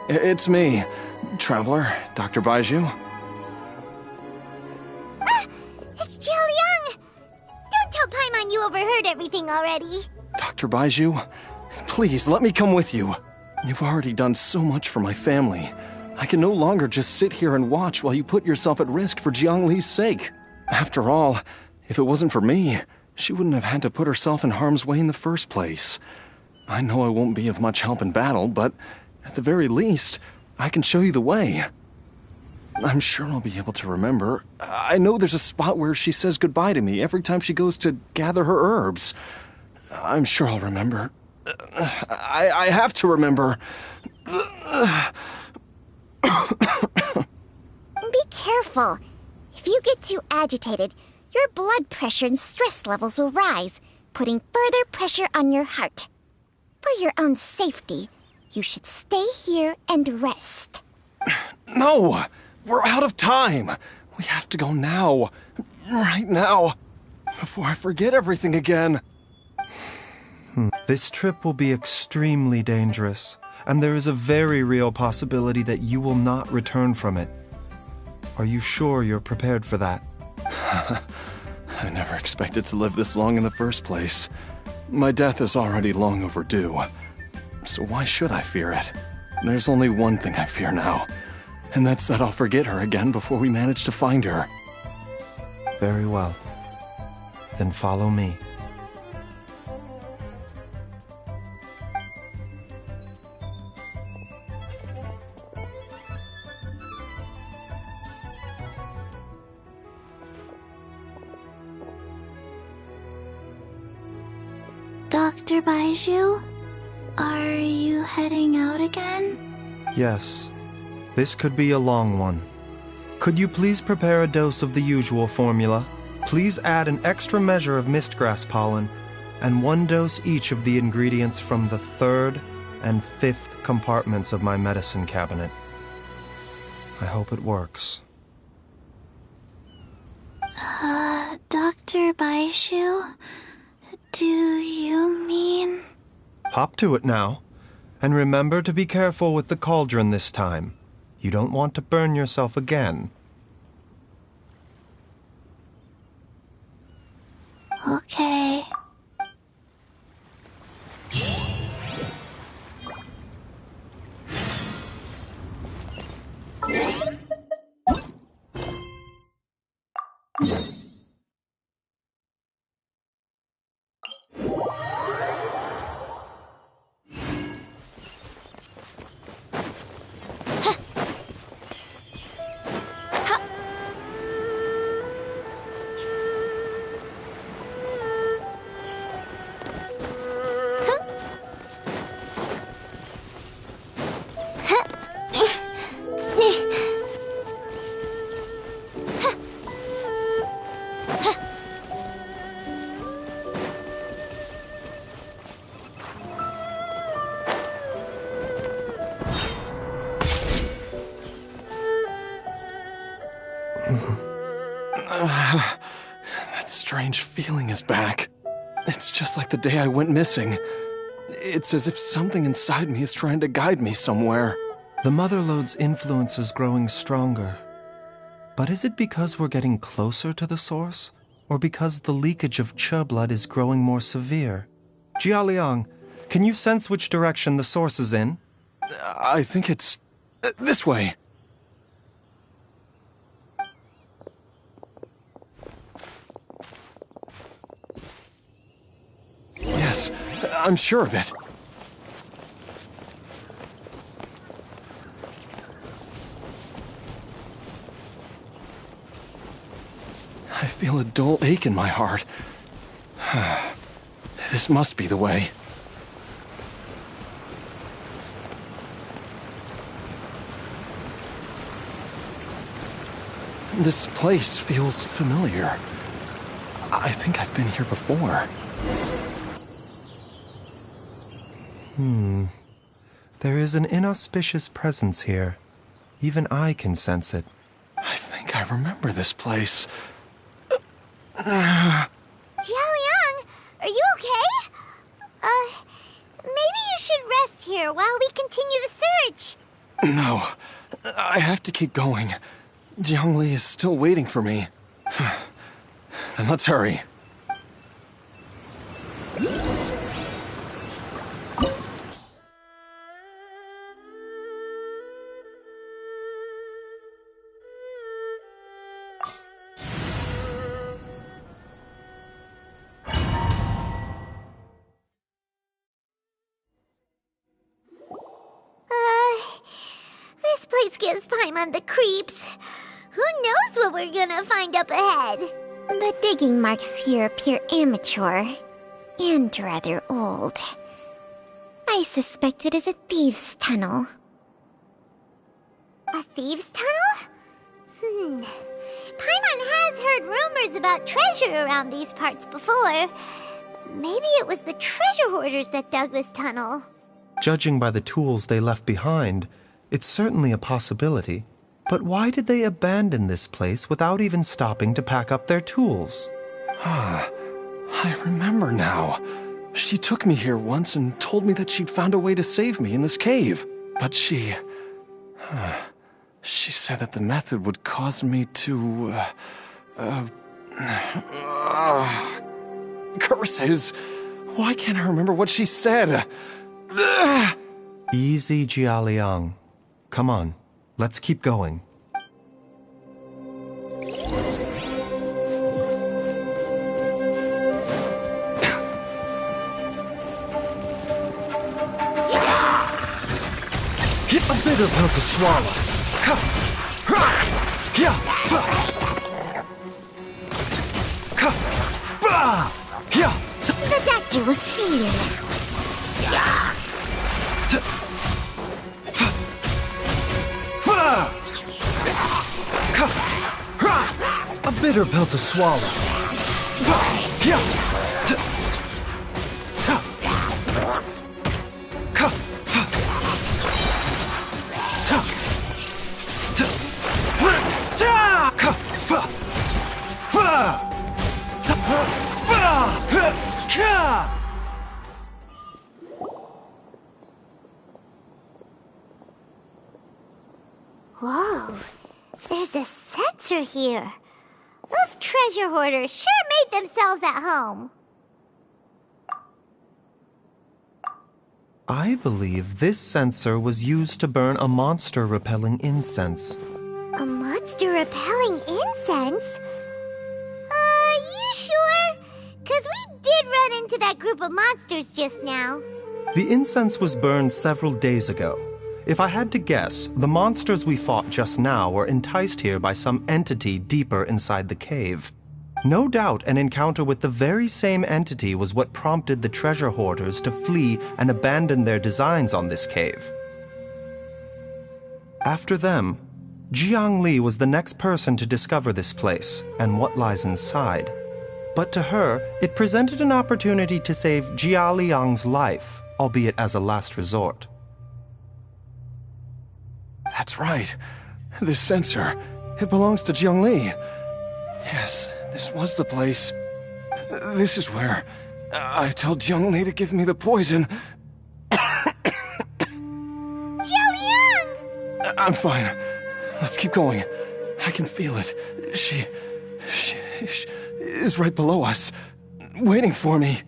It's me, Traveler, Dr. Baiju. Ah! It's Jialiang! Don't tell Paimon you overheard everything already. Dr. Baiju, please let me come with you. You've already done so much for my family. I can no longer just sit here and watch while you put yourself at risk for Jiang Li's sake. After all, if it wasn't for me, she wouldn't have had to put herself in harm's way in the first place. I know I won't be of much help in battle, but at the very least, I can show you the way. I'm sure I'll be able to remember. I know there's a spot where she says goodbye to me every time she goes to gather her herbs. I'm sure I'll remember. I have to remember. Be careful. If you get too agitated, your blood pressure and stress levels will rise, putting further pressure on your heart. For your own safety, you should stay here and rest. No! We're out of time! We have to go now. Right now. Before I forget everything again. This trip will be extremely dangerous, and there is a very real possibility that you will not return from it. Are you sure you're prepared for that? I never expected to live this long in the first place. My death is already long overdue. So why should I fear it? There's only one thing I fear now, and that's that I'll forget her again before we manage to find her. Very well. Then follow me. Dr. Baiju, are you heading out again? Yes. This could be a long one. Could you please prepare a dose of the usual formula? Please add an extra measure of mistgrass pollen, and 1 dose each of the ingredients from the 3rd and 5th compartments of my medicine cabinet. I hope it works. Dr. Baiju, do you mean... Hop to it now. And remember to be careful with the cauldron this time. You don't want to burn yourself again. Okay. That strange feeling is back. It's just like the day I went missing. It's as if something inside me is trying to guide me somewhere. The Mother Lode's influence is growing stronger. But is it because we're getting closer to the source? Or because the leakage of Che blood is growing more severe? Jialiang, can you sense which direction the source is in? I think it's this way. Yes, I'm sure of it. I feel a dull ache in my heart. This must be the way. This place feels familiar. I think I've been here before. There is an inauspicious presence here. Even I can sense it. I think I remember this place. Jialiang, are you okay? Maybe you should rest here while we continue the search. No, I have to keep going. Jiangli is still waiting for me. Then let's hurry. This place gives Paimon the creeps. Who knows what we're gonna find up ahead? The digging marks here appear amateur and rather old. I suspect it is a thieves' tunnel. A thieves' tunnel? Paimon has heard rumors about treasure around these parts before. Maybe it was the treasure hoarders that dug this tunnel. Judging by the tools they left behind, it's certainly a possibility. But why did they abandon this place without even stopping to pack up their tools? I remember now. She took me here once and told me that she'd found a way to save me in this cave. But she said that the method would cause me to, curses. Why can't I remember what she said? Easy, Jialiang. Come on, let's keep going. Get a bitter pill to swallow. The doctor will see you now. A bitter pill to swallow. Whoa, there's a sensor here. Those treasure hoarders sure made themselves at home. I believe this sensor was used to burn a monster-repelling incense. A monster-repelling incense? You sure? 'Cause we did run into that group of monsters just now. The incense was burned several days ago. If I had to guess, the monsters we fought just now were enticed here by some entity deeper inside the cave. No doubt an encounter with the very same entity was what prompted the treasure hoarders to flee and abandon their designs on this cave. After them, Jiangli was the next person to discover this place and what lies inside. But to her, it presented an opportunity to save Jia Liang's life, albeit as a last resort. That's right. This sensor, it belongs to Jiangli. Yes, this was the place. This is where I told Jiangli to give me the poison. Jiang! I'm fine. Let's keep going. I can feel it. She is right below us, waiting for me.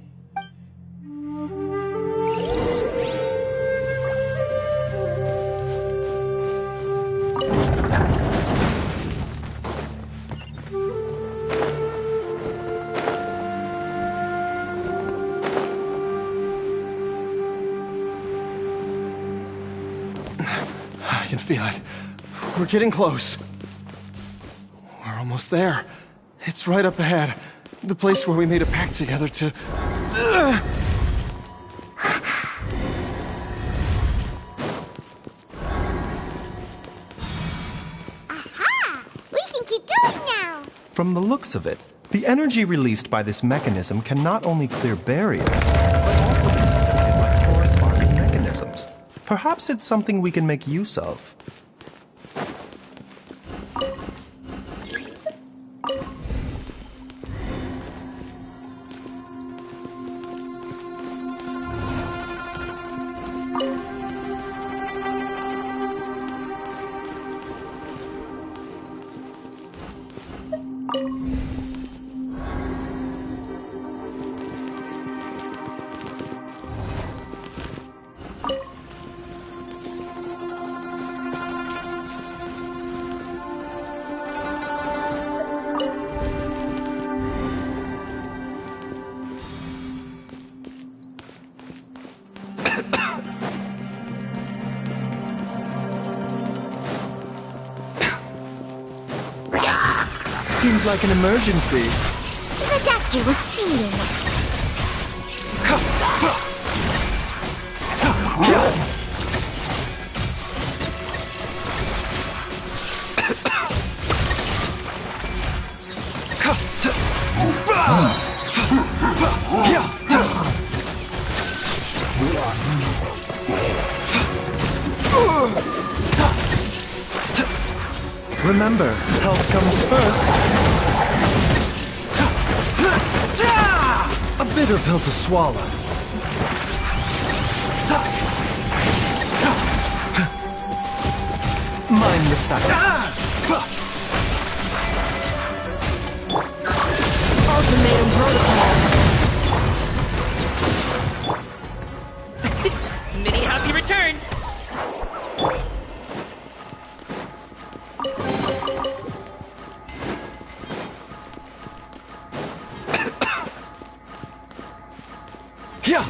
I can feel it. We're getting close. We're almost there. It's right up ahead. The place where we made a pact together to... Aha! We can keep going now! From the looks of it, the energy released by this mechanism can not only clear barriers, but also be protected by corresponding mechanisms. Perhaps it's something we can make use of. Seems like an emergency. The doctor was seeing. Remember, health comes first. A bitter pill to swallow. Mind the second. Ultimatum protocol. Many happy returns! Yeah.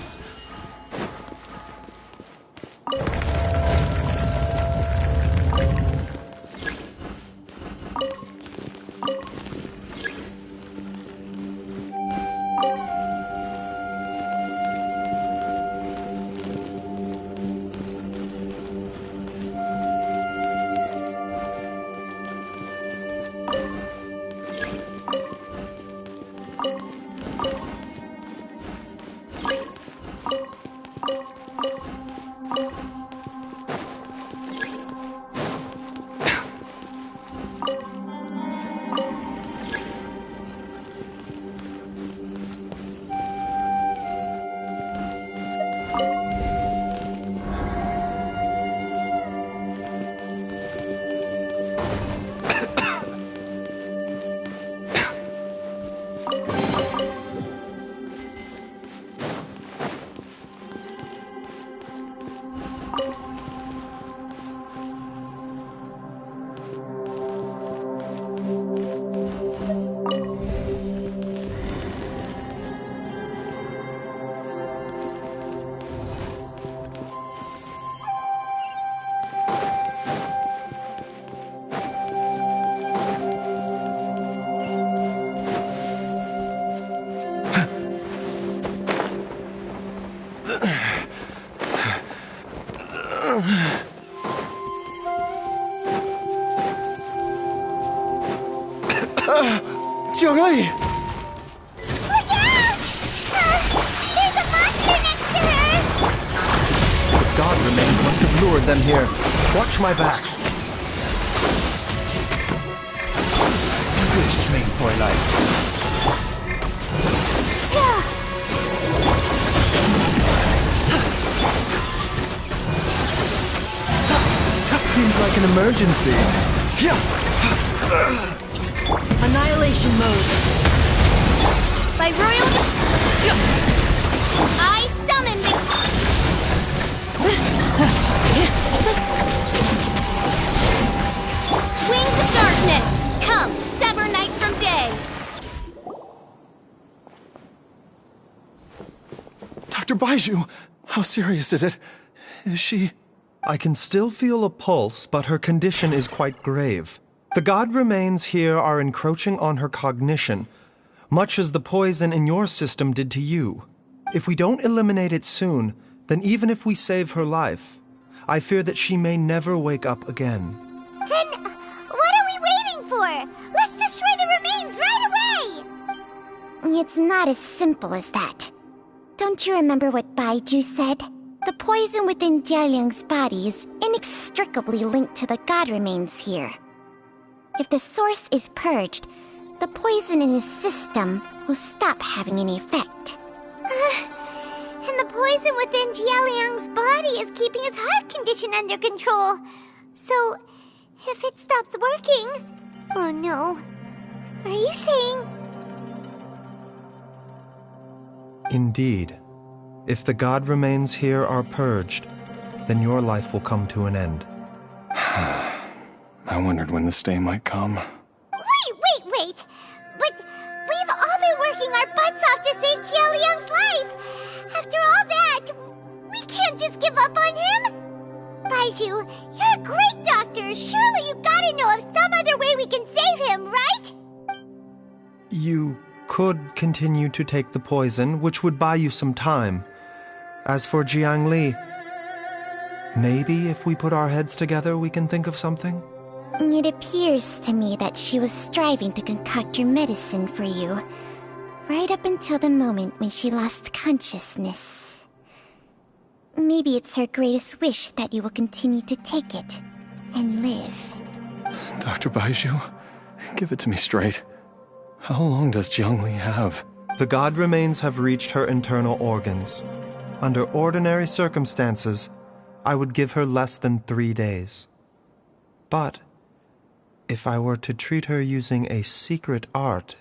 Jiangli! Look out! There's a monster next to her! The god remains must have lured them here. Watch my back. Wish me for life. Seems like an emergency. Annihilation mode. By royal... I summon the... Wings of darkness! Come, sever night from day! Dr. Baiju, how serious is it? Is she... I can still feel a pulse, but her condition is quite grave. The god remains here are encroaching on her cognition, much as the poison in your system did to you. If we don't eliminate it soon, then even if we save her life, I fear that she may never wake up again. Then, what are we waiting for? Let's destroy the remains right away! It's not as simple as that. Don't you remember what Baiju said? The poison within Jialiang's body is inextricably linked to the god remains here. If the source is purged, the poison in his system will stop having any effect. And the poison within Jialiang's body is keeping his heart condition under control. So, if it stops working... Oh no. Are you saying... Indeed. If the god remains here are purged, then your life will come to an end. I wondered when this day might come. Wait! But we've all been working our butts off to save Jialiang's life! After all that, we can't just give up on him! Baiju, you're a great doctor! Surely you gotta know of some other way we can save him, right? You could continue to take the poison, which would buy you some time. As for Jiangli, maybe if we put our heads together, we can think of something? It appears to me that she was striving to concoct your medicine for you, right up until the moment when she lost consciousness. Maybe it's her greatest wish that you will continue to take it and live. Dr. Baiju, give it to me straight. How long does Jiangli have? The god remains have reached her internal organs. Under ordinary circumstances, I would give her less than 3 days. But if I were to treat her using a secret art...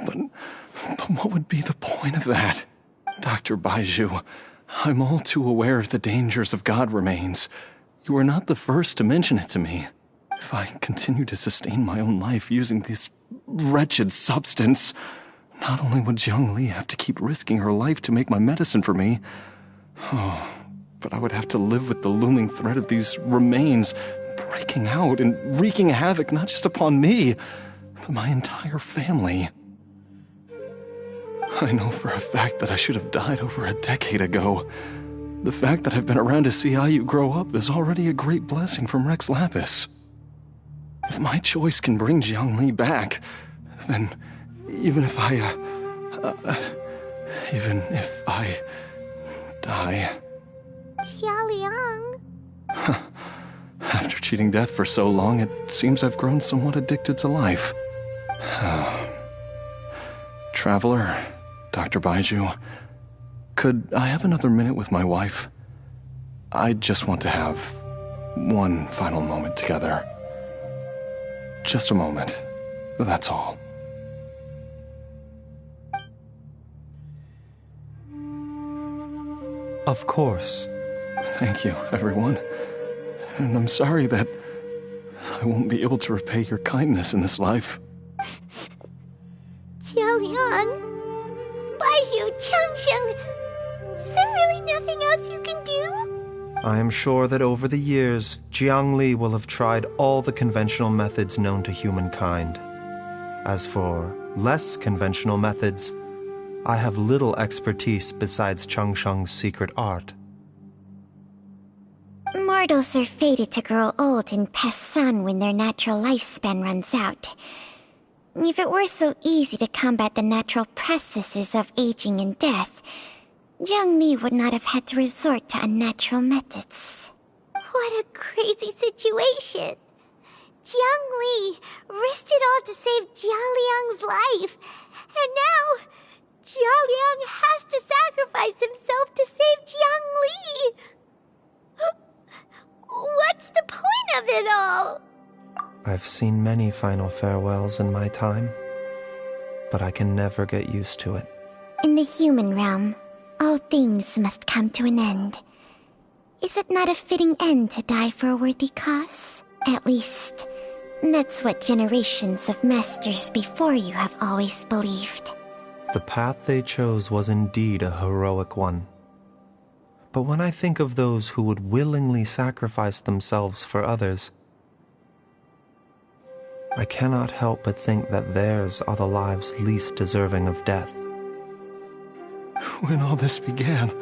But what would be the point of that? Dr. Baiju, I'm all too aware of the dangers of god remains. You are not the first to mention it to me. If I continue to sustain my own life using this wretched substance, not only would Jiangli have to keep risking her life to make my medicine for me, but I would have to live with the looming threat of these remains breaking out and wreaking havoc not just upon me, but my entire family. I know for a fact that I should have died over a decade ago. The fact that I've been around to see how you grow up is already a great blessing from Rex Lapis. If my choice can bring Jiangli back, then even if I die... Jialiang... After cheating death for so long, it seems I've grown somewhat addicted to life. Traveler, Dr. Baiju, could I have another minute with my wife? I just want to have one final moment together. Just a moment. That's all. Of course. Thank you, everyone. And I'm sorry that I won't be able to repay your kindness in this life. Jialiang, Baizhu, Changsheng, is there really nothing else you can do? I am sure that over the years, Jiang Li will have tried all the conventional methods known to humankind. As for less conventional methods, I have little expertise besides Changsheng's secret art. Mortals are fated to grow old and pass on when their natural lifespan runs out. If it were so easy to combat the natural processes of aging and death, Jiang Li would not have had to resort to unnatural methods. What a crazy situation! Jiang Li risked it all to save Jialiang's life, and now Jialiang has to sacrifice himself to save Jiang Li! What's the point of it all? I've seen many final farewells in my time, but I can never get used to it. In the human realm, all things must come to an end. Is it not a fitting end to die for a worthy cause? At least, that's what generations of masters before you have always believed. The path they chose was indeed a heroic one. But when I think of those who would willingly sacrifice themselves for others, I cannot help but think that theirs are the lives least deserving of death. When all this began,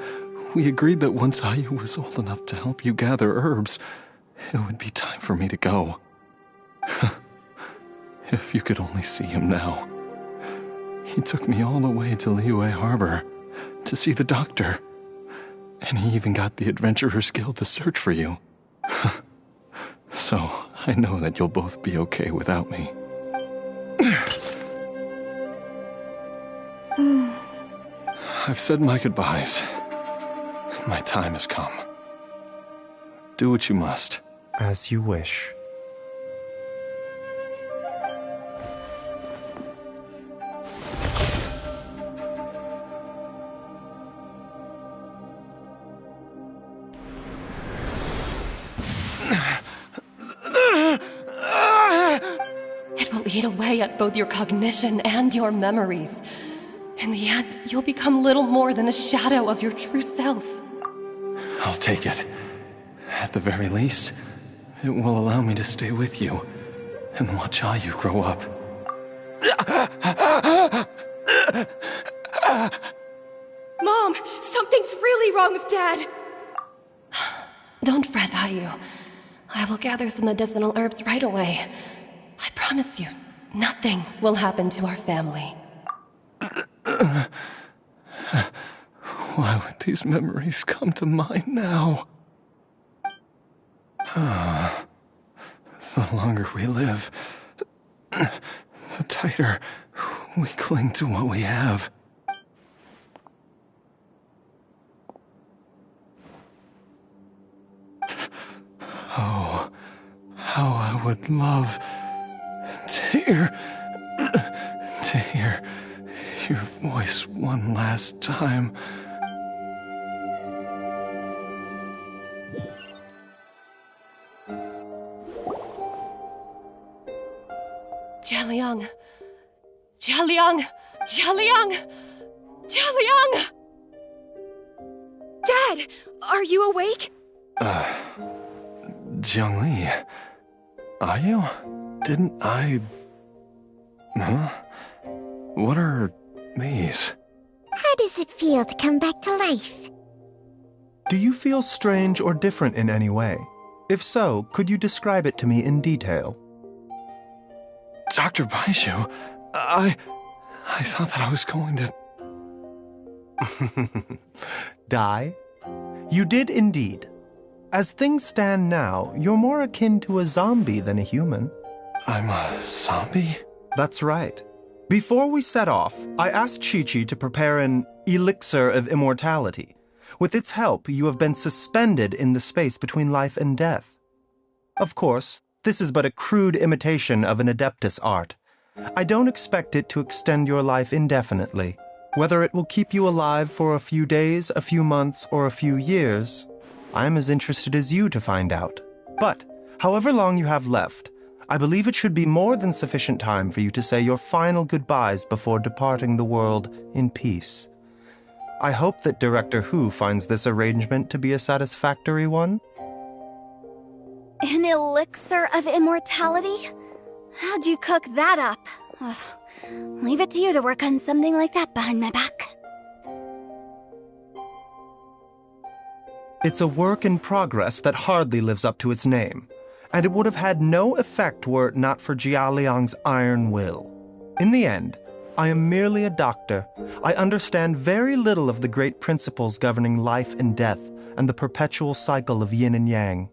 we agreed that once Ayu was old enough to help you gather herbs, it would be time for me to go. If you could only see him now. He took me all the way to Liyue Harbor to see the doctor. And he even got the Adventurers Guild to search for you. So, I know that you'll both be okay without me. I've said my goodbyes. My time has come. Do what you must. As you wish. It will eat away at both your cognition and your memories. In the end, you'll become little more than a shadow of your true self. I'll take it. At the very least, it will allow me to stay with you and watch Ayu grow up. Mom, something's really wrong with Dad. Don't fret, Ayu. I will gather some medicinal herbs right away. I promise you, nothing will happen to our family. Why would these memories come to mind now? The longer we live, the tighter we cling to what we have. Oh, how I would love to hear your voice one last time. Jialiang! Jialiang! Jialiang! Jialiang! Dad, are you awake? Jiang Li, are you? Didn't I... Huh? What are these? How does it feel to come back to life? Do you feel strange or different in any way? If so, could you describe it to me in detail? Dr. Baizhu, I thought that I was going to... Die? You did indeed. As things stand now, you're more akin to a zombie than a human. I'm a zombie? That's right. Before we set off, I asked Chi-Chi to prepare an elixir of immortality. With its help, you have been suspended in the space between life and death. Of course, this is but a crude imitation of an Adeptus art. I don't expect it to extend your life indefinitely. Whether it will keep you alive for a few days, a few months, or a few years, I'm as interested as you to find out. But, however long you have left, I believe it should be more than sufficient time for you to say your final goodbyes before departing the world in peace. I hope that Director Hu finds this arrangement to be a satisfactory one. An elixir of immortality? How'd you cook that up? Ugh. Leave it to you to work on something like that behind my back. It's a work in progress that hardly lives up to its name, and it would have had no effect were it not for Jialiang's iron will. In the end, I am merely a doctor. I understand very little of the great principles governing life and death and the perpetual cycle of yin and yang.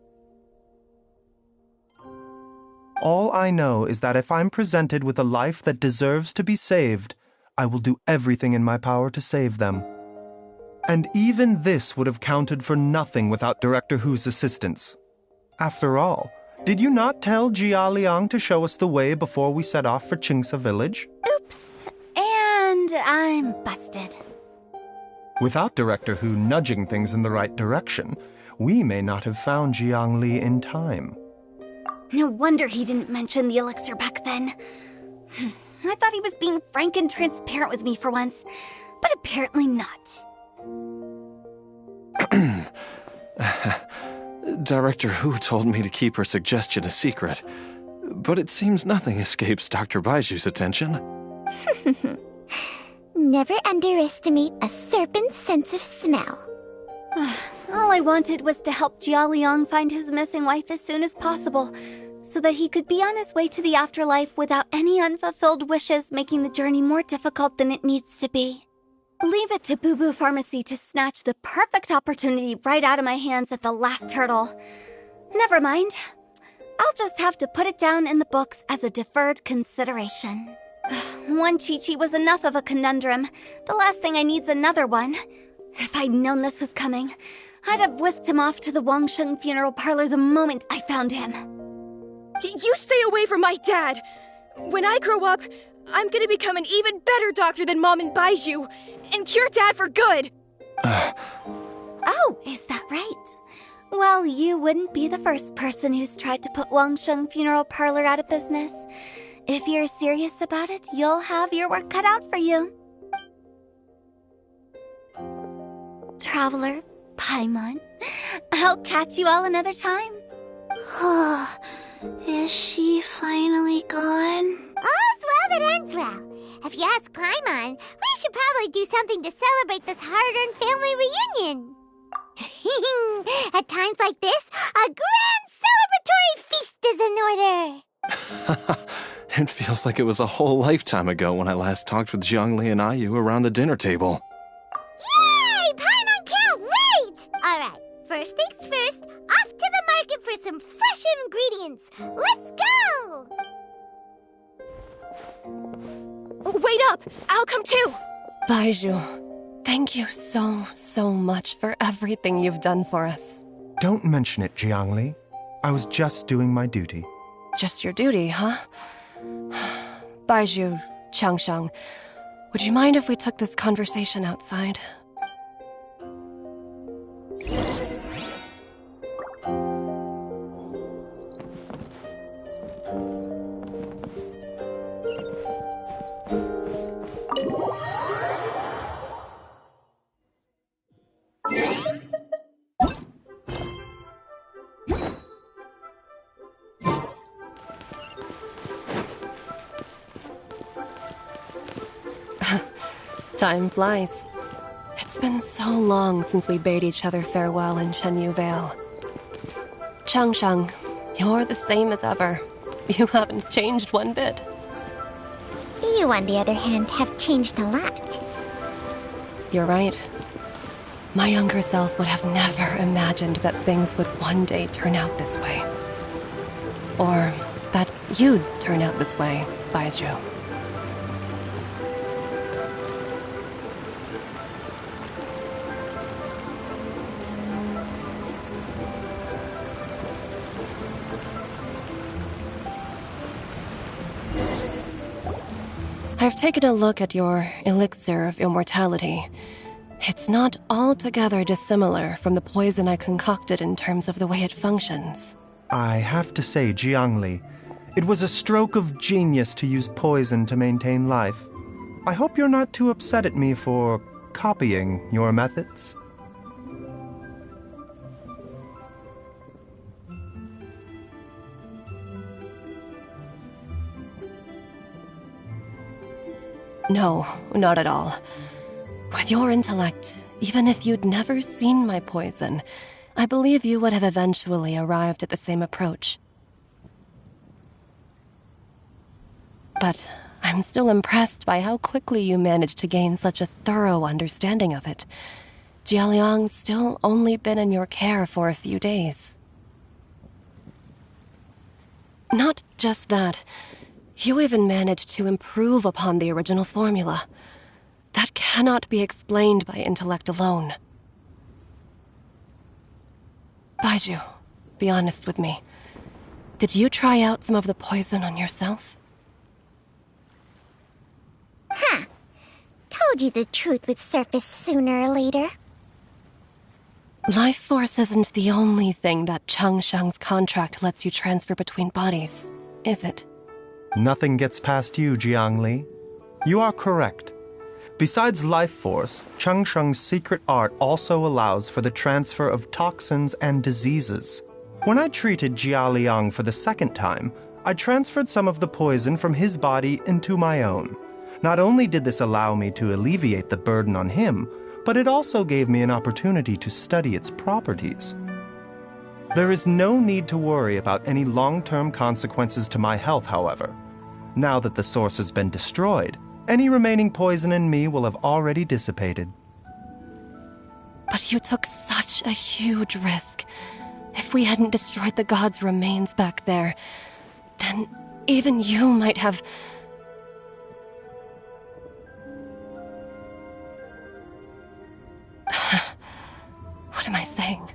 All I know is that if I'm presented with a life that deserves to be saved, I will do everything in my power to save them. And even this would have counted for nothing without Director Hu's assistance. After all, did you not tell Jia Liang to show us the way before we set off for Qingce Village? Oops. And I'm busted. Without Director Hu nudging things in the right direction, we may not have found Jiang Li in time. No wonder he didn't mention the elixir back then. I thought he was being frank and transparent with me for once, but apparently not. Director Hu told me to keep her suggestion a secret, but it seems nothing escapes Dr. Baiju's attention. Never underestimate a serpent's sense of smell. All I wanted was to help Jialiang find his missing wife as soon as possible, so that he could be on his way to the afterlife without any unfulfilled wishes making the journey more difficult than it needs to be. Leave it to Boo Boo Pharmacy to snatch the perfect opportunity right out of my hands at the last hurdle. Never mind. I'll just have to put it down in the books as a deferred consideration. One Chi-Chi was enough of a conundrum. The last thing I need's another one. If I'd known this was coming, I'd have whisked him off to the Wangsheng funeral parlor the moment I found him. You stay away from my dad! When I grow up, I'm gonna become an even better doctor than Mom and Baiju, and cure Dad for good! Oh, is that right? Well, you wouldn't be the first person who's tried to put Wangsheng funeral parlor out of business. If you're serious about it, you'll have your work cut out for you. Traveler, Paimon, I'll catch you all another time. Is she finally gone? All's well that ends well. If you ask Paimon, we should probably do something to celebrate this hard-earned family reunion. At times like this, a grand celebratory feast is in order. It feels like it was a whole lifetime ago when I last talked with Zhongli and Ayu around the dinner table. Yay! Paimon can't wait! Alright, first things first, off to the market for some fresh ingredients. Let's go! Wait up! I'll come too! Baiju, thank you so much for everything you've done for us. Don't mention it, Jiangli. I was just doing my duty. Just your duty, huh? Baiju, Changsheng, would you mind if we took this conversation outside? Time flies. It's been so long since we bade each other farewell in Chenyu Vale. Changsheng, you're the same as ever. You haven't changed one bit. You, on the other hand, have changed a lot. You're right. My younger self would have never imagined that things would one day turn out this way. Or that you'd turn out this way, Baiju. I've taken a look at your elixir of immortality. It's not altogether dissimilar from the poison I concocted in terms of the way it functions. I have to say, Jiangli, it was a stroke of genius to use poison to maintain life. I hope you're not too upset at me for copying your methods. No, not at all. With your intellect, even if you'd never seen my poison, I believe you would have eventually arrived at the same approach. But I'm still impressed by how quickly you managed to gain such a thorough understanding of it. Jialiang's still only been in your care for a few days. Not just that, you even managed to improve upon the original formula. That cannot be explained by intellect alone. Baizhu, be honest with me. Did you try out some of the poison on yourself? Huh. Told you the truth would surface sooner or later. Life force isn't the only thing that Changsheng's contract lets you transfer between bodies, is it? Nothing gets past you, Jiangli. You are correct. Besides life force, Changsheng's secret art also allows for the transfer of toxins and diseases. When I treated Jia Liang for the second time, I transferred some of the poison from his body into my own. Not only did this allow me to alleviate the burden on him, but it also gave me an opportunity to study its properties. There is no need to worry about any long-term consequences to my health, however. Now that the source has been destroyed, any remaining poison in me will have already dissipated. But you took such a huge risk. If we hadn't destroyed the god's remains back there, then even you might have... What am I saying?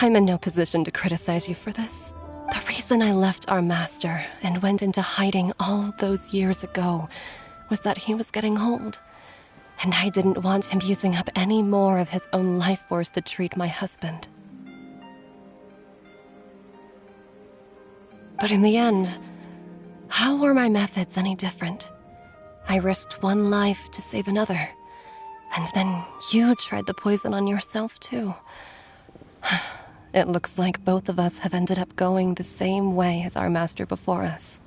I'm in no position to criticize you for this. The reason I left our master and went into hiding all those years ago was that he was getting old, and I didn't want him using up any more of his own life force to treat my husband. But in the end, how were my methods any different? I risked one life to save another, and then you tried the poison on yourself too. It looks like both of us have ended up going the same way as our master before us.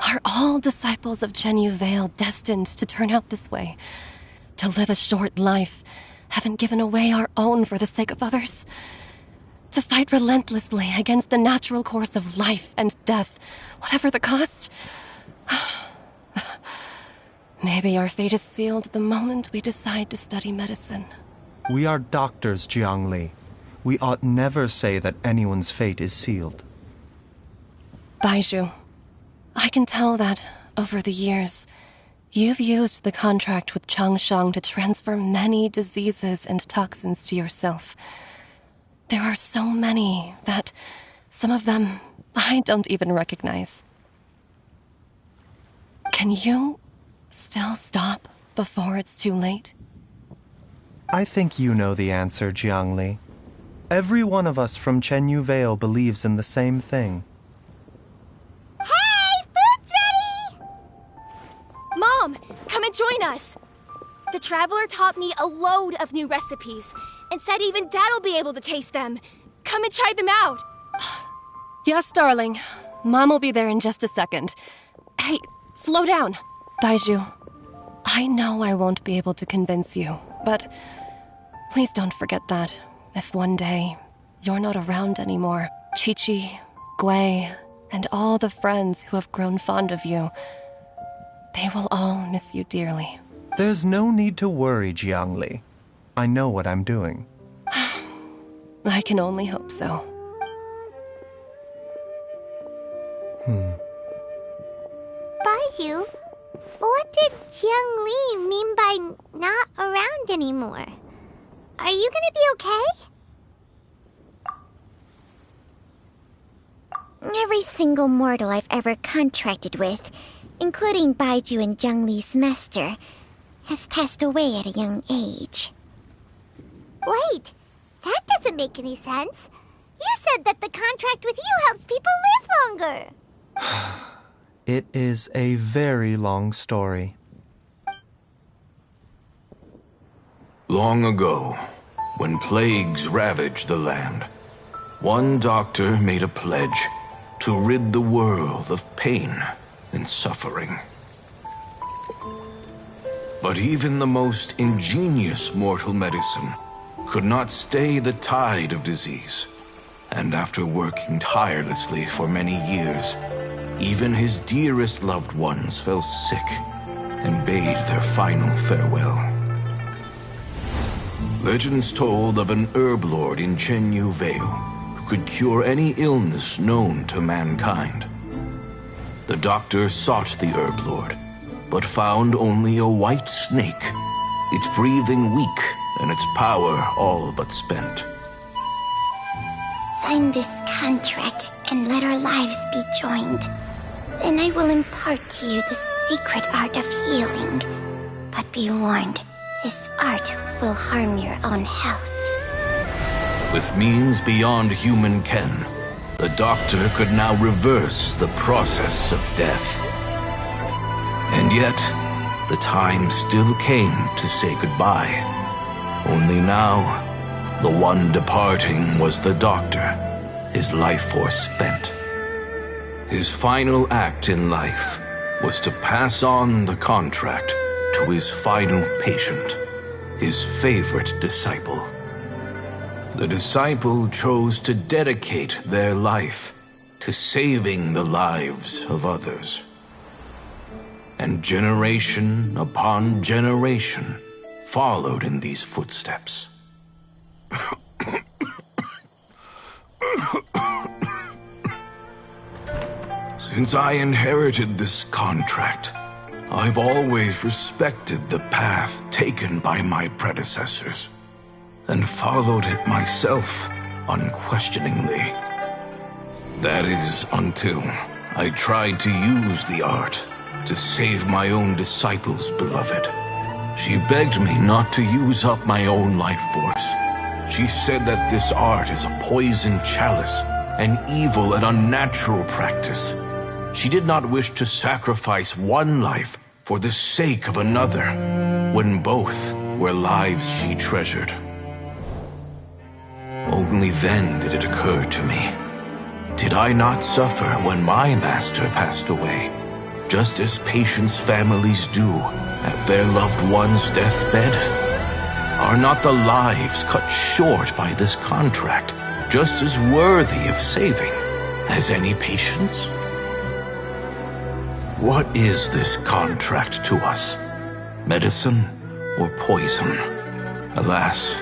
Are all disciples of Chenyu Vale destined to turn out this way? To live a short life, having given away our own for the sake of others? To fight relentlessly against the natural course of life and death, whatever the cost? Maybe our fate is sealed the moment we decide to study medicine. We are doctors, Jiangli. We ought never say that anyone's fate is sealed. Baizhu, I can tell that, over the years, you've used the contract with Changsheng to transfer many diseases and toxins to yourself. There are so many that some of them I don't even recognize. Can you still stop before it's too late? I think you know the answer, Jiangli. Every one of us from Chenyu Vale believes in the same thing. Hey, food's ready! Mom, come and join us. The Traveler taught me a load of new recipes and said even Dad'll be able to taste them. Come and try them out. Yes, darling. Mom will be there in just a second. Hey, slow down. Baizhu, I know I won't be able to convince you, but please don't forget that if one day you're not around anymore, Chi-Chi, Gui, and all the friends who have grown fond of you, they will all miss you dearly. There's no need to worry, Jiangli. I know what I'm doing. I can only hope so. Baizhu, what did Jiang Li mean by not around anymore? Are you gonna be okay? Every single mortal I've ever contracted with, including Baiju and Zhongli's master, has passed away at a young age. Wait, that doesn't make any sense. You said that the contract with you helps people live longer. It is a very long story. Long ago, when plagues ravaged the land, one doctor made a pledge to rid the world of pain and suffering. But even the most ingenious mortal medicine could not stay the tide of disease. And after working tirelessly for many years, even his dearest loved ones fell sick and bade their final farewell. Legends told of an herb lord in Chenyu Vale who could cure any illness known to mankind. The doctor sought the herb lord, but found only a white snake, its breathing weak and its power all but spent. Sign this contract and let our lives be joined. Then I will impart to you the secret art of healing. But be warned, this art will harm your own health. With means beyond human ken, the doctor could now reverse the process of death. And yet, the time still came to say goodbye. Only now, the one departing was the doctor, his life force spent. His final act in life was to pass on the contract to his final patient, his favorite disciple. The disciple chose to dedicate their life to saving the lives of others. And generation upon generation followed in these footsteps. Since I inherited this contract, I've always respected the path taken by my predecessors, and followed it myself unquestioningly. That is until I tried to use the art to save my own disciple's beloved. She begged me not to use up my own life force. She said that this art is a poison chalice, an evil and unnatural practice. She did not wish to sacrifice one life for the sake of another, when both were lives she treasured. Only then did it occur to me. Did I not suffer when my master passed away, just as patients' families do at their loved one's deathbed? Are not the lives cut short by this contract just as worthy of saving as any patients? What is this contract to us? Medicine or poison? Alas,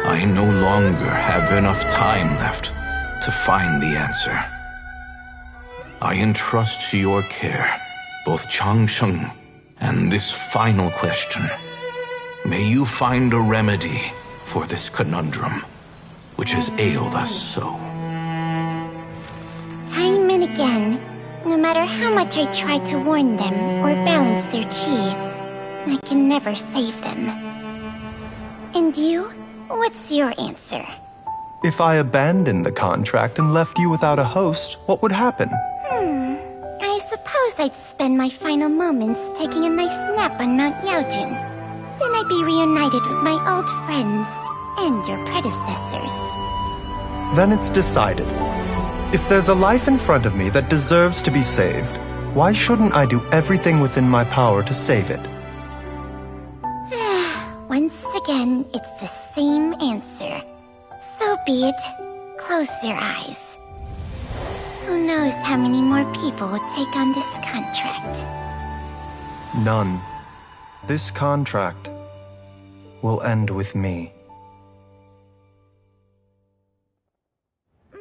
I no longer have enough time left to find the answer. I entrust to your care both Changsheng and this final question. May you find a remedy for this conundrum, which has ailed us so. Time and again, no matter how much I try to warn them or balance their chi, I can never save them. And you? What's your answer? If I abandoned the contract and left you without a host, what would happen? I suppose I'd spend my final moments taking a nice nap on Mount Yaojun. Then I'd be reunited with my old friends and your predecessors. Then it's decided. If there's a life in front of me that deserves to be saved, why shouldn't I do everything within my power to save it? Once again, it's the same answer. So be it. Close your eyes. Who knows how many more people will take on this contract? None. This contract will end with me.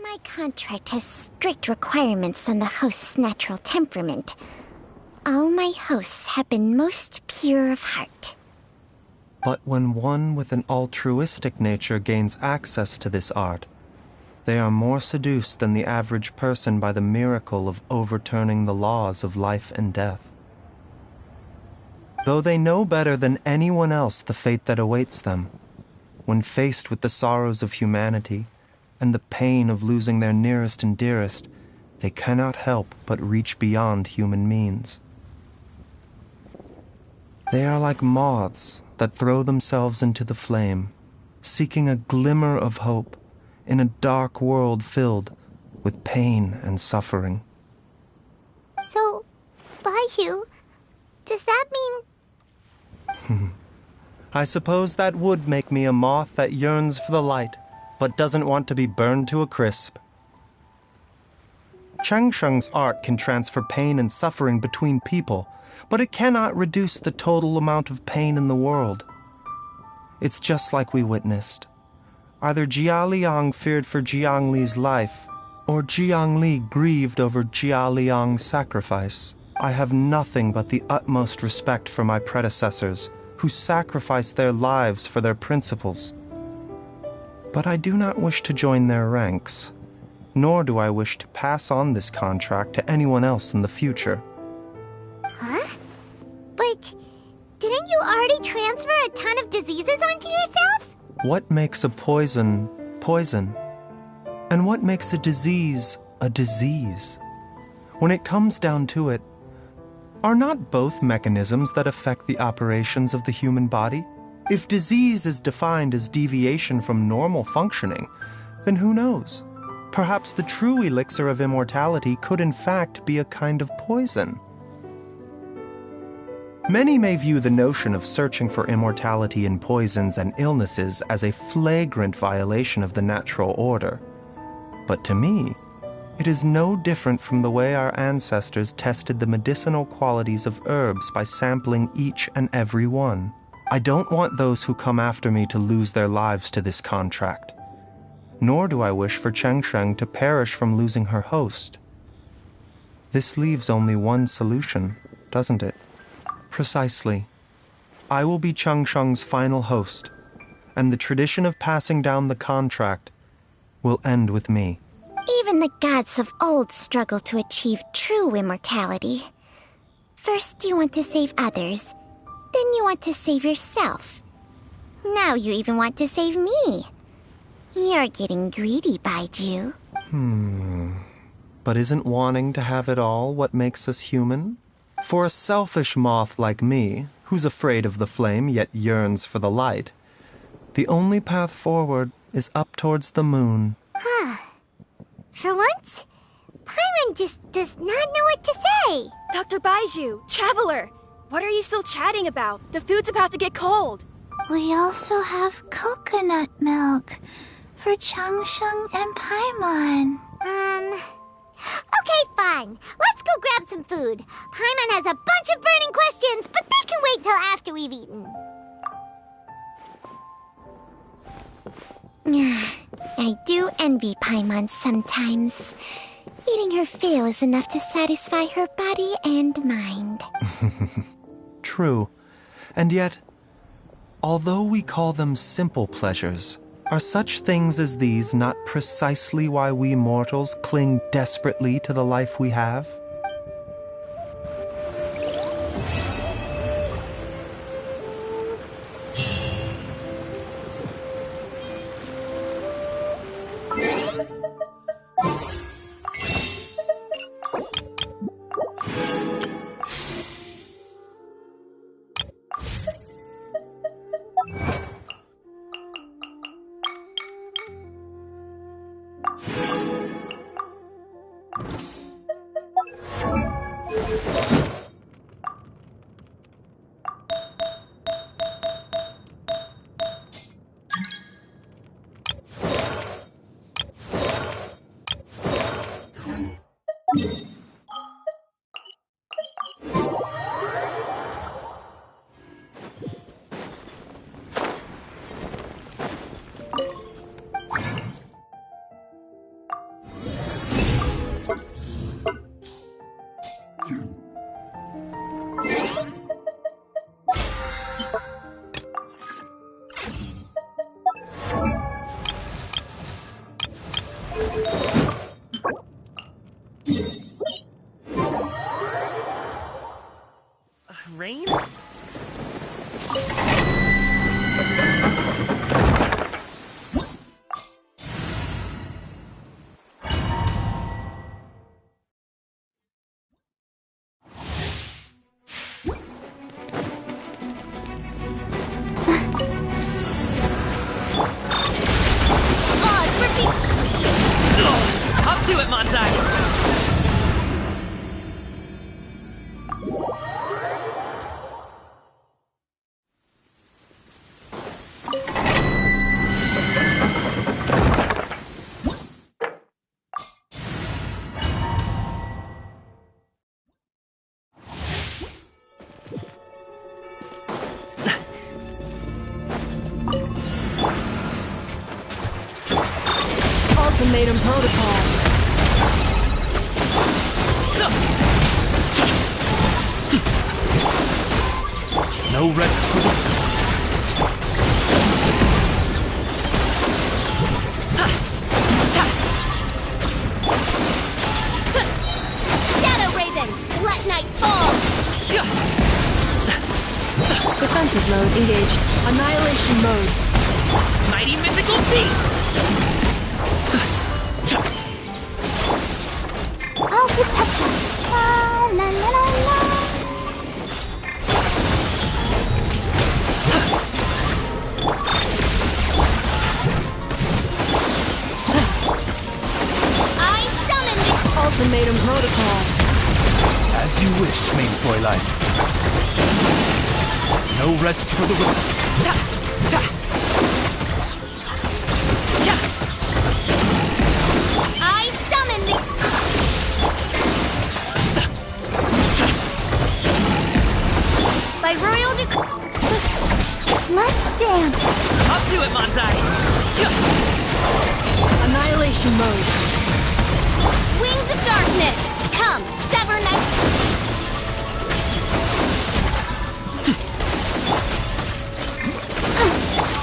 My contract has strict requirements on the host's natural temperament. All my hosts have been most pure of heart. But when one with an altruistic nature gains access to this art, they are more seduced than the average person by the miracle of overturning the laws of life and death. though they know better than anyone else the fate that awaits them. When faced with the sorrows of humanity and the pain of losing their nearest and dearest, they cannot help but reach beyond human means. They are like moths that throw themselves into the flame, seeking a glimmer of hope in a dark world filled with pain and suffering. So, Baiju, does that mean... I suppose that would make me a moth that yearns for the light, but doesn't want to be burned to a crisp. Chang Sheng's art can transfer pain and suffering between people, but it cannot reduce the total amount of pain in the world. It's just like we witnessed. Either Jia Liang feared for Jiang Li's life, or Jiang Li grieved over Jia Liang's sacrifice. I have nothing but the utmost respect for my predecessors, who sacrificed their lives for their principles. But I do not wish to join their ranks, nor do I wish to pass on this contract to anyone else in the future. Huh? But didn't you already transfer a ton of diseases onto yourself? What makes a poison poison? And what makes a disease a disease? When it comes down to it, are not both mechanisms that affect the operations of the human body? If disease is defined as deviation from normal functioning, then who knows? Perhaps the true elixir of immortality could in fact be a kind of poison. Many may view the notion of searching for immortality in poisons and illnesses as a flagrant violation of the natural order. But to me, it is no different from the way our ancestors tested the medicinal qualities of herbs by sampling each and every one. I don't want those who come after me to lose their lives to this contract. Nor do I wish for Cheng Sheng to perish from losing her host. This leaves only one solution, doesn't it? Precisely. I will be Cheng Sheng's final host, and the tradition of passing down the contract will end with me. Even the gods of old struggle to achieve true immortality. First you want to save others, then you want to save yourself. Now you even want to save me. You're getting greedy, Baiju. But isn't wanting to have it all what makes us human? For a selfish moth like me, who's afraid of the flame yet yearns for the light, the only path forward is up towards the moon. For once, Paimon just does not know what to say. Dr. Baiju, Traveler, what are you still chatting about? The food's about to get cold. We also have coconut milk for Changsheng and Paimon. Okay, fine. Let's go grab some food. Paimon has a bunch of burning questions, but they can wait till after we've eaten. I do envy Paimon sometimes. Eating her fill is enough to satisfy her body and mind. True. And yet, although we call them simple pleasures, are such things as these not precisely why we mortals cling desperately to the life we have? Rain? to it, Manzai! Ultimatum protocol. No rest for the... Shadow Raven, let night fall! Defensive mode engaged. Annihilation mode. Mighty mythical beast! I'll protect us. La la la la la. I summon the Ultimatum protocol. As you wish, main Fräulein. No rest for the wicked. I summon the by royal Let's dance. Up to it, Manzai! Annihilation mode. Wings of darkness. Come, sever night.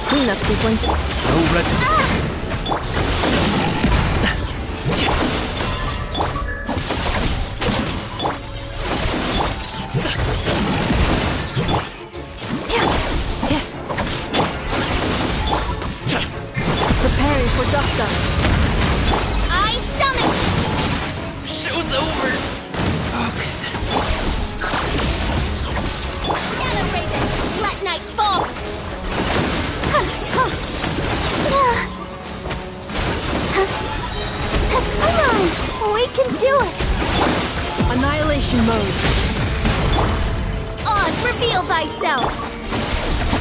Cleanup sequence. No rest. Preparing for dust up. I summon. Show's over! Folks. Shadow Raven, let night fall. Come on, we can do it. Annihilation mode. Oz, reveal thyself.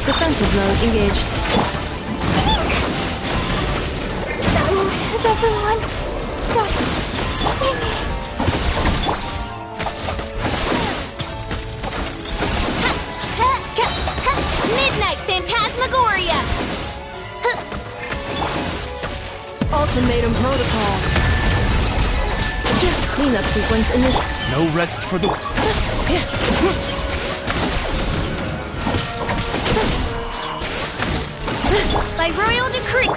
Defensive mode engaged. Has everyone stopped singing? Midnight Phantasmagoria! Ultimatum protocol. Cleanup sequence initial. No rest for the... By royal decree!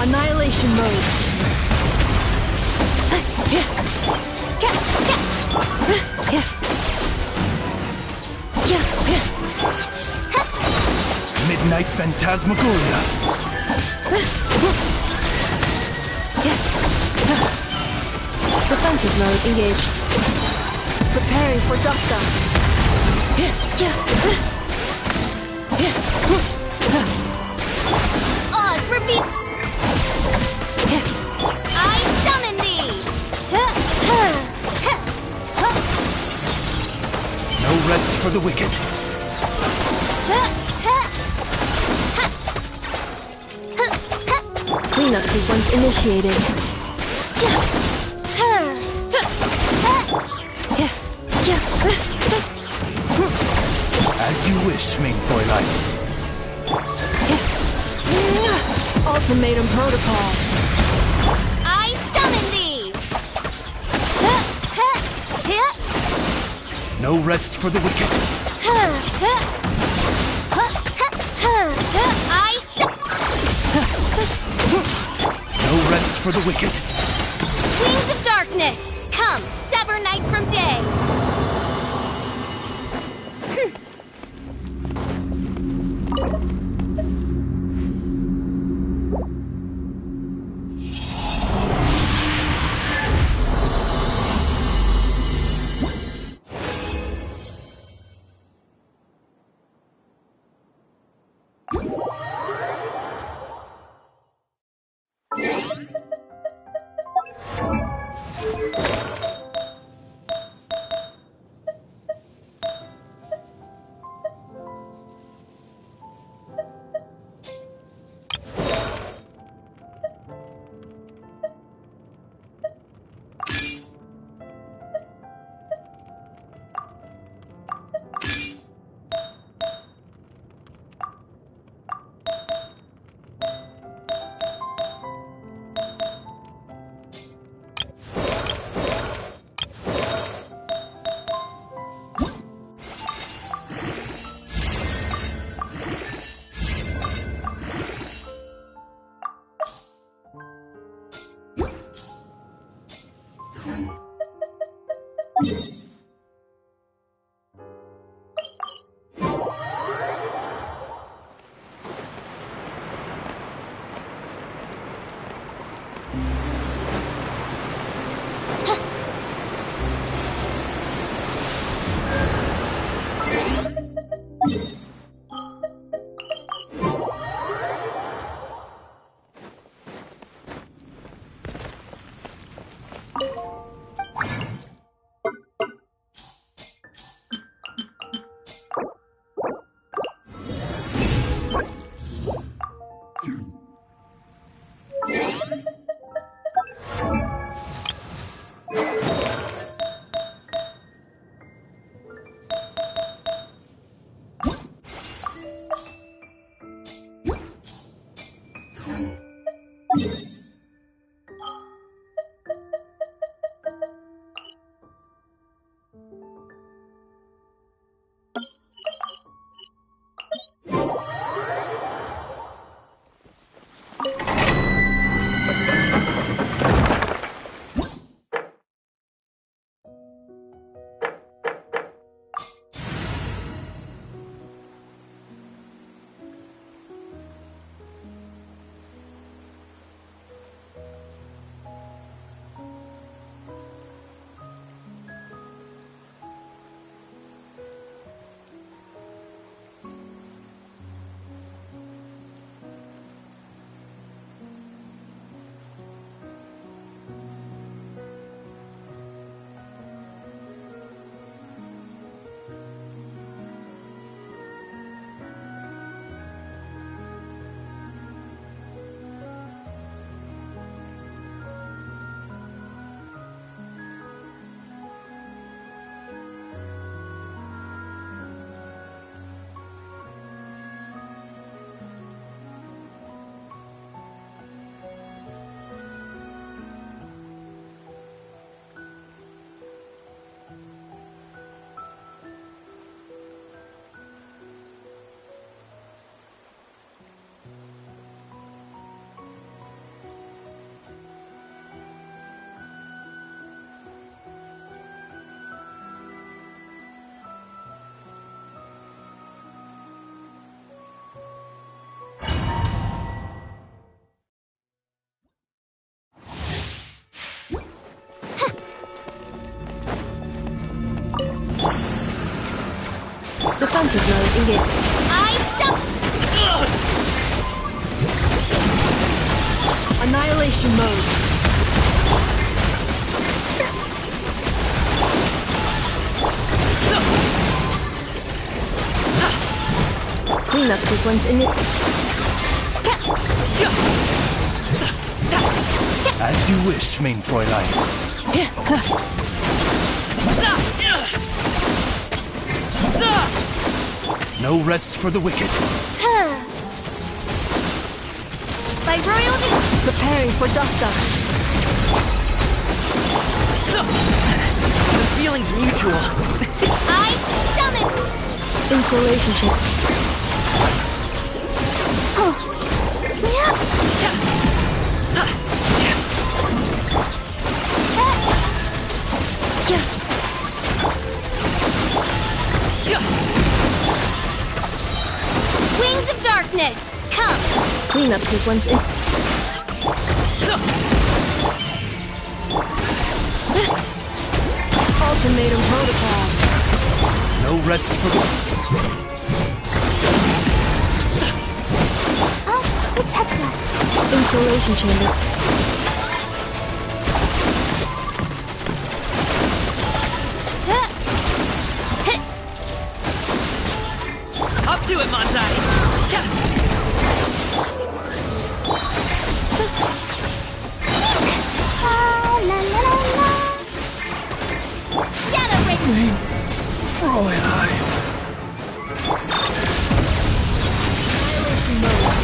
Annihilation mode. Midnight Phantasmagoria. Defensive mode engaged. Preparing for dust up. Oz, reveal! I summon thee! No rest for the wicked. Cleanup sequence initiated. As you wish, main Fräulein. Ultimatum protocol. I summon thee! No rest for the wicked. No rest for the wicked. Wings of darkness! Come, sever night from day! Defensive mode engaged. Annihilation mode. Cleanup sequence in As you wish, main Fräulein. No rest for the wicked. By royalty! Preparing for dust up. The feeling's mutual. I summon! Insulation chip. Wings of darkness, come! Cleanup sequence in. Ultimatum protocol. No rest for the... Protect us. Insulation chamber. Up to it, Montai! Shadow Raven! Fräulein. Annihilation mode.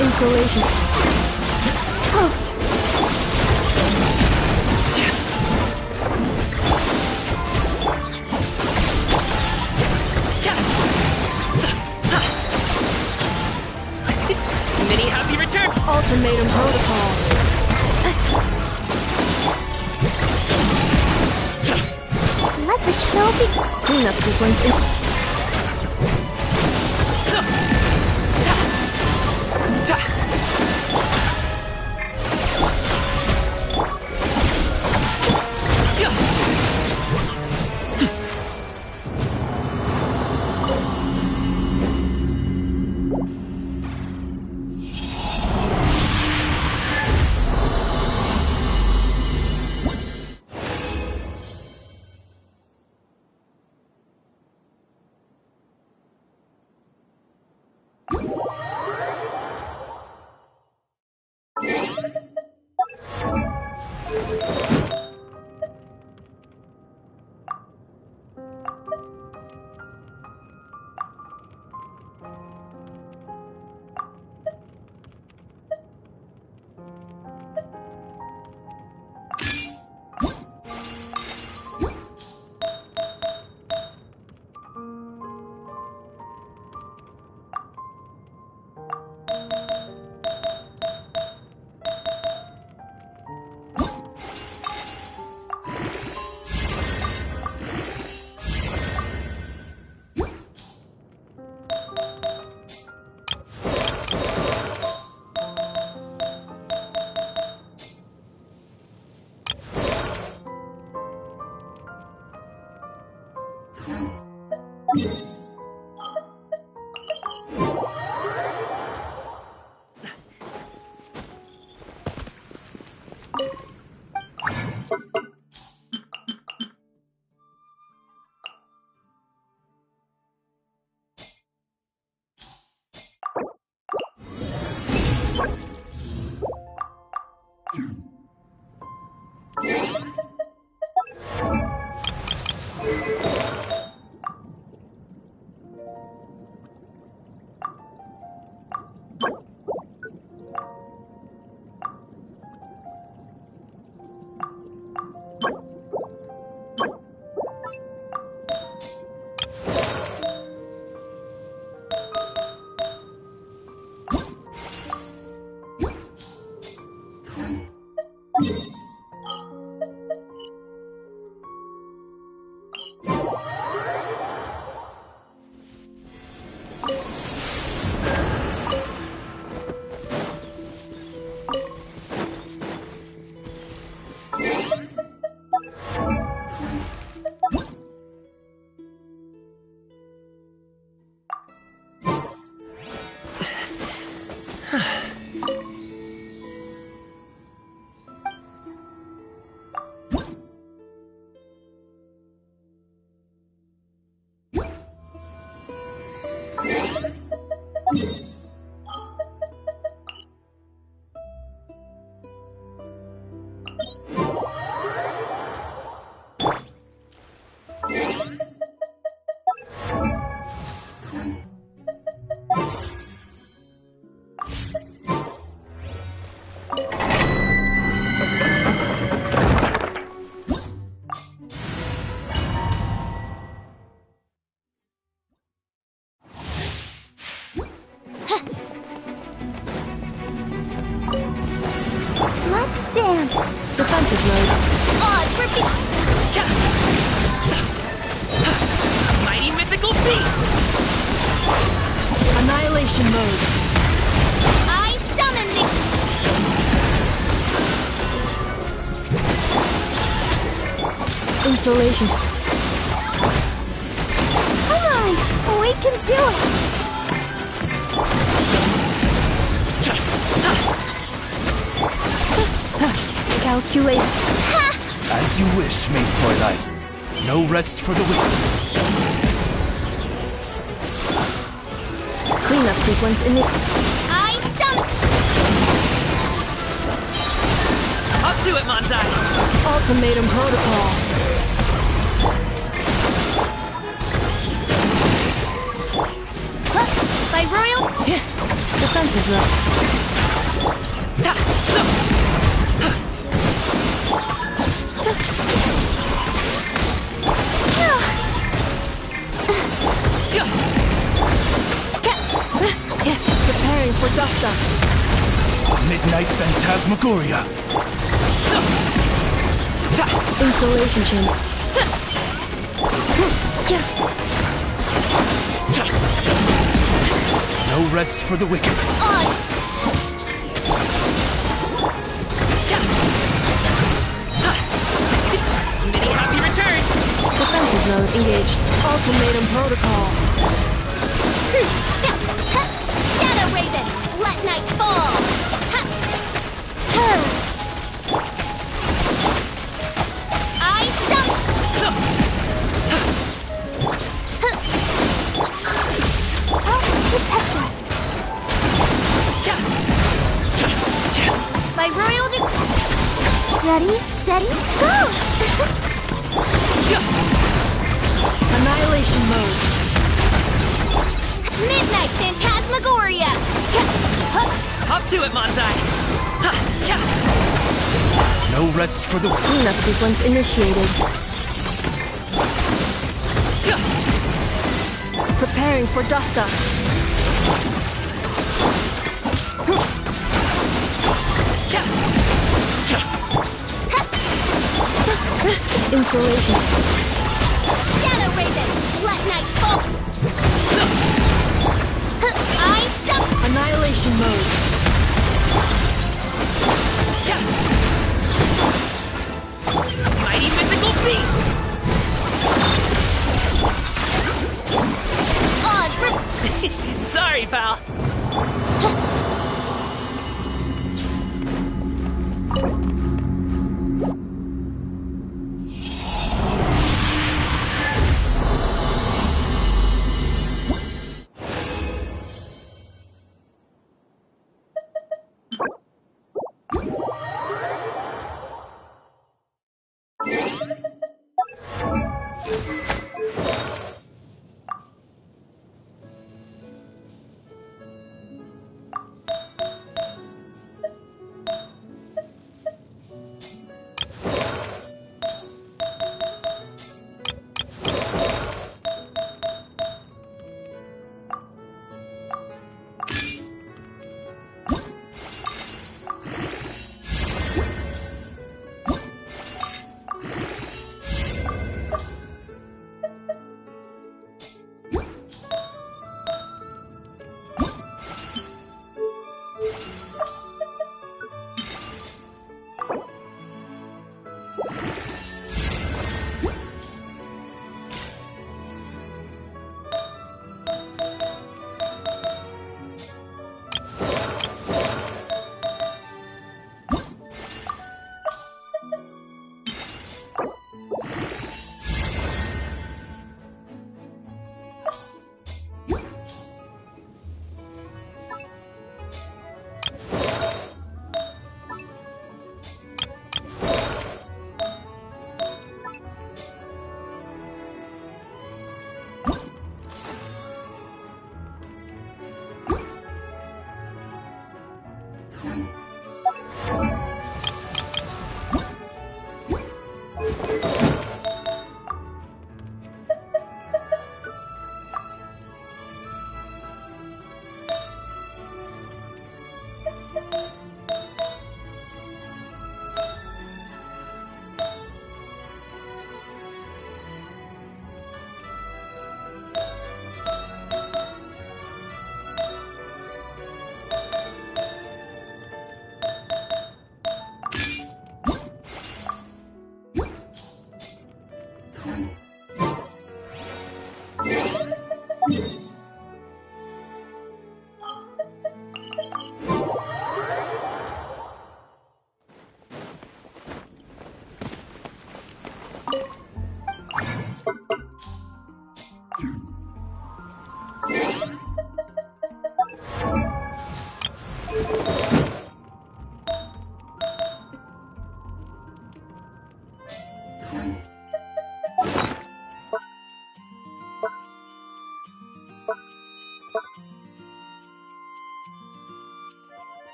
Insulation. turn! Ultimatum protocol. Let the show begin. Cleanup sequence. Let's dance. Defensive mode. Odds for Mighty mythical beast! Annihilation mode. I summon the Insulation. Come on, we can do it. Calculate. As you wish, maid Fräulein. No rest for the wicked. Cleanup sequence in the... I summon... Up to it, Manzai! Ultimatum protocol. By royal... Defensive mode. Preparing for dust up. Midnight Phantasmagoria. Installation chamber. No rest for the wicked. Many happy returns! Defensive mode engaged. Ultimatum protocol. Shadow Raven, let night fall! I stump! Protect us! By royal Ready, steady, go! Annihilation mode. Midnight Phantasmagoria! Hop to it, Manzai! No rest for the wicked. Cleanup sequence initiated. Preparing for dust up. Insulation. Shadow Raven, let night fall! I stump! Annihilation mode. Mighty mythical beast! Sorry, pal.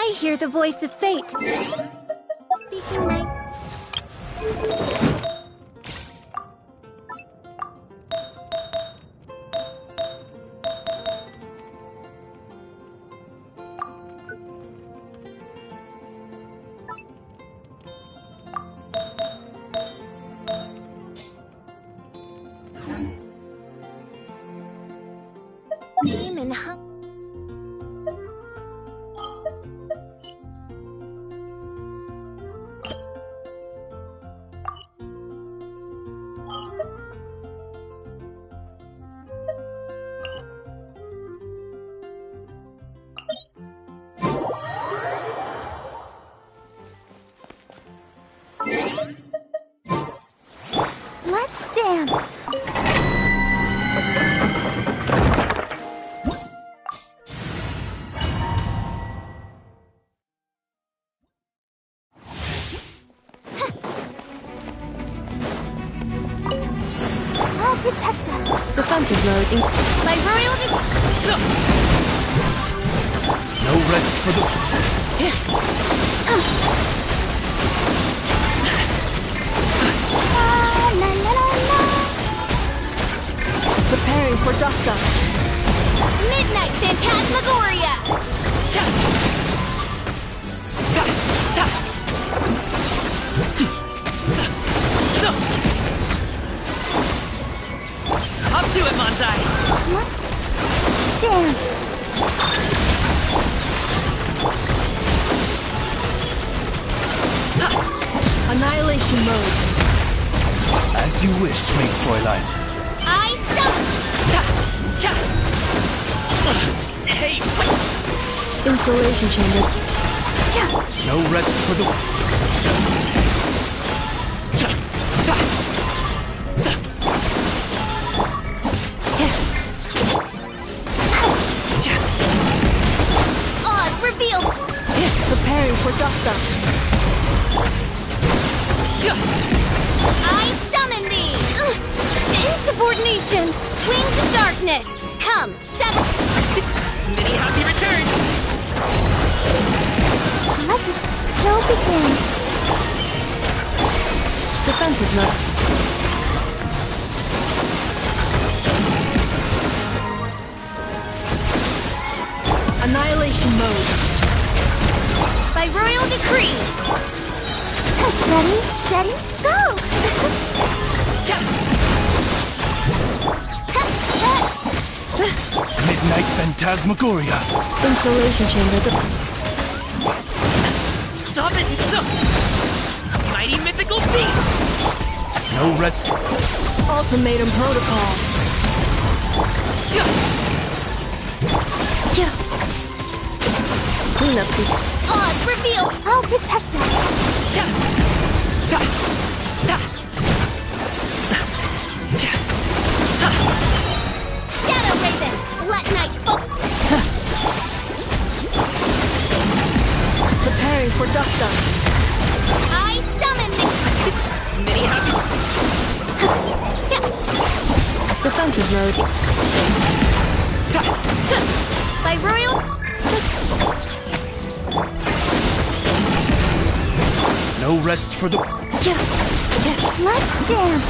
I hear the voice of fate. Speaking my... Demon hum... Let's dance. I'll protect us. Defensive mode in... My royal No rest for the... Preparing for dust up. Midnight Phantasmagoria! Up to it, Manzai! Let's dance. Annihilation mode. As you wish, Maid Fräulein. I Hey, Insulation chamber. No rest for the... Oz revealed! Preparing for dust up. I summon thee! Insubordination! Wings of darkness! Come, seven! Many happy returns! Let the show begin. Defensive mode. Annihilation mode. By royal decree! Ready, steady, go! Midnight Phantasmagoria. Insulation chamber. Stop it! Mighty mythical beast! No rest. Ultimatum protocol. Clean up the... Oz revealed! I'll protect us. Shadow Raven! Let night fall! Preparing for dust up. I summon thee! Many happy... Defensive mode. By royal... No rest for the... Let's dance.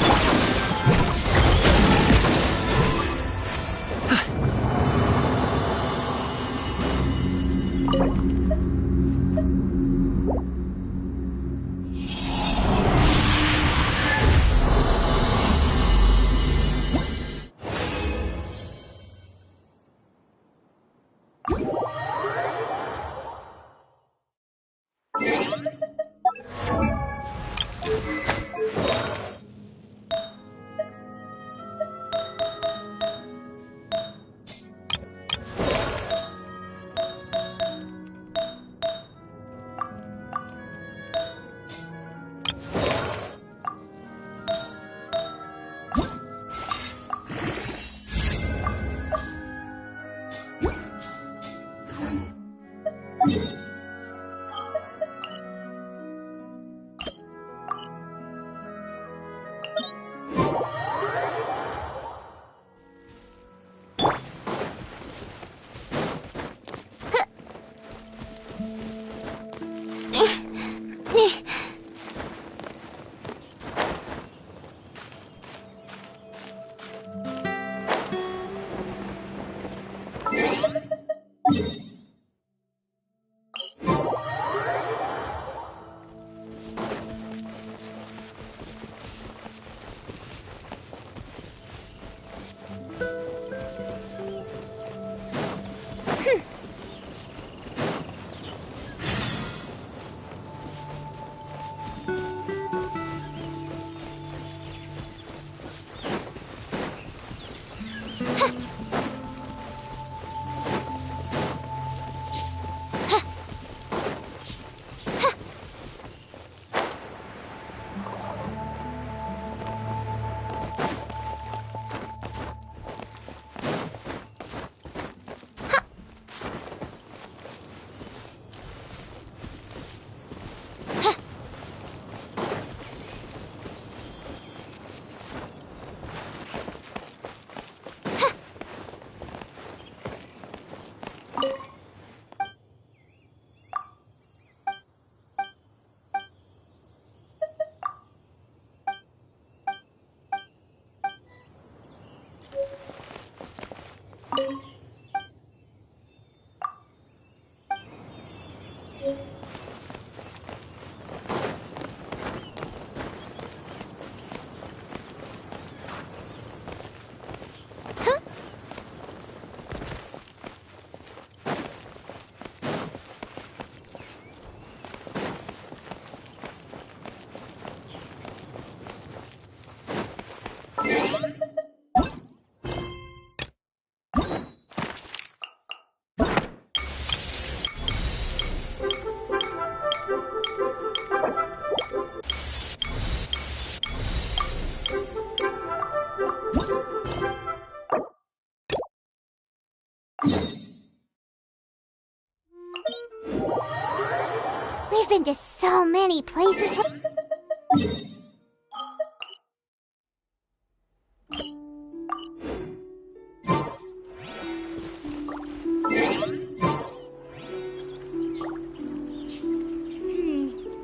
We've been to so many places.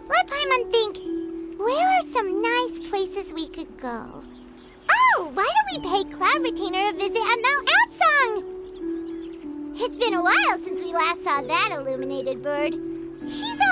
Let Paimon think. Where are some nice places we could go? Oh, why don't we pay Cloud Retainer a visit at Mount Outsong? It's been a while since we last saw that illuminated bird. She's